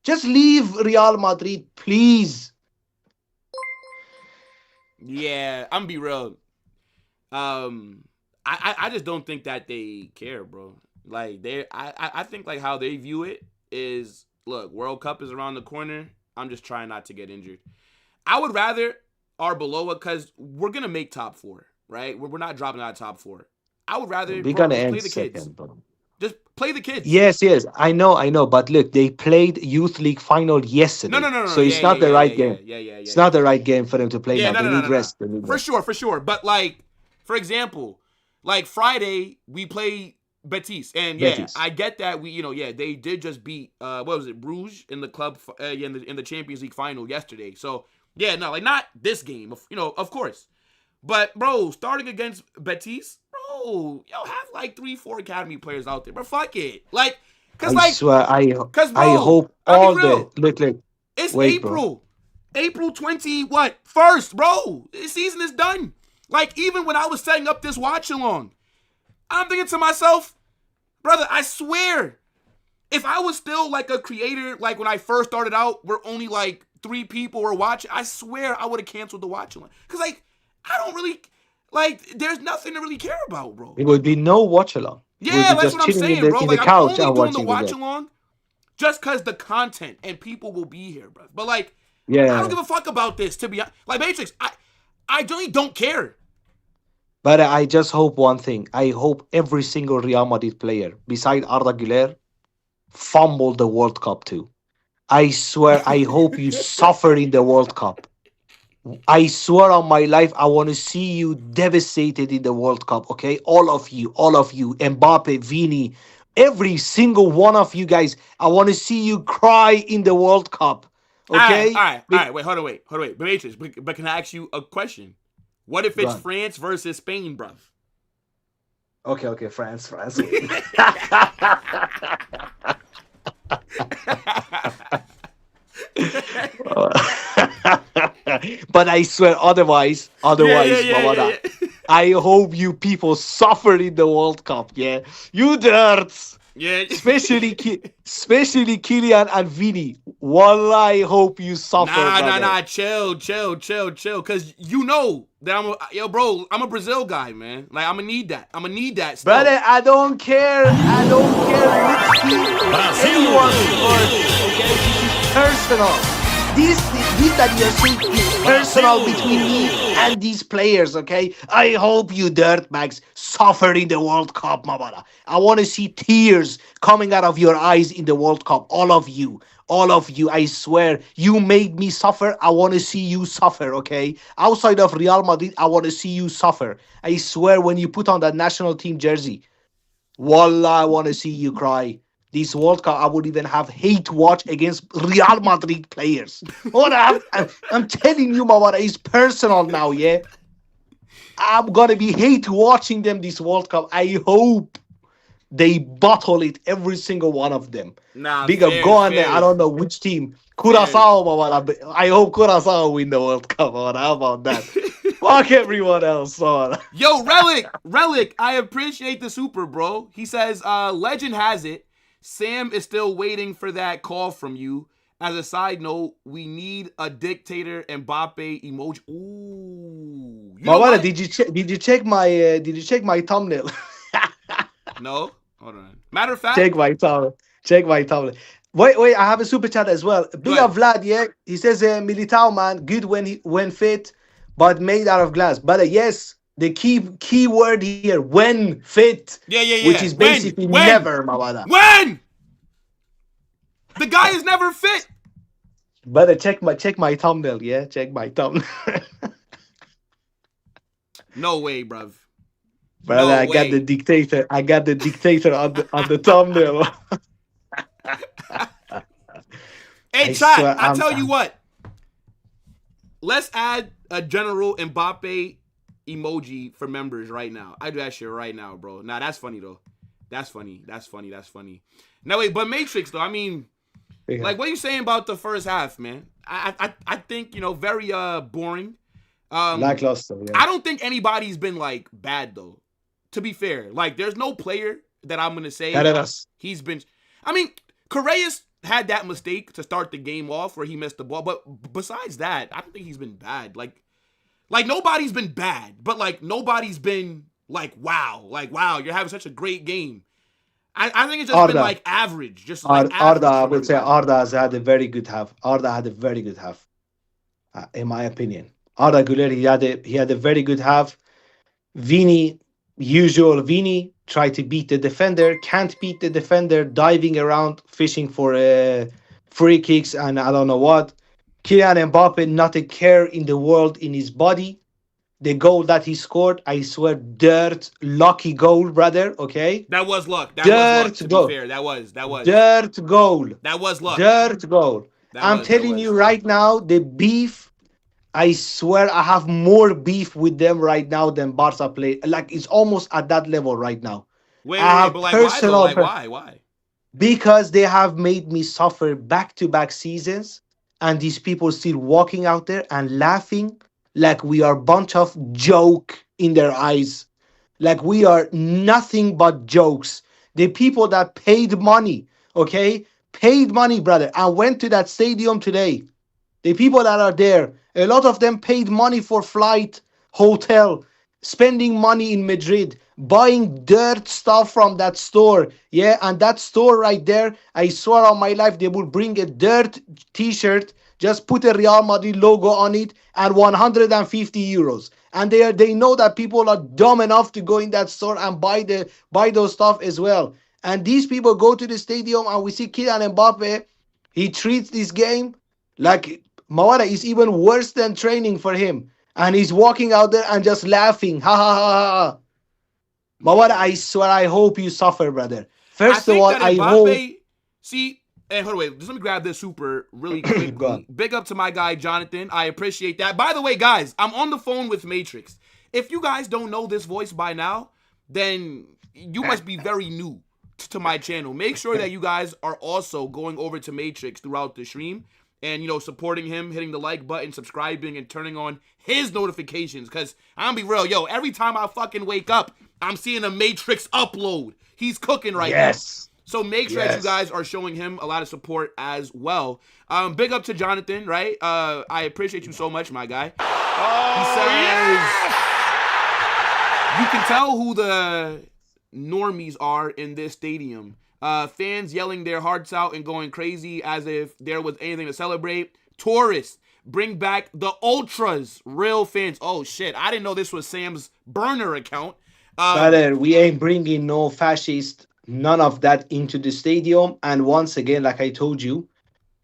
Just leave Real Madrid, please. Yeah, I'm gonna be real. I just don't think that they care, bro. Like I think like how they view it is, look, World Cup is around the corner. I'm just trying not to get injured. I would rather Arbeloa, because we're gonna make top 4, right? We're not dropping out of top 4. I would rather We're gonna just end play the kids. second, bro. Just play the kids. Yes, I know. But look, they played Youth League final yesterday. No. So it's not the right game. Yeah. It's not the right game for them to play now. They need rest. They need For rest. sure. But like, for example, like Friday we play Betis, and Betis. I get that they did just beat what was it, Bruges in the club in the Champions League final yesterday. So like not this game, of course. But bro, starting against Betis, bro, have like 3-4 academy players out there, but fuck it, like, cause I swear, I hope all the look. It's wait, April. Bro. April 1st, bro. The season is done. Like, even when I was setting up this watch along, I'm thinking to myself, brother, I swear, if I was still like a creator, like when I first started out, where only like 3 people were watching, I swear I would have canceled the watch along. Cause like, I don't really, like, there's nothing to really care about, bro. It would be no watch along. Yeah, that's what I'm saying, bro. Like, I'm only doing the watch along just because the content and people will be here, bro. But like, I don't give a fuck about this, to be honest. Like, Matrix, I really don't care. But I just hope one thing. I hope every single Real Madrid player, beside Arda Güler, fumble the World Cup too. I swear, I hope you suffer in the World Cup. I swear on my life, I want to see you devastated in the World Cup, okay? All of you, Mbappe, Vini, every single one of you guys, I want to see you cry in the World Cup, okay? All right, wait, hold on, wait. But Matrix, but can I ask you a question? What if it's France versus Spain, bruv? Okay, France. But I swear, otherwise, Mamada, I hope you people suffer in the World Cup. Yeah, you dirts. Yeah, especially Kylian and Vini. Wallah, I hope you suffer. Nah. Chill. Cause you know that I'm a Brazil guy, man. Like, I'm gonna need that. Still. Brother, I don't care which team anyone supports. Okay, this is personal. This that you're saying is personal between me and these players, okay? I hope you dirtbags suffer in the World Cup, Mabara. I want to see tears coming out of your eyes in the World Cup. All of you, I swear. You made me suffer. I want to see you suffer, okay? Outside of Real Madrid, I want to see you suffer. I swear, when you put on that national team jersey, wallah, I want to see you cry. This World Cup, I would even have hate watch against Real Madrid players. I'm telling you, Mawara, it's personal now, yeah? I'm going to be hate watching them this World Cup. I hope they bottle it, every single one of them. Nah, Big up, go on there. I don't know which team. Curaçao, Mawara. I hope Curaçao win the World Cup, Mawara. How about that? Fuck everyone else, Mawara. Yo, Relic, I appreciate the super, bro. He says, legend has it, Sam is still waiting for that call from you. As a side note, we need a dictator Mbappe emoji. Ooh. Mawara, did you check my thumbnail? No? Hold on. Matter of fact, check my thumbnail. Wait, I have a super chat as well. Big up Vlad, yeah. He says Militao, man, good when fit, but made out of glass. But yes, the key word here, when fit. Yeah. Which is basically never, Mawada. When? The guy is never fit. Brother, check my thumbnail, yeah? Check my thumbnail. No way, bruv. Brother, I got the dictator on the thumbnail. Hey, chat, I tell you what. Let's add a general Mbappe emoji for members right now. I do that shit right now, bro. Nah, that's funny though. That's funny. No, wait, but Matrix though, I mean, like, what are you saying about the first half, man? I think, very boring. Lackluster, yeah. I don't think anybody's been like bad though. To be fair, like, there's no player that I'm gonna say he's been. I mean, Correa's had that mistake to start the game off where he missed the ball, but besides that, I don't think he's been bad. Like nobody's been bad, but like nobody's been Like, wow, you're having such a great game. I think it's just been like average, just like average. Arda, I would say Arda has had a very good half. Arda had a very good half, in my opinion. Arda Güler, he had a very good half. Vini tried to beat the defender, can't beat the defender, diving around, fishing for free kicks, and I don't know what. Kylian Mbappe, not a care in the world in his body. The goal that he scored, I swear, dirt, lucky goal, brother. Okay, that was luck. That was luck. To be fair, that was dirt goal. That was luck. Dirt goal. I'm telling you right now, the beef. I swear, I have more beef with them right now than Barca play. Like it's almost at that level right now. Wait, but like why? Though? Like why? Because they have made me suffer back-to-back seasons, and these people still walking out there and laughing like we are a bunch of joke in their eyes, like we are nothing but jokes. The people that paid money, okay, paid money, brother, and went to that stadium today. The people that are there, a lot of them paid money for flight, hotel, spending money in Madrid, buying dirt stuff from that store. Yeah, and that store right there, I swear on my life, they will bring a dirt t-shirt, just put a Real Madrid logo on it, and 150 euros. And they know that people are dumb enough to go in that store and buy those stuff as well. And these people go to the stadium and we see Kylian Mbappe. He treats this game like Mawara is even worse than training for him. And he's walking out there and just laughing. Ha ha ha ha. Mawara, I swear, I hope you suffer, brother. First of all, I hope. See, and hold on, wait, just let me grab this super really quickly. Big up to my guy, Jonathan. I appreciate that. By the way, guys, I'm on the phone with Matrix. If you guys don't know this voice by now, then you must be very new to my channel. Make sure that you guys are also going over to Matrix throughout the stream and, you know, supporting him, hitting the like button, subscribing, and turning on his notifications. Because I'm going to be real, yo, every time I fucking wake up, I'm seeing a Matrix upload. He's cooking right now. So make sure that you guys are showing him a lot of support as well. Big up to Jonathan, right? I appreciate you so much, my guy. He says, you can tell who the normies are in this stadium. Fans yelling their hearts out and going crazy as if there was anything to celebrate. Tourists, bring back the ultras. Real fans. Oh, shit. I didn't know this was Sam's burner account. Brother, we ain't bringing no fascist, none of that into the stadium. And once again, like I told you,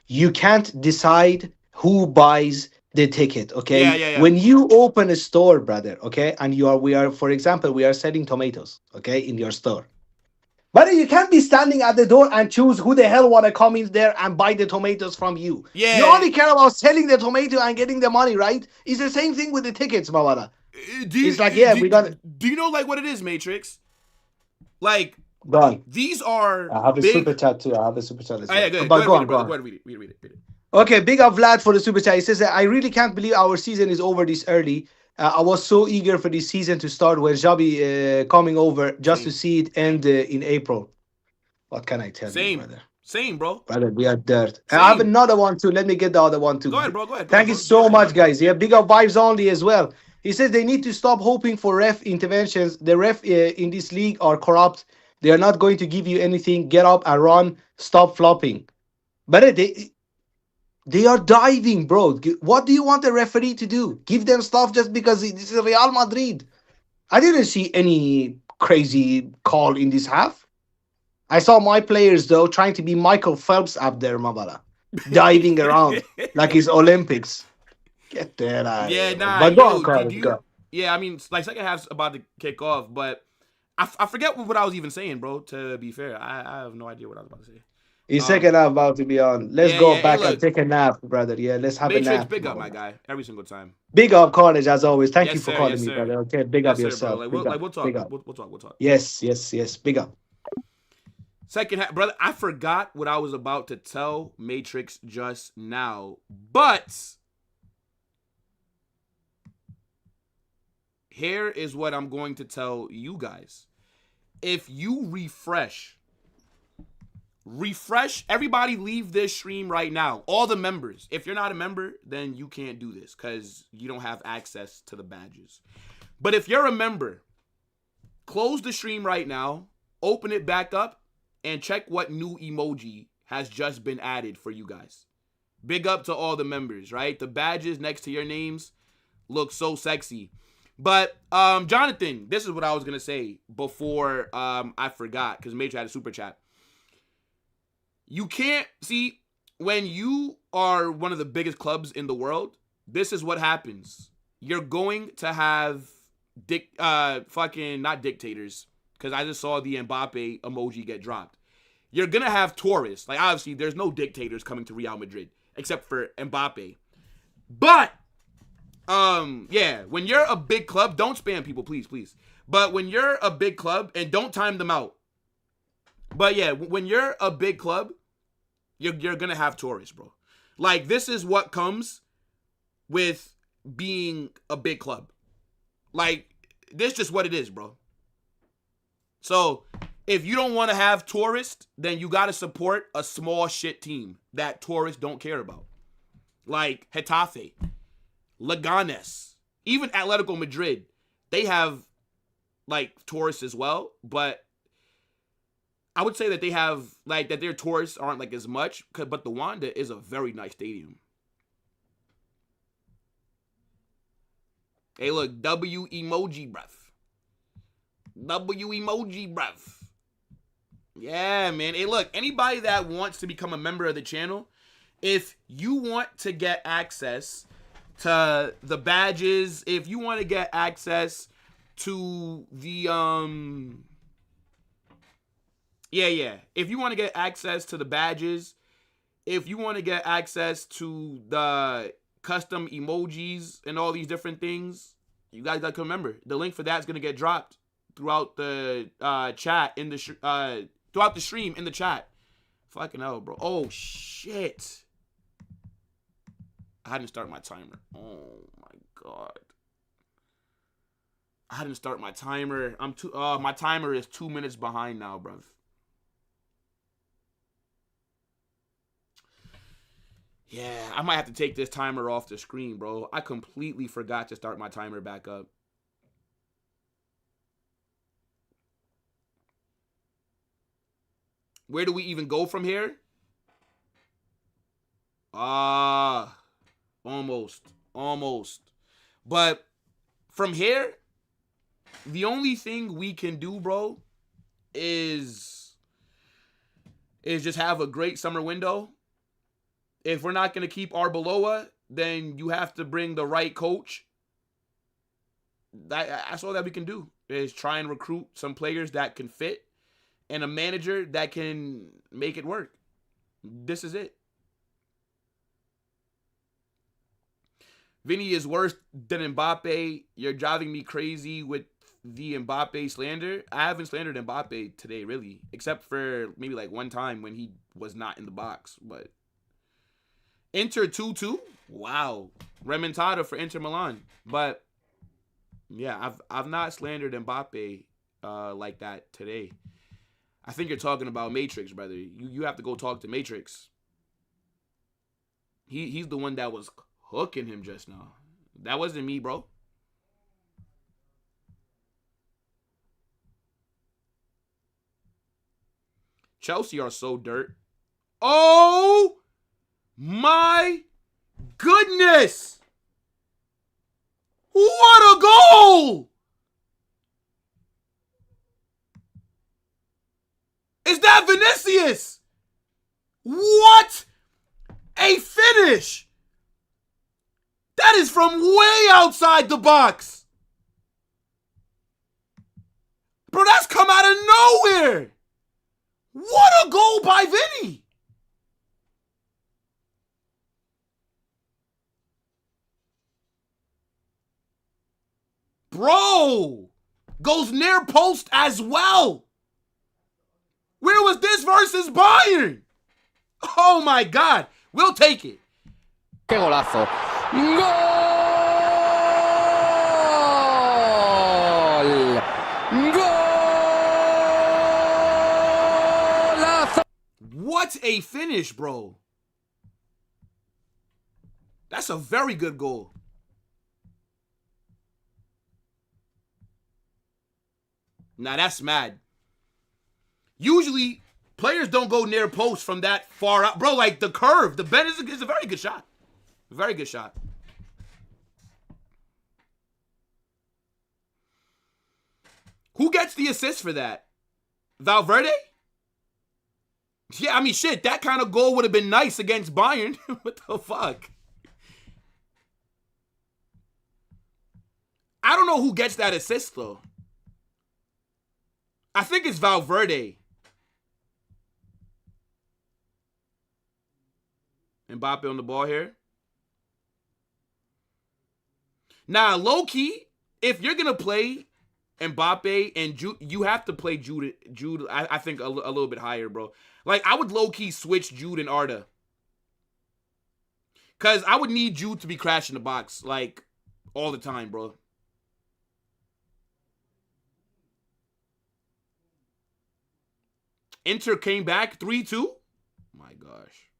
you can't decide who buys the ticket, okay? Yeah. When you open a store, brother, okay, and for example, we are selling tomatoes, okay, in your store. But you can't be standing at the door and choose who the hell want to come in there and buy the tomatoes from you. Yeah. You only care about selling the tomato and getting the money, right? It's the same thing with the tickets, Mawara. Do you know like what it is, Matrix? Like, these are I have a super chat too. I have a super chat as well. Yeah, good. But Go ahead, read it. Okay, big up Vlad for the super chat. He says that I really can't believe our season is over this early. I was so eager for this season to start when Xabi coming over just to see it end in April. What can I tell you, brother? Same, bro. Brother, we are dirt. I have another one too. Let me get the other one too. Go ahead, bro. Go ahead. Thank you so much, guys. Yeah, big up vibes only as well. He says they need to stop hoping for ref interventions. The ref in this league are corrupt. They are not going to give you anything. Get up and run. Stop flopping. But they are diving, bro. What do you want the referee to do? Give them stuff just because this is Real Madrid. I didn't see any crazy call in this half. I saw my players, though, trying to be Michael Phelps up there, Mabala. Diving around like it's Olympics. Get that out. Yeah, nah. But go. Yeah, I mean, like second half's about to kick off, but I forget what I was even saying, bro. To be fair, I have no idea what I was about to say. His second half about to be on. Let's go back and take a nap, brother. Yeah, let's have a nap. Big up, my guy, every single time. Big up, Carnage, as always. Thank you for calling me, brother. Okay, big up yourself. We'll talk. We'll talk. Yes. Big up. Second half, brother. I forgot what I was about to tell Matrix just now, but here is what I'm going to tell you guys. If you refresh, everybody leave this stream right now. All the members. If you're not a member, then you can't do this because you don't have access to the badges. But if you're a member, close the stream right now, open it back up, and check what new emoji has just been added for you guys. Big up to all the members, right? The badges next to your names look so sexy. But, Jonathan, this is what I was going to say before I forgot, because Major had a super chat. You can't, see, when you are one of the biggest clubs in the world, this is what happens. You're going to have, not dictators, because I just saw the Mbappe emoji get dropped. You're going to have tourists. Like, obviously, there's no dictators coming to Real Madrid, except for Mbappe. But, yeah, when you're a big club, don't spam people, please, please. But when you're a big club, and don't time them out. But yeah, when you're a big club, you're going to have tourists, bro. Like, this is what comes with being a big club. Like, this is just what it is, bro. So, if you don't want to have tourists, then you got to support a small shit team that tourists don't care about. Like Getafe, Leganes, even Atletico Madrid. They have, like, tourists as well, but I would say that they have, like, that their tourists aren't, like, as much, but the Wanda is a very nice stadium. Hey, look, W emoji, bruv. W emoji, bruv. Yeah, man. Hey, look, anybody that wants to become a member of the channel, if you want to get access to the badges, if you want to get access to the, if you want to get access to the badges, if you want to get access to the custom emojis and all these different things, you guys got to remember, the link for that is going to get dropped throughout the chat, in the throughout the stream in the chat. Fucking hell, bro. Oh, shit. I didn't start my timer. Oh, my God. I didn't start my timer. My timer is 2 minutes behind now, bruv. Yeah, I might have to take this timer off the screen, bro. I completely forgot to start my timer back up. Where do we even go from here? Almost. But from here, the only thing we can do, bro, is just have a great summer window. If we're not going to keep Arbeloa, then you have to bring the right coach. That's all that we can do, is try and recruit some players that can fit and a manager that can make it work. This is it. Vinny is worse than Mbappe. You're driving me crazy with the Mbappe slander. I haven't slandered Mbappe today, really, except for maybe like one time when he was not in the box. But Inter 2-2. Wow. Remontada for Inter Milan. But yeah, I've not slandered Mbappe like that today. I think you're talking about Matrix, brother. You have to go talk to Matrix. He's the one that was hooking him just now. That wasn't me, bro. Chelsea are so dirt. Oh my goodness! What a goal! Is that Vinicius? What a finish! That is from way outside the box. Bro, that's come out of nowhere. What a goal by Vinny. Bro, goes near post as well. Where was this versus Bayern? Oh my God. We'll take it. ¡Qué golazo! ¡Gol! ¡Golazo! What a finish, bro. That's a very good goal. Nah, that's mad. Usually, players don't go near post from that far out. Bro, like the curve, the bend is a very good shot. Very good shot. Who gets the assist for that? Valverde? Yeah, I mean, shit, that kind of goal would have been nice against Bayern. What the fuck? I don't know who gets that assist, though. I think it's Valverde. Mbappe on the ball here. Now, low-key, if you're going to play Mbappe and Jude, you have to play Jude, I think, a little bit higher, bro. Like, I would low-key switch Jude and Arda. Because I would need Jude to be crashing the box, like, all the time, bro. Inter came back 3-2. My gosh.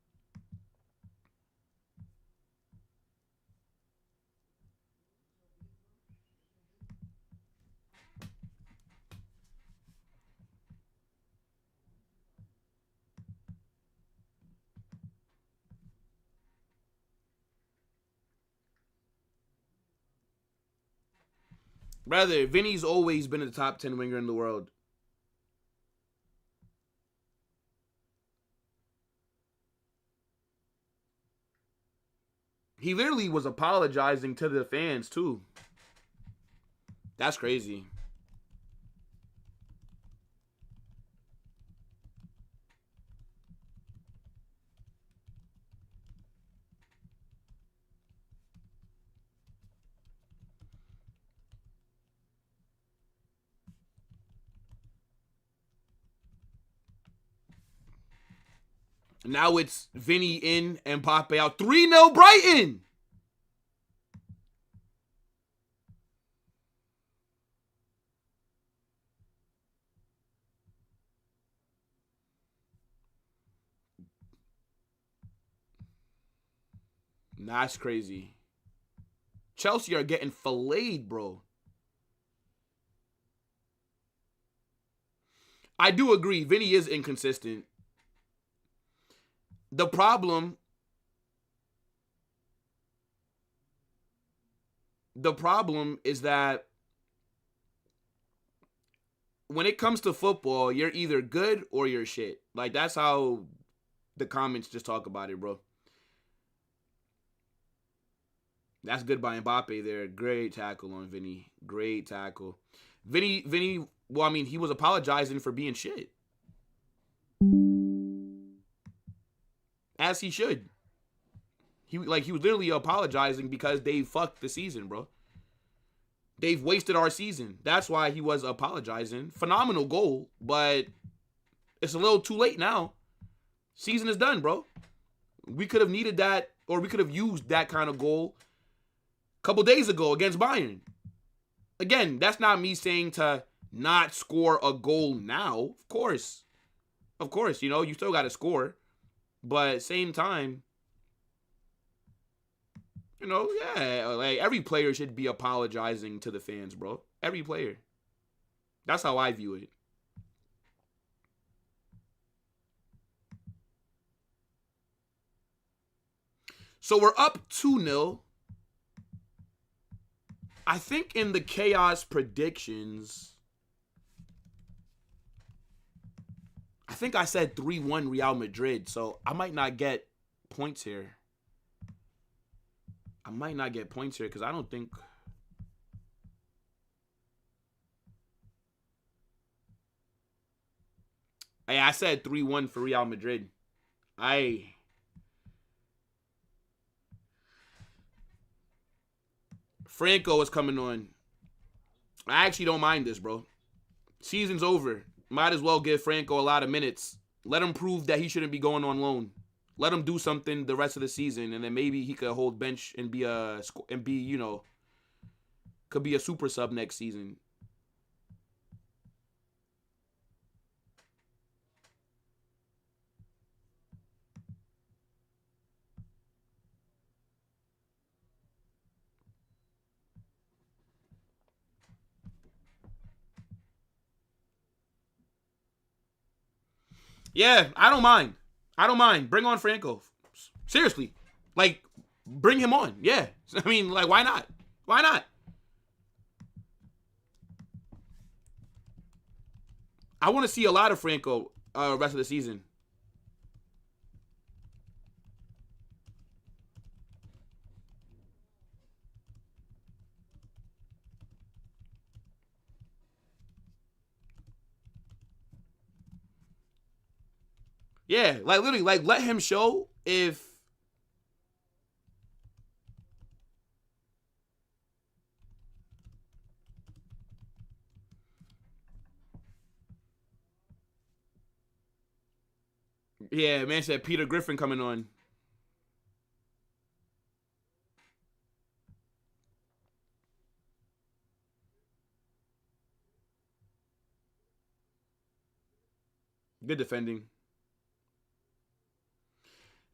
Brother, Vinny's always been a top 10 winger in the world. He literally was apologizing to the fans, too. That's crazy. Now it's Vinny in and Mbappe out. 3-0 Brighton. That's crazy. Chelsea are getting filleted, bro. I do agree. Vinny is inconsistent. The problem is that when it comes to football, you're either good or you're shit. Like, that's how the comments just talk about it, bro. That's good by Mbappe there. Great tackle on Vinny. Great tackle. Vinny, well, I mean, he was apologizing for being shit. As he should. He was literally apologizing because they fucked the season, bro. They've wasted our season. That's why he was apologizing. Phenomenal goal, but it's a little too late now. Season is done, bro. We could have needed that, or we could have used that kind of goal a couple days ago against Bayern. Again, that's not me saying to not score a goal now. Of course, you know, you still got to score. But same time, you know, yeah, like every player should be apologizing to the fans, bro. Every player. That's how I view it. So we're up 2-0. I think in the chaos predictions, I think I said 3-1 Real Madrid, so I might not get points here. Because I don't think... Hey, I said 3-1 for Real Madrid. Franco is coming on. I actually don't mind this, bro. Season's over. Might as well give Franco a lot of minutes. Let him prove that he shouldn't be going on loan. Let him do something the rest of the season, and then maybe he could hold bench and be you know, could be a super sub next season. Yeah, I don't mind. I don't mind. Bring on Franco. Seriously. Like, bring him on. Yeah. I mean, like, why not? Why not? I want to see a lot of Franco rest of the season. Yeah, like literally, like let him show if yeah, man said Peter Griffin coming on. Good defending.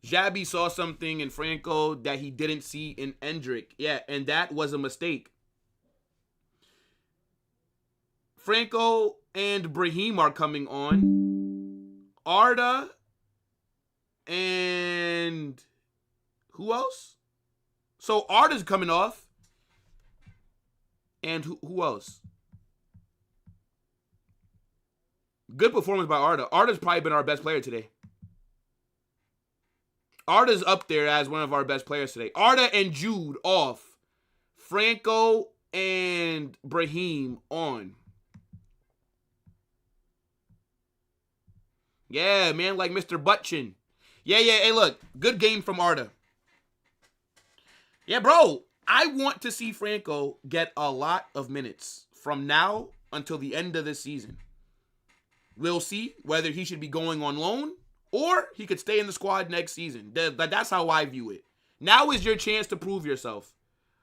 Xabi saw something in Franco that he didn't see in Endrick. Yeah, and that was a mistake. Franco and Brahim are coming on. Arda and who else? So Arda's coming off. And who else? Good performance by Arda. Arda's probably been our best player today. Arda's up there as one of our best players today. Arda and Jude off. Franco and Brahim on. Yeah, man, like Mr. Buttchin. Yeah. Hey, look. Good game from Arda. Yeah, bro. I want to see Franco get a lot of minutes from now until the end of this season. We'll see whether he should be going on loan or he could stay in the squad next season. That's how I view it. Now is your chance to prove yourself.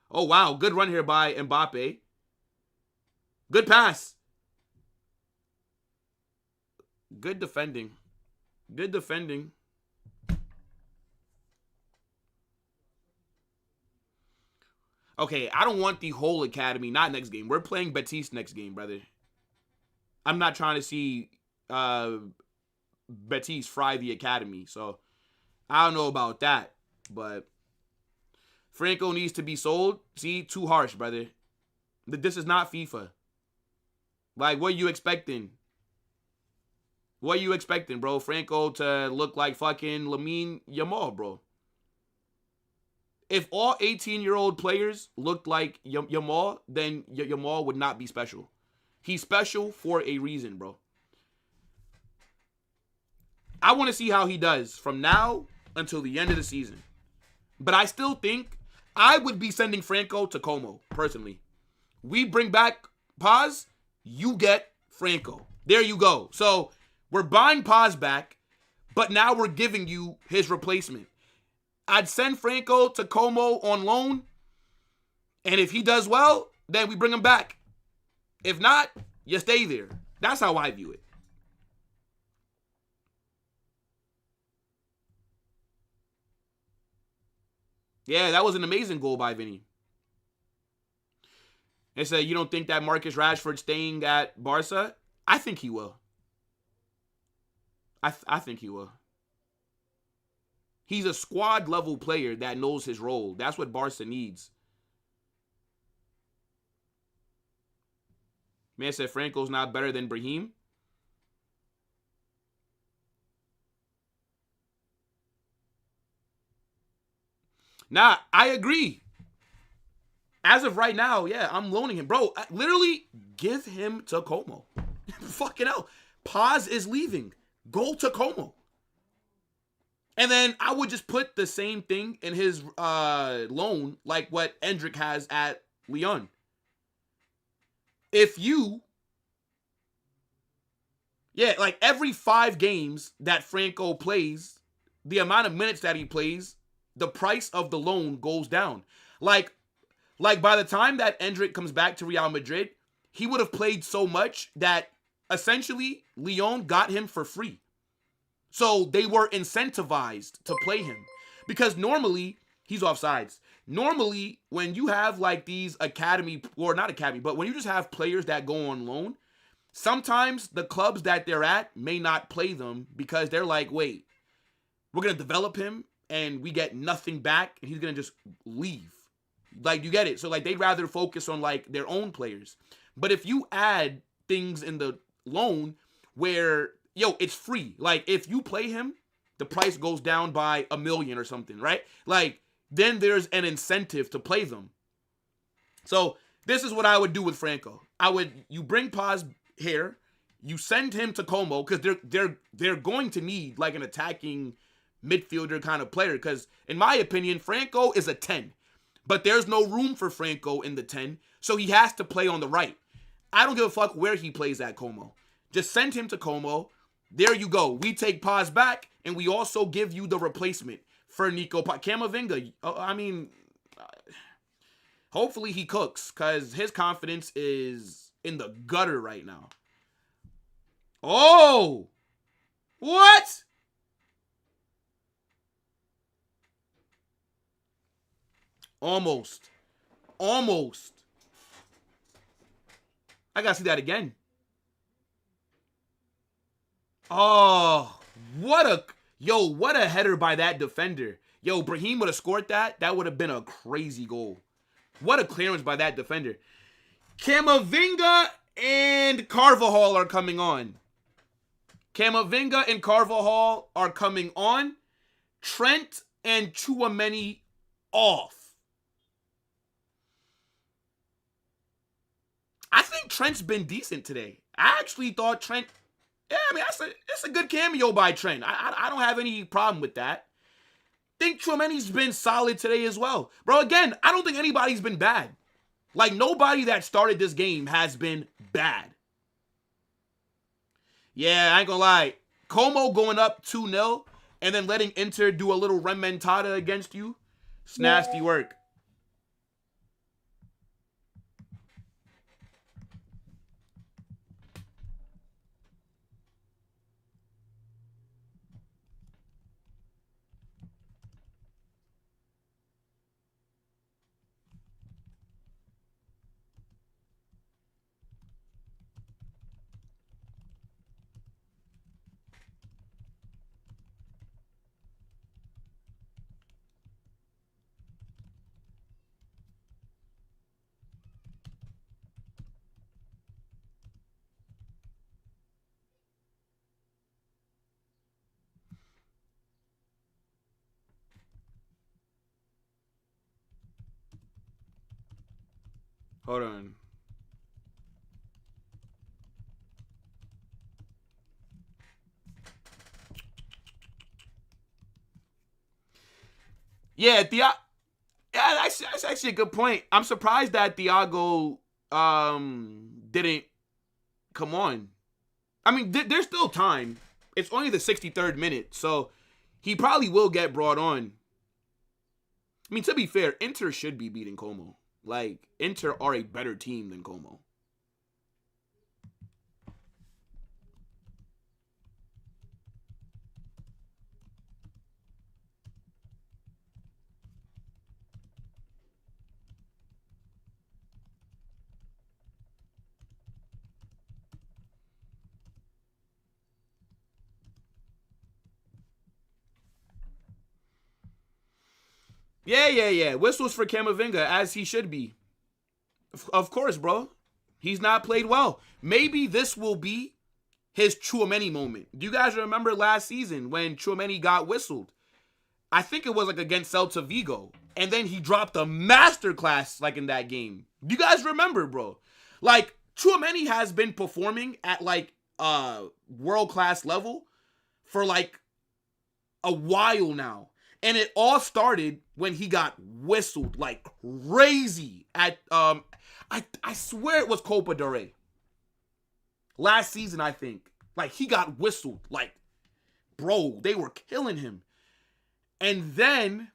Oh, wow. Good run here by Mbappe. Good pass. Good defending. Good defending. Okay, I don't want the whole academy. Not next game. We're playing Betis next game, brother. I'm not trying to see Betis fry the academy. So, I don't know about that. But Franco needs to be sold. See, too harsh, brother. This is not FIFA. Like, what are you expecting? What are you expecting, bro? Franco to look like fucking Lamine Yamal, bro. If all 18-year-old players looked like Yamal, then Yamal would not be special. He's special for a reason, bro. I want to see how he does from now until the end of the season. But I still think I would be sending Franco to Como, personally. We bring back Paz, you get Franco. There you go. So, we're buying Paz back, but now we're giving you his replacement. I'd send Franco to Como on loan, and if he does well, then we bring him back. If not, you stay there. That's how I view it. Yeah, that was an amazing goal by Vinny. They said, you don't think that Marcus Rashford's staying at Barca? I think he will. I think he will. He's a squad-level player that knows his role. That's what Barca needs. Man said Franco's not better than Brahim. Nah, I agree. As of right now, yeah, I'm loaning him. Bro, literally, give him to Como. Fucking hell. Paz is leaving. Go to Como. And then I would just put the same thing in his loan like what Endrick has at Lyon. If you... Yeah, like every 5 games that Franco plays, the amount of minutes that he plays, the price of the loan goes down. Like by the time that Endrick comes back to Real Madrid, he would have played so much that essentially Lyon got him for free. So they were incentivized to play him. Because normally, he's offsides. Normally, when you have like these academy, or not academy, but when you just have players that go on loan, sometimes the clubs that they're at may not play them because they're like, wait, we're going to develop him and we get nothing back and he's going to just leave. Like, you get it? So, like, they'd rather focus on, like, their own players. But if you add things in the loan where, it's free. Like, if you play him, the price goes down by $1 million or something, right? Like, then there's an incentive to play them. So, this is what I would do with Franco. You bring Paz here, you send him to Como, because they're going to need, like, an attacking midfielder kind of player. Because, in my opinion, Franco is a 10. But there's no room for Franco in the 10, so he has to play on the right. I don't give a fuck where he plays at Como. Just send him to Como. There you go. We take Paz back, and we also give you the replacement for Nico Camavinga. Hopefully he cooks, because his confidence is in the gutter right now. Oh! What? Almost. I gotta see that again. Oh, what a header by that defender. Brahim would have scored that. That would have been a crazy goal. What a clearance by that defender. Camavinga and Carvajal are coming on. Trent and Tchouaméni off. I think Trent's been decent today. I actually thought Trent, it's a good cameo by Trent. I don't have any problem with that. I think Tchouaméni's been solid today as well. Bro, again, I don't think anybody's been bad. Like, nobody that started this game has been bad. Yeah, I ain't gonna lie. Como going up 2-0 and then letting Inter do a little remontada against you, it's nasty work. Hold on. Yeah, that's actually a good point. I'm surprised that Thiago didn't come on. I mean, there's still time. It's only the 63rd minute, so he probably will get brought on. I mean, to be fair, Inter should be beating Como. Like, Inter are a better team than Como. Yeah. Whistles for Camavinga, as he should be. Of course, bro. He's not played well. Maybe this will be his Tchouaméni moment. Do you guys remember last season when Tchouaméni got whistled? I think it was like against Celta Vigo. And then he dropped a masterclass like in that game. Do you guys remember, bro? Like, Tchouaméni has been performing at like world-class level for like a while now. And it all started when he got whistled like crazy at, I swear it was Copa del Rey. Last season, I think. Like, he got whistled. Like, bro, they were killing him. And then,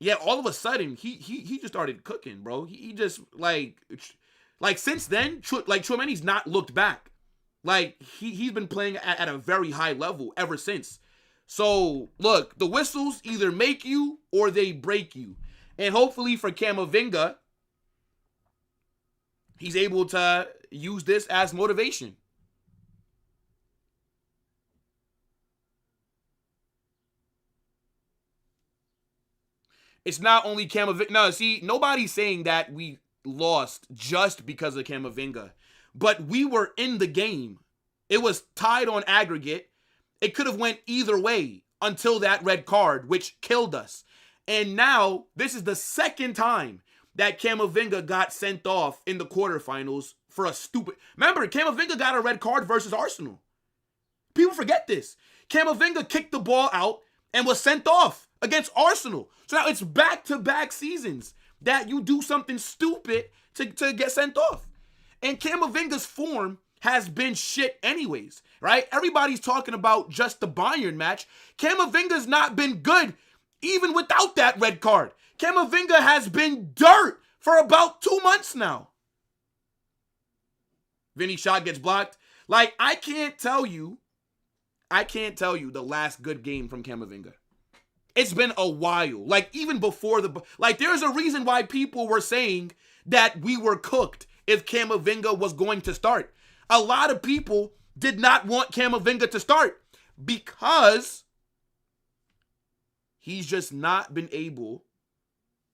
yeah, all of a sudden, he just started cooking, bro. He just, like since then, Tchouaméni's not looked back. Like, he's been playing at a very high level ever since. So, look, the whistles either make you or they break you. And hopefully for Camavinga, he's able to, use this as motivation. It's not only Camavinga. No, see, nobody's saying that we lost just because of Camavinga. But we were in the game. It was tied on aggregate. It could have went either way until that red card, which killed us. And now, this is the second time that Camavinga got sent off in the quarterfinals for a stupid... Remember, Camavinga got a red card versus Arsenal. People forget this. Camavinga kicked the ball out and was sent off against Arsenal. So now it's back-to-back seasons that you do something stupid to get sent off. And Camavinga's form has been shit anyways, right? Everybody's talking about just the Bayern match. Camavinga's not been good even without that red card. Camavinga has been dirt for about 2 months now. Vinny shot gets blocked. Like, I can't tell you the last good game from Camavinga. It's been a while. Like, even before there's a reason why people were saying that we were cooked if Camavinga was going to start. A lot of people did not want Camavinga to start because he's just not been able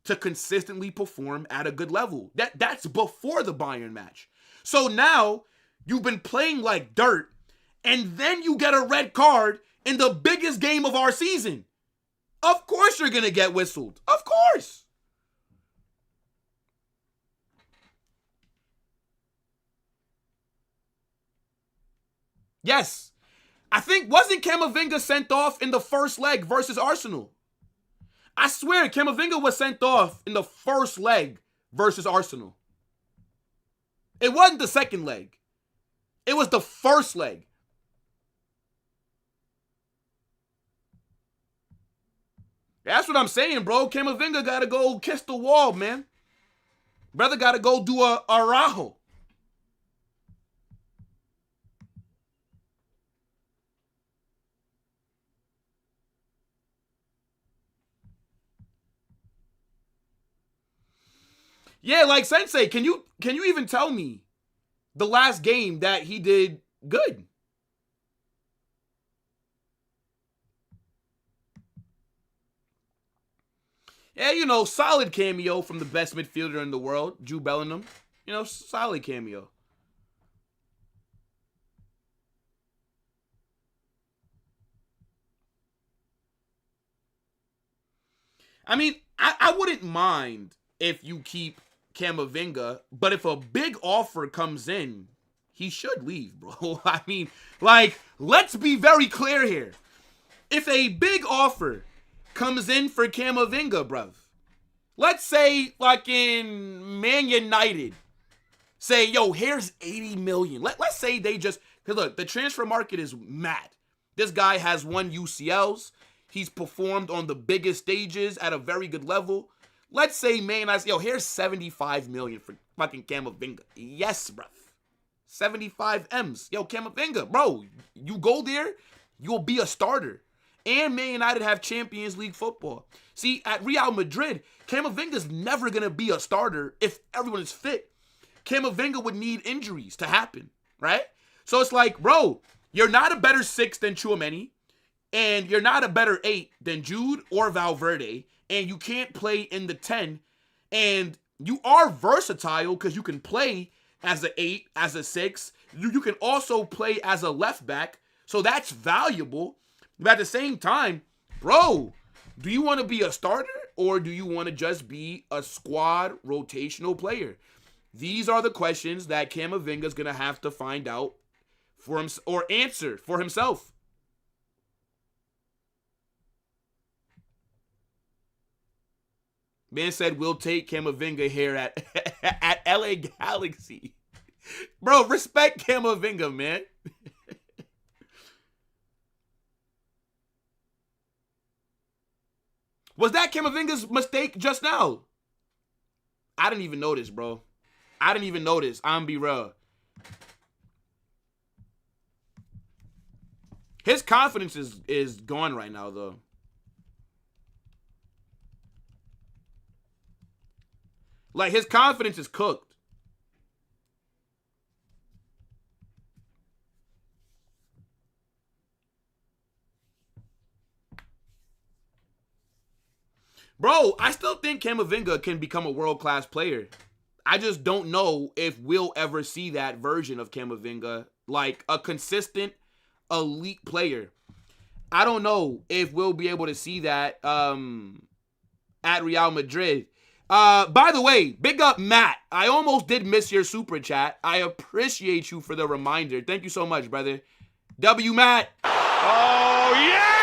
to consistently perform at a good level. That's before the Bayern match. So now you've been playing like dirt, and then you get a red card in the biggest game of our season. Of course you're going to get whistled. Of course. Yes. I think, wasn't Camavinga sent off in the first leg versus Arsenal? I swear, Camavinga was sent off in the first leg versus Arsenal. It wasn't the second leg. It was the first leg. That's what I'm saying, bro. Camavinga got to go kiss the wall, man. Brother got to go do a Araujo. Yeah, like Sensei, can you even tell me the last game that he did good? Yeah, solid cameo from the best midfielder in the world, Jude Bellingham. Solid cameo. I mean, I wouldn't mind if you keep Camavinga, but if a big offer comes in, he should leave, bro. I mean, let's be very clear here. If a big offer comes in for Camavinga, bruv, let's say, in Man United, say, yo, here's 80 million. Let's say they just, because look, the transfer market is mad. This guy has won UCLs. He's performed on the biggest stages at a very good level. Let's say, man, yo, here's 75 million for fucking Camavinga. Yes, bruv. 75 M's. Yo, Camavinga, bro, you go there, you'll be a starter. And Man United have Champions League football. See, at Real Madrid, Camavinga's never going to be a starter if everyone is fit. Camavinga would need injuries to happen, right? So it's like, bro, you're not a better 6 than Tchouaméni, and you're not a better 8 than Jude or Valverde, and you can't play in the 10, and you are versatile because you can play as an 8, as a 6. You can also play as a left back, so that's valuable. But at the same time, bro, do you want to be a starter or do you want to just be a squad rotational player? These are the questions that Camavinga's going to have to find out for him or answer for himself. Man said we'll take Camavinga here at LA Galaxy. Bro, respect Camavinga, man. Was that Camavinga's mistake just now? I didn't even notice, bro. I didn't even notice. I'm be real. His confidence is gone right now, though. Like, his confidence is cooked. Bro, I still think Camavinga can become a world-class player. I just don't know if we'll ever see that version of Camavinga, like a consistent elite player. I don't know if we'll be able to see that at Real Madrid. By the way, big up Matt. I almost did miss your super chat. I appreciate you for the reminder. Thank you so much, brother. W Matt. Oh, yes!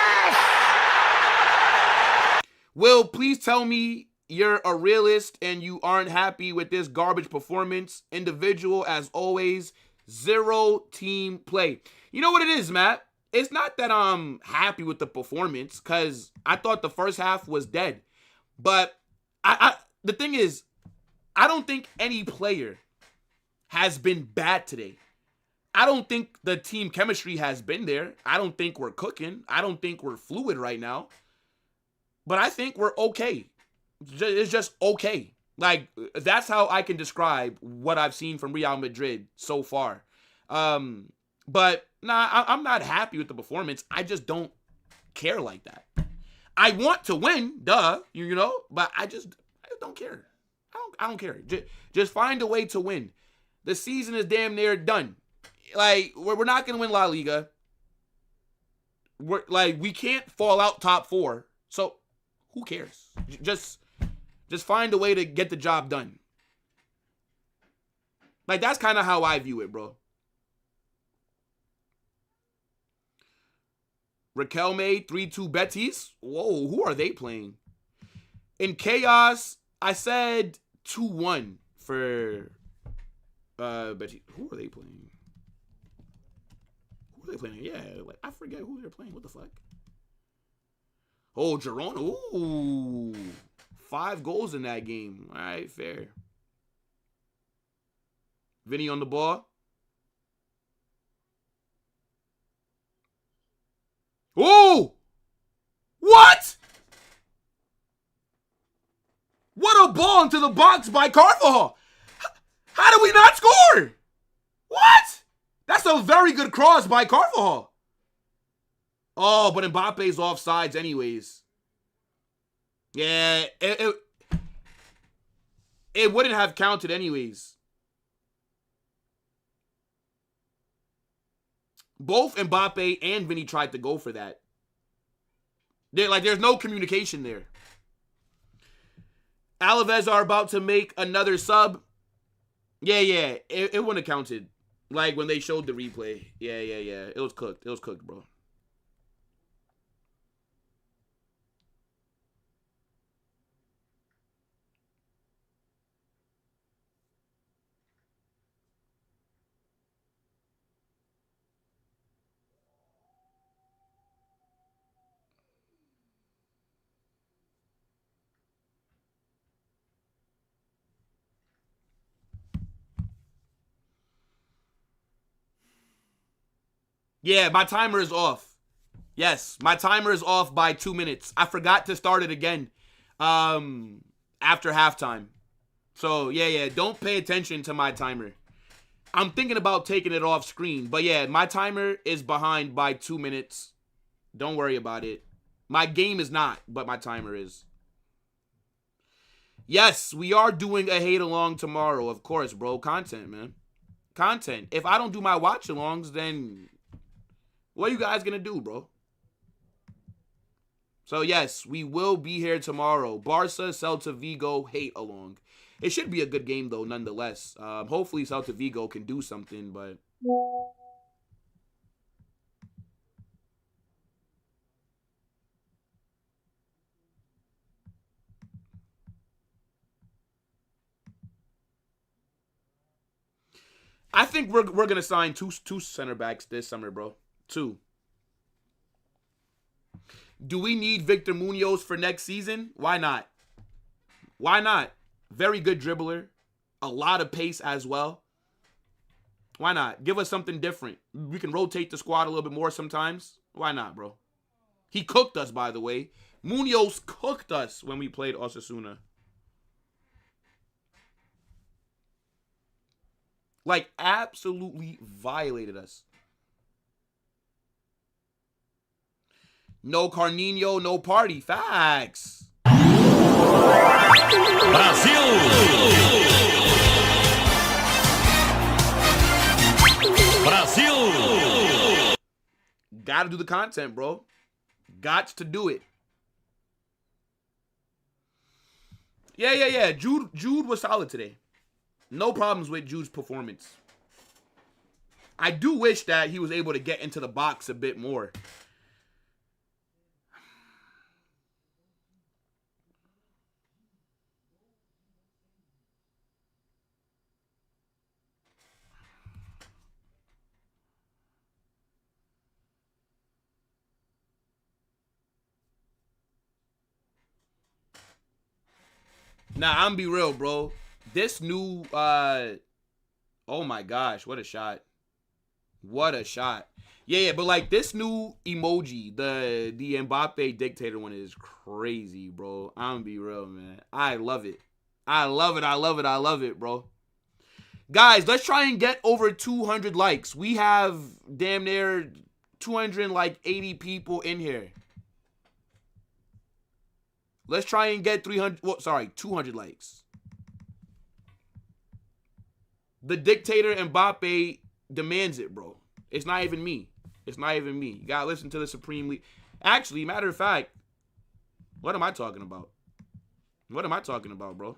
Will, please tell me you're a realist and you aren't happy with this garbage performance. Individual, as always, zero team play. You know what it is, Matt? It's not that I'm happy with the performance, because I thought the first half was dead. But the thing is, I don't think any player has been bad today. I don't think the team chemistry has been there. I don't think we're cooking. I don't think we're fluid right now. But I think we're okay. It's just okay. Like, that's how I can describe what I've seen from Real Madrid so far. But, nah, I'm not happy with the performance. I just don't care like that. I want to win, duh, you know, but I just don't care. I don't care. Just find a way to win. The season is damn near done. Like, we're not going to win La Liga. We can't fall out top 4. So, who cares? Just find a way to get the job done. Like, that's kind of how I view it, bro. Raquelme, 3-2 Betis. Whoa, who are they playing? In Chaos, I said 2-1 for Betis. Who are they playing? Who are they playing? Yeah, like, I forget who they're playing. What the fuck? Oh, Girona. Ooh. 5 goals in that game. All right, fair. Vinny on the ball. Oh! What? What a ball into the box by Carvajal. How did we not score? What? That's a very good cross by Carvajal. Oh, but Mbappe's offsides anyways. Yeah, it wouldn't have counted anyways. Both Mbappe and Vinny tried to go for that. There's no communication there. Alaves are about to make another sub. Yeah, it wouldn't have counted. Like, when they showed the replay. Yeah. It was cooked. It was cooked, bro. Yeah, my timer is off. Yes, my timer is off by 2 minutes. I forgot to start it again after halftime. So, yeah, don't pay attention to my timer. I'm thinking about taking it off screen. But, yeah, my timer is behind by 2 minutes. Don't worry about it. My game is not, but my timer is. Yes, we are doing a hate-along tomorrow. Of course, bro. Content, man. Content. If I don't do my watch-alongs, then what are you guys going to do, bro? So, yes, we will be here tomorrow. Barca, Celta Vigo, hate-along. It should be a good game, though, nonetheless. Hopefully, Celta Vigo can do something, but I think we're gonna sign two center backs this summer, bro. 2. Do we need Victor Munoz for next season? Why not? Why not? Very good dribbler. A lot of pace as well. Why not? Give us something different. We can rotate the squad a little bit more sometimes. Why not, bro? He cooked us, by the way. Munoz cooked us when we played Osasuna. Like, absolutely violated us. No Carninho, no party. Facts. Brasil. Brasil. Gotta do the content, bro. Gots to do it. Yeah. Jude was solid today. No problems with Jude's performance. I do wish that he was able to get into the box a bit more. Nah, I'm be real, bro. This new oh my gosh, what a shot. What a shot. Yeah, but like this new emoji, the Mbappe dictator one is crazy, bro. I'm be real, man. I love it. I love it, bro. Guys, let's try and get over 200 likes. We have damn near 280 people in here. Let's try and get 200 likes. The dictator Mbappe demands it, bro. It's not even me. It's not even me. You gotta listen to the Supreme League. Actually, matter of fact, what am I talking about? What am I talking about, bro?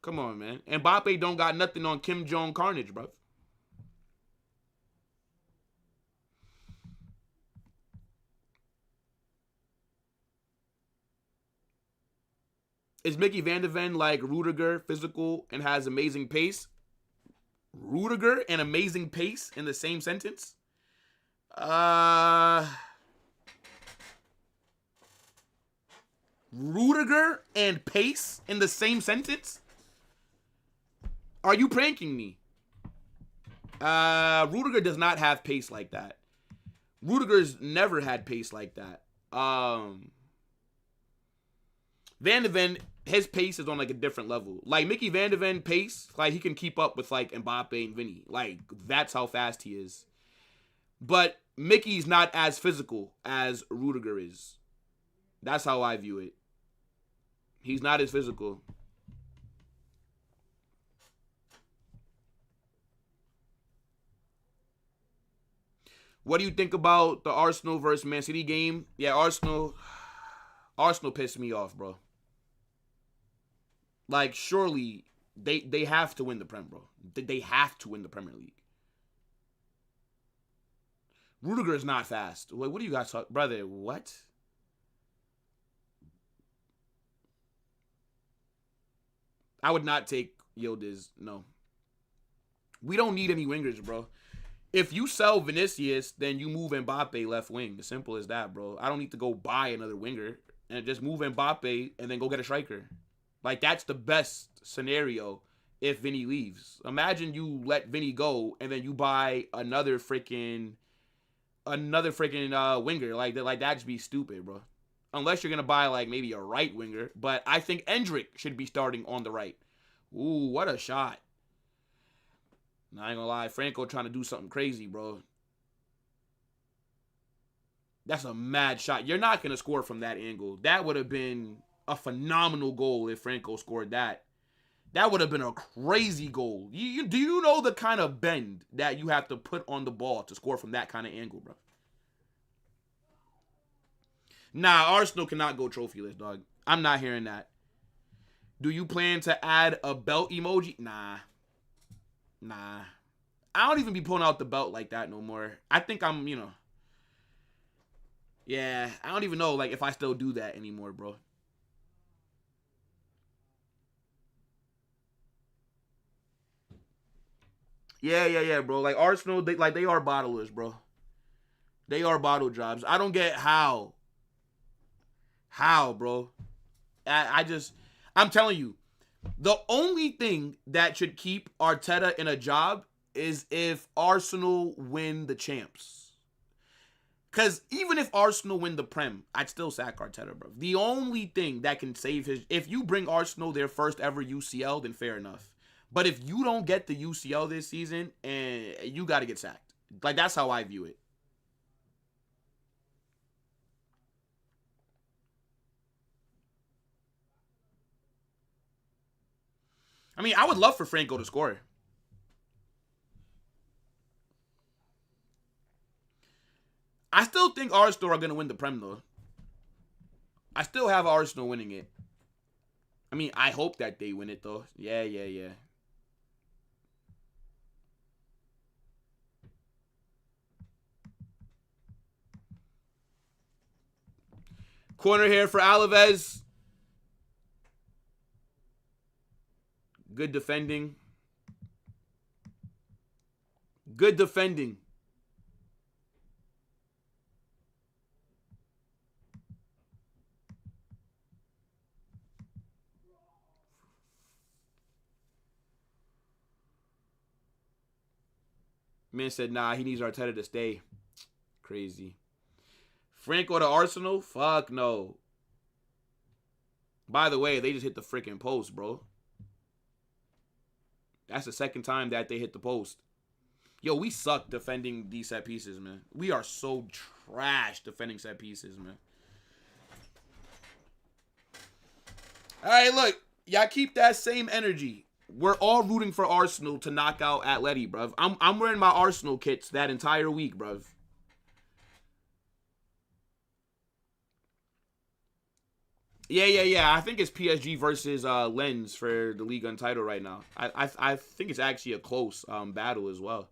Come on, man. Mbappe don't got nothing on Kim Jong Carnage, bro. Is Mickey Van de Ven like Rudiger, physical, and has amazing pace? Rudiger and amazing pace in the same sentence? Rudiger and pace in the same sentence? Are you pranking me? Rudiger does not have pace like that. Rudiger's never had pace like that. Van de Ven, his pace is on like a different level. Like Mickey Van de Ven pace, like he can keep up with like Mbappe and Vinny. Like that's how fast he is. But Mickey's not as physical as Rudiger is. That's how I view it. He's not as physical. What do you think about the Arsenal versus Man City game? Yeah, Arsenal pissed me off, bro. Like, surely they have to win the Prem, bro. They have to win the Premier League. Rudiger is not fast. Wait, what do you guys talk, brother? What? I would not take Yildiz. No. We don't need any wingers, bro. If you sell Vinicius, then you move Mbappe left wing. As simple as that, bro. I don't need to go buy another winger. And just move Mbappe and then go get a striker. Like, that's the best scenario if Vinny leaves. Imagine you let Vinny go and then you buy another freaking winger. Like that'd be stupid, bro. Unless you're going to buy, like, maybe a right winger. But I think Endrick should be starting on the right. Ooh, what a shot. I ain't gonna lie, Franco trying to do something crazy, bro. That's a mad shot. You're not gonna score from that angle. That would have been a phenomenal goal if Franco scored that. That would have been a crazy goal. Do you know the kind of bend that you have to put on the ball to score from that kind of angle, bro? Nah, Arsenal cannot go trophyless, dog. I'm not hearing that. Do you plan to add a belt emoji? Nah. I don't even be pulling out the belt like that no more. I think I'm, yeah, I don't even know, like, if I still do that anymore, bro. Yeah, bro. Like, Arsenal, they are bottlers, bro. They are bottle jobs. I don't get how. How, bro? I'm telling you, the only thing that should keep Arteta in a job is if Arsenal win the champs. Because even if Arsenal win the Prem, I'd still sack Arteta, bro. The only thing that can save if you bring Arsenal their first ever UCL, then fair enough. But if you don't get the UCL this season, you got to get sacked. Like, that's how I view it. I mean, I would love for Franco to score. I still think Arsenal are going to win the Prem, though. I still have Arsenal winning it. I mean, I hope that they win it, though. Yeah. Corner here for Alaves. Good defending. Good defending. Man said, nah, he needs Arteta to stay. Crazy. Franco to Arsenal? Fuck no. By the way, they just hit the freaking post, bro. That's the second time that they hit the post. Yo, we suck defending these set pieces, man. We are so trash defending set pieces, man. All right, look. Y'all keep that same energy. We're all rooting for Arsenal to knock out Atleti, bruv. I'm wearing my Arsenal kits that entire week, bruv. Yeah. I think it's PSG versus Lens for the Liga title right now. I think it's actually a close battle as well.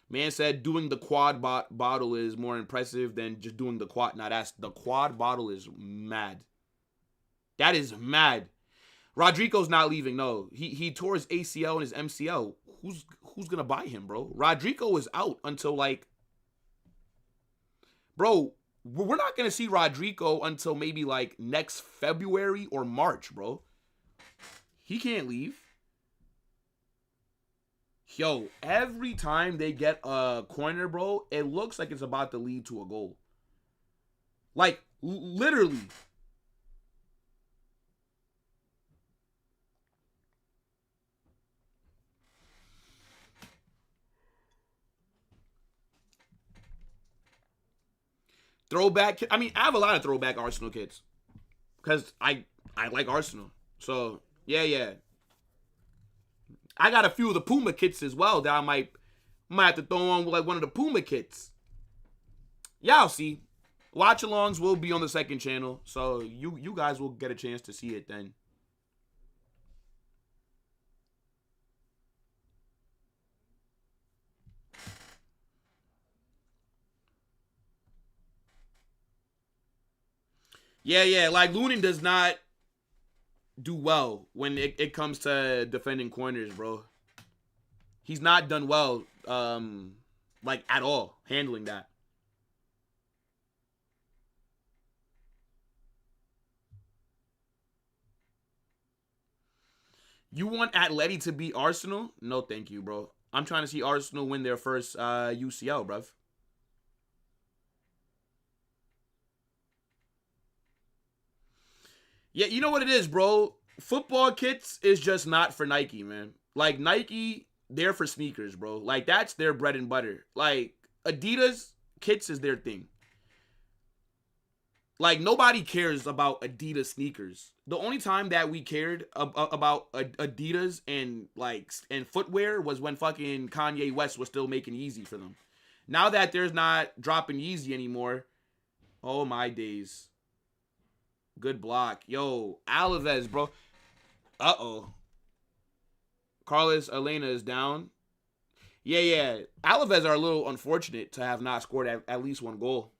Man said doing the quad bottle is more impressive than just doing the quad. Now, the quad bottle is mad. That is mad. Rodrigo's not leaving. No, he tore his ACL and his MCL. Who's gonna buy him, bro? Rodrigo is out until like, bro. We're not gonna see Rodrigo until maybe like next February or March, bro. He can't leave. Yo, every time they get a corner, bro, it looks like it's about to lead to a goal. Like, literally. Throwback. I mean, I have a lot of throwback Arsenal kits. Because I like Arsenal. So, yeah. I got a few of the Puma kits as well that I might have to throw on like one of the Puma kits. Y'all see. Watch alongs will be on the second channel. So you guys will get a chance to see it then. Yeah. Like Lunin does not do well when it comes to defending corners, bro. He's not done well, like at all, handling that. You want Atleti to beat Arsenal? No, thank you, bro. I'm trying to see Arsenal win their first UCL, bruv. Yeah, you know what it is, bro? Football kits is just not for Nike, man. Like, Nike, they're for sneakers, bro. Like, that's their bread and butter. Like, Adidas kits is their thing. Like, nobody cares about Adidas sneakers. The only time that we cared about Adidas and footwear was when fucking Kanye West was still making Yeezy for them. Now that there's not dropping Yeezy anymore, oh my days. Good block. Yo, Alaves, bro. Uh-oh. Carlos Elena is down. Yeah. Alaves are a little unfortunate to have not scored at least one goal.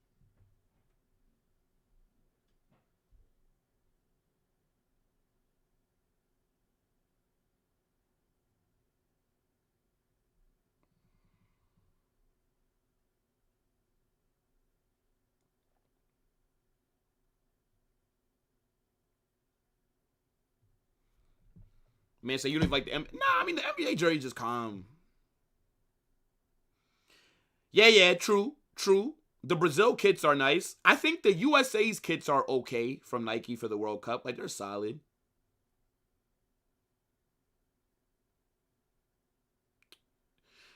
Man, say you don't like the Nah, I mean, the NBA jersey just calm. Yeah, true. The Brazil kits are nice. I think the USA's kits are okay from Nike for the World Cup. Like, they're solid.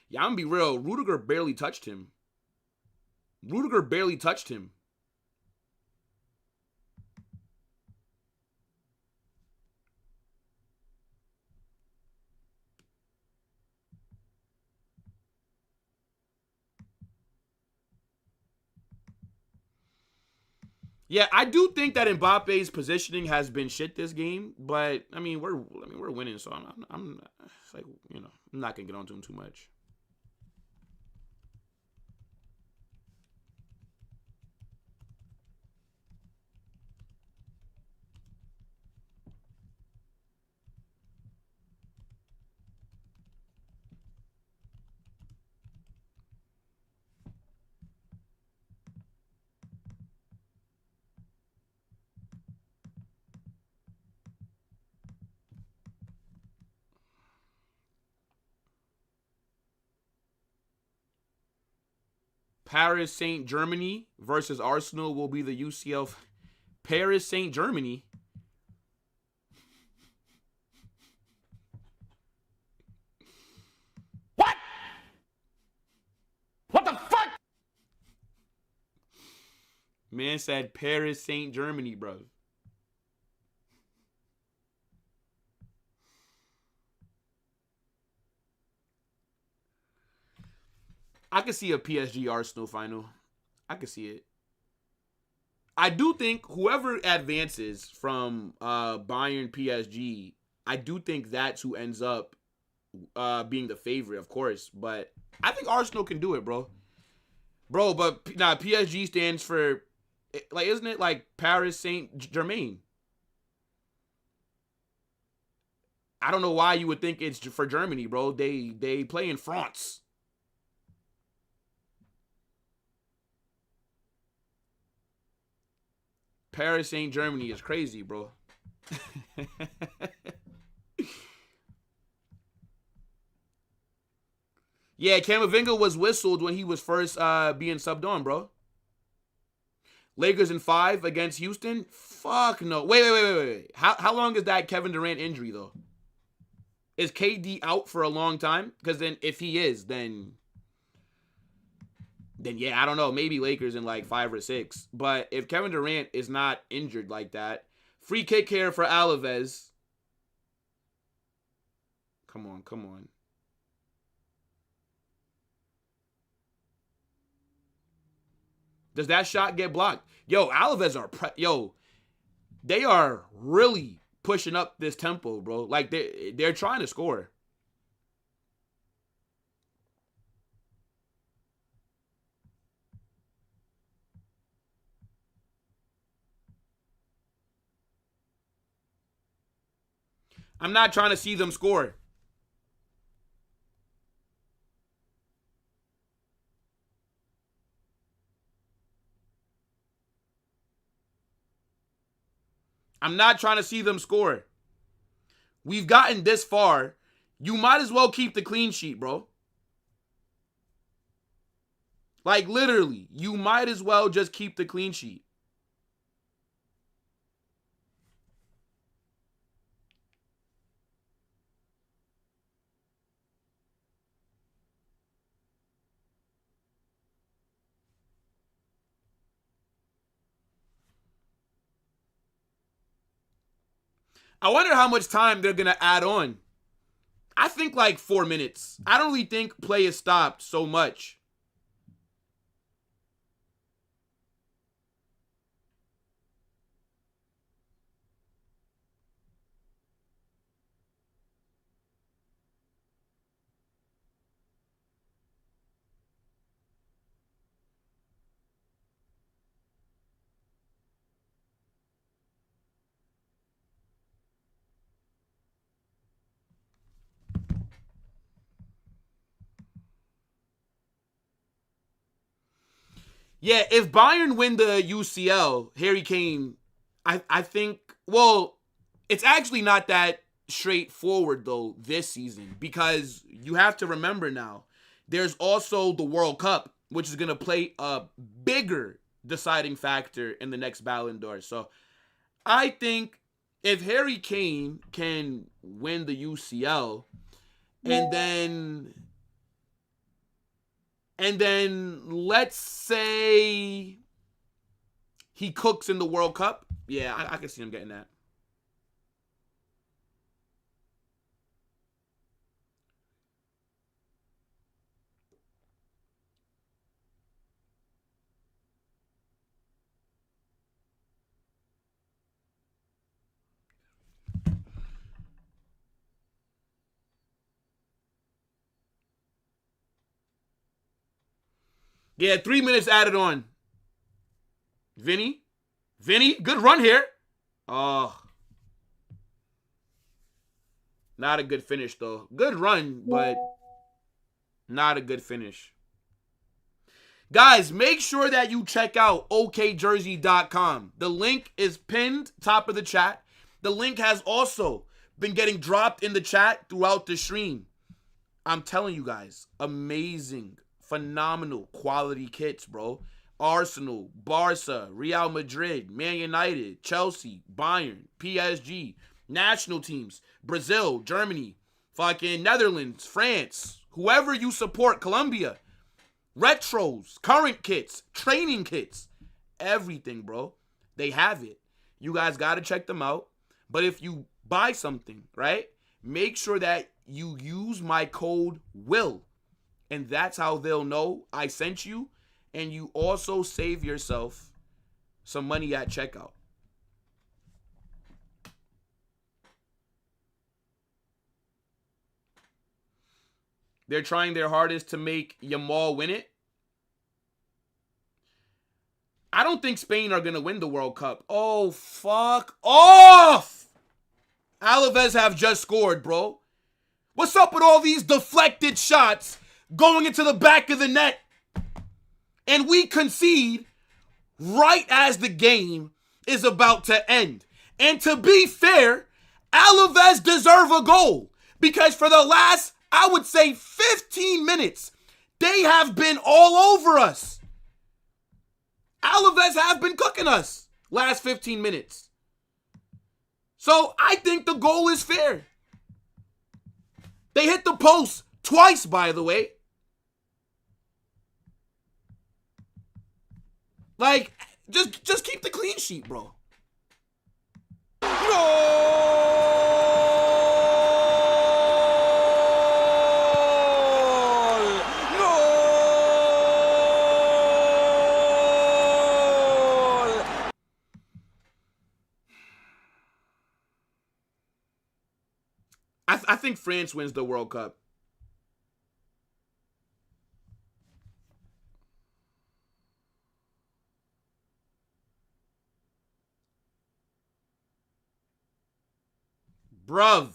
Yeah, I'm gonna be real. Rudiger barely touched him. Yeah, I do think that Mbappe's positioning has been shit this game, but we're winning, so I'm it's like, I'm not gonna get onto him too much. Paris Saint Germany versus Arsenal will be the UCL. Paris Saint Germany. What? What the fuck? Man said Paris Saint Germany, bro. I could see a PSG Arsenal final. I could see it. I do think whoever advances from Bayern PSG, I do think that's who ends up being the favorite, of course. But I think Arsenal can do it, bro. Bro, but PSG stands for, like, isn't it like Paris Saint Germain? I don't know why you would think it's for Germany, bro. They play in France. Paris Saint Germany is crazy, bro. Yeah, Camavinga was whistled when he was first being subbed on, bro. Lakers in 5 against Houston? Fuck no. Wait. How long is that Kevin Durant injury, though? Is KD out for a long time? Because then if he is, then yeah, I don't know. Maybe Lakers in like 5 or 6. But if Kevin Durant is not injured like that, free kick here for Alaves. Come on. Does that shot get blocked? Yo, Alaves are they are really pushing up this tempo, bro. Like they're trying to score. I'm not trying to see them score. I'm not trying to see them score. We've gotten this far. You might as well keep the clean sheet, bro. Like, literally, you might as well just keep the clean sheet. I wonder how much time they're going to add on. I think like 4 minutes. I don't really think play is stopped so much. Yeah, if Bayern win the UCL, Harry Kane, I think, well, it's actually not that straightforward, though, this season, because you have to remember now, there's also the World Cup, which is going to play a bigger deciding factor in the next Ballon d'Or. So I think if Harry Kane can win the UCL and then let's say he cooks in the World Cup, yeah, I can see him getting that. Yeah, 3 minutes added on. Vinny, good run here. Oh. Not a good finish, though. Good run, but not a good finish. Guys, make sure that you check out okjersey.com. The link is pinned top of the chat. The link has also been getting dropped in the chat throughout the stream. I'm telling you guys, amazing, phenomenal quality kits, bro. Arsenal, Barca, Real Madrid, Man United, Chelsea, Bayern, PSG, national teams, Brazil, Germany, fucking Netherlands, France, whoever you support, Colombia, retros, current kits, training kits, everything, bro. They have it. You guys got to check them out. But if you buy something, right, make sure that you use my code WILL. And that's how they'll know I sent you. And you also save yourself some money at checkout. They're trying their hardest to make Yamal win it. I don't think Spain are going to win the World Cup. Oh, fuck off! Alaves have just scored, bro. What's up with all these deflected shots going into the back of the net? And we concede right as the game is about to end. And to be fair, Alaves deserve a goal. Because for the last, I would say, 15 minutes, they have been all over us. Alaves have been cooking us last 15 minutes. So I think the goal is fair. They hit the post twice, by the way. Like, just keep the clean sheet, bro. I think France wins the World Cup. Bruv.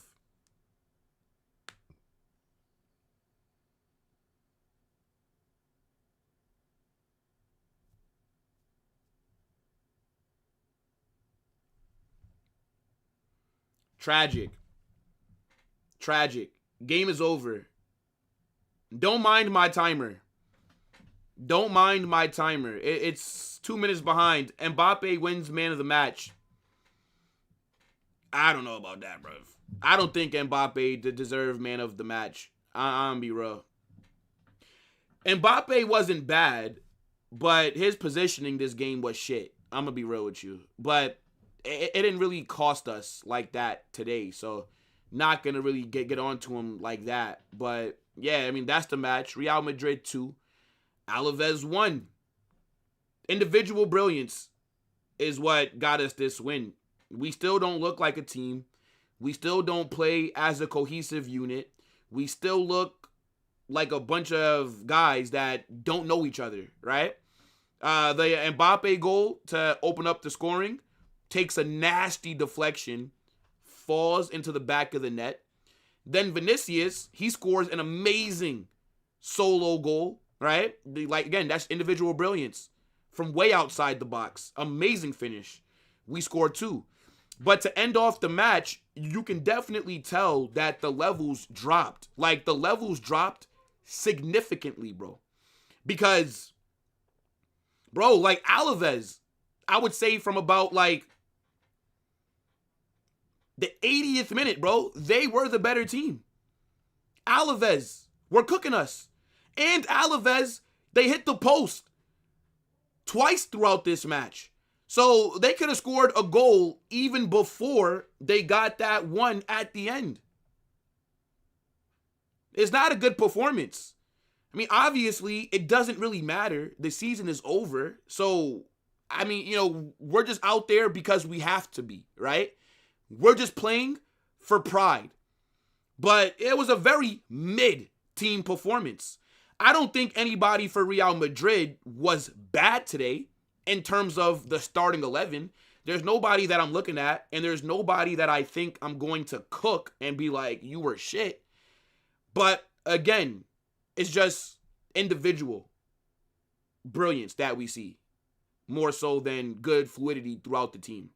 Tragic. Game is over. Don't mind my timer. It's 2 minutes behind. Mbappe wins man of the match. I don't know about that, bro. I don't think Mbappe deserve man of the match. I'm gonna be real. Mbappe wasn't bad, but his positioning this game was shit. I'm gonna be real with you. But it didn't really cost us like that today, so not gonna really get onto him like that. But yeah, I mean, that's the match. Real Madrid 2, Alaves 1. Individual brilliance is what got us this win. We still don't look like a team. We still don't play as a cohesive unit. We still look like a bunch of guys that don't know each other, right? The Mbappe goal to open up the scoring takes a nasty deflection, falls into the back of the net. Then Vinicius, he scores an amazing solo goal, right? Like, again, that's individual brilliance from way outside the box. Amazing finish. We scored 2. But to end off the match, you can definitely tell that the levels dropped. Like, the levels dropped significantly, bro. Because, bro, like, Alaves, I would say from about, like, the 80th minute, bro, they were the better team. Alaves were cooking us. And Alaves, they hit the post twice throughout this match. So they could have scored a goal even before they got that one at the end. It's not a good performance. I mean, obviously, it doesn't really matter. The season is over. So, I mean, you know, we're just out there because we have to be, right? We're just playing for pride. But it was a very mid-team performance. I don't think anybody for Real Madrid was bad today in terms of the starting 11. There's nobody that I'm looking at, and there's nobody that I think I'm going to cook and be like, you were shit. But again, it's just individual brilliance that we see, more so than good fluidity throughout the team.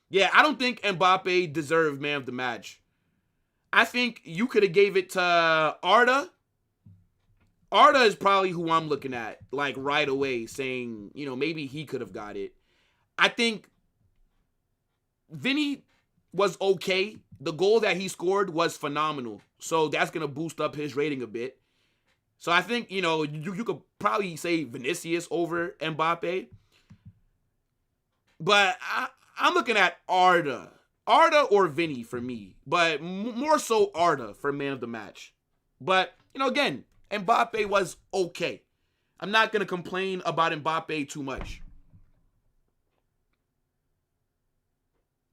Yeah, I don't think Mbappe deserved man of the match. I think you could have gave it to Arda. Arda is probably who I'm looking at, like right away, saying, you know, maybe he could have got it. I think Vinny was okay. The goal that he scored was phenomenal. So that's going to boost up his rating a bit. So I think, you know, you could probably say Vinicius over Mbappe. But I'm looking at Arda. Arda or Vinny for me, but more so Arda for man of the match. But, you know, again, Mbappe was okay. I'm not going to complain about Mbappe too much.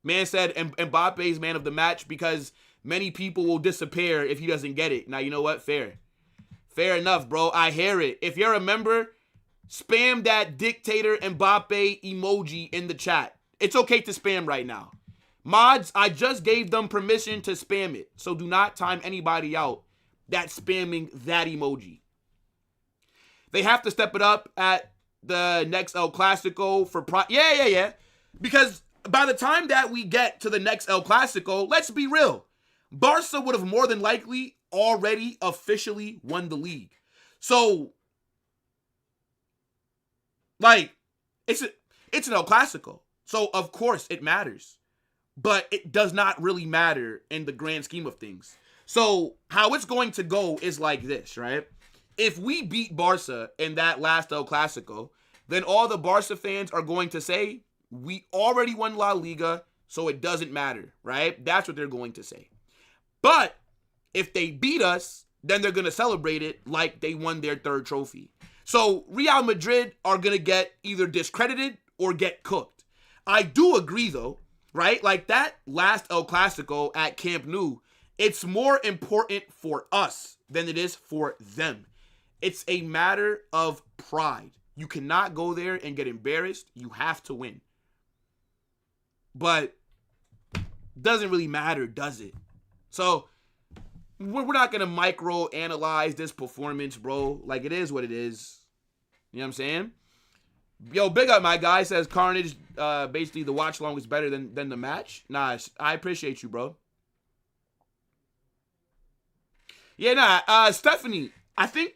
Man said Mbappe's man of the match because many people will disappear if he doesn't get it. Now, you know what? Fair. Fair enough, bro. I hear it. If you're a member, spam that dictator Mbappe emoji in the chat. It's okay to spam right now. Mods, I just gave them permission to spam it. So do not time anybody out that's spamming that emoji. They have to step it up at the next El Clasico for Yeah. Because by the time that we get to the next El Clasico, let's be real. Barca would have more than likely already officially won the league. So, like, it's an El Clasico. So, of course, it matters. But it does not really matter in the grand scheme of things. So, how it's going to go is like this, right? If we beat Barca in that last El Clasico, then all the Barca fans are going to say, we already won La Liga, so it doesn't matter, right? That's what they're going to say. But if they beat us, then they're going to celebrate it like they won their third trophy. So Real Madrid are going to get either discredited or get cooked. I do agree, though, right? Like that last El Clasico at Camp Nou, it's more important for us than it is for them. It's a matter of pride. You cannot go there and get embarrassed. You have to win. But doesn't really matter, does it? So we're not going to micro-analyze this performance, bro. Like, it is what it is. You know what I'm saying? Yo, big up, my guy. Says Carnage, basically the watch-along is better than the match. Nah, I appreciate you, bro. Yeah, Stephanie, I think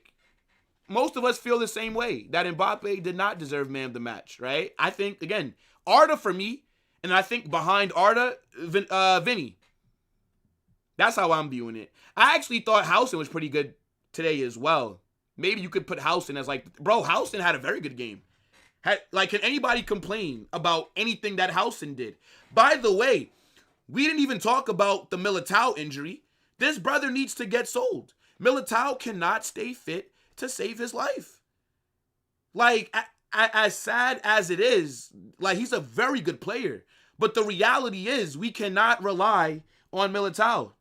most of us feel the same way, that Mbappe did not deserve man of the match, right? I think, again, Arda for me, and I think behind Arda, Vinny. That's how I'm viewing it. I actually thought Housen was pretty good today as well. Maybe you could put Housen as like, bro, Housen had a very good game. Can anybody complain about anything that Housen did? By the way, we didn't even talk about the Militao injury. This brother needs to get sold. Militao cannot stay fit to save his life. Like, as sad as it is, like, he's a very good player. But the reality is we cannot rely on Militao.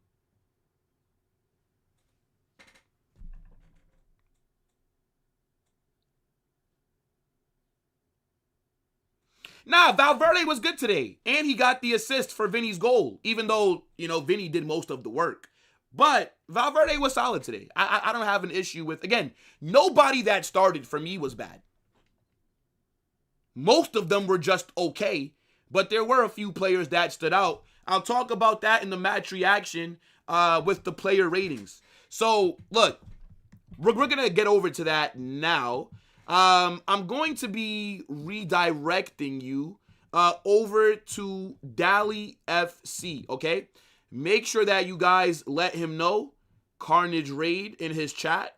Nah, Valverde was good today. And he got the assist for Vinny's goal. Even though, you know, Vinny did most of the work. But Valverde was solid today. I don't have an issue with, again, nobody that started for me was bad. Most of them were just okay. But there were a few players that stood out. I'll talk about that in the match reaction with the player ratings. So, look, we're going to get over to that now. I'm going to be redirecting you over to Dali FC, okay? Make sure that you guys let him know Carnage Raid in his chat.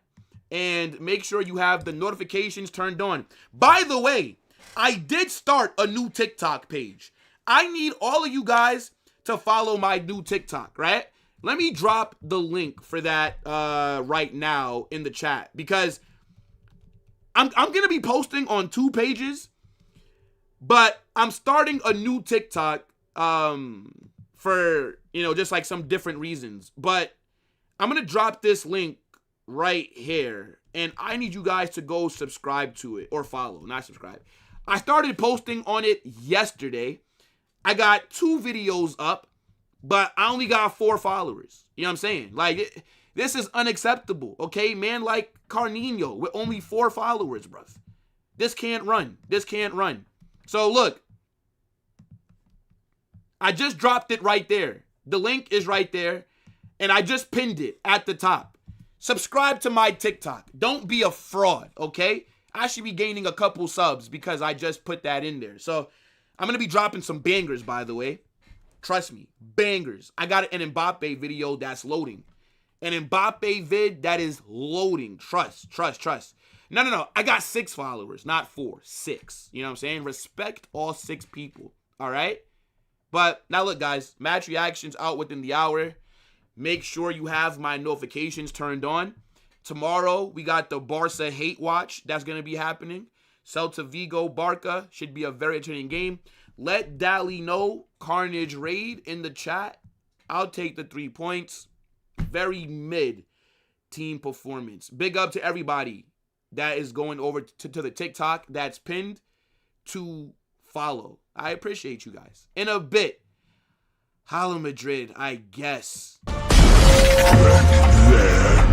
And make sure you have the notifications turned on. By the way, I did start a new TikTok page. I need all of you guys to follow my new TikTok, right? Let me drop the link for that right now in the chat. Because I'm going to be posting on 2 pages. But I'm starting a new TikTok for, you know, just like some different reasons. But I'm going to drop this link right here, and I need you guys to go subscribe to it, or follow, not subscribe. I started posting on it yesterday. I got 2 videos up, but I only got 4 followers. You know what I'm saying? Like, this is unacceptable, okay? Man like Carnino with only 4 followers, bruv. This can't run. This can't run. So, look. I just dropped it right there. The link is right there, and I just pinned it at the top. Subscribe to my TikTok. Don't be a fraud, okay? I should be gaining a couple subs because I just put that in there. So, I'm going to be dropping some bangers, by the way. Trust me, bangers. I got an Mbappe video that's loading. An Mbappe vid that is loading. Trust. No. I got 6 followers, not 4. 6. You know what I'm saying? Respect all 6 people, all right? But now look, guys, match reactions out within the hour. Make sure you have my notifications turned on. Tomorrow, we got the Barca hate watch that's going to be happening. Celta Vigo, Barca should be a very entertaining game. Let Dally know Carnage raid in the chat. I'll take the 3 points. Very mid team performance. Big up to everybody that is going over to the TikTok that's pinned to follow. I appreciate you guys. In a bit, Hala Madrid, I guess. There.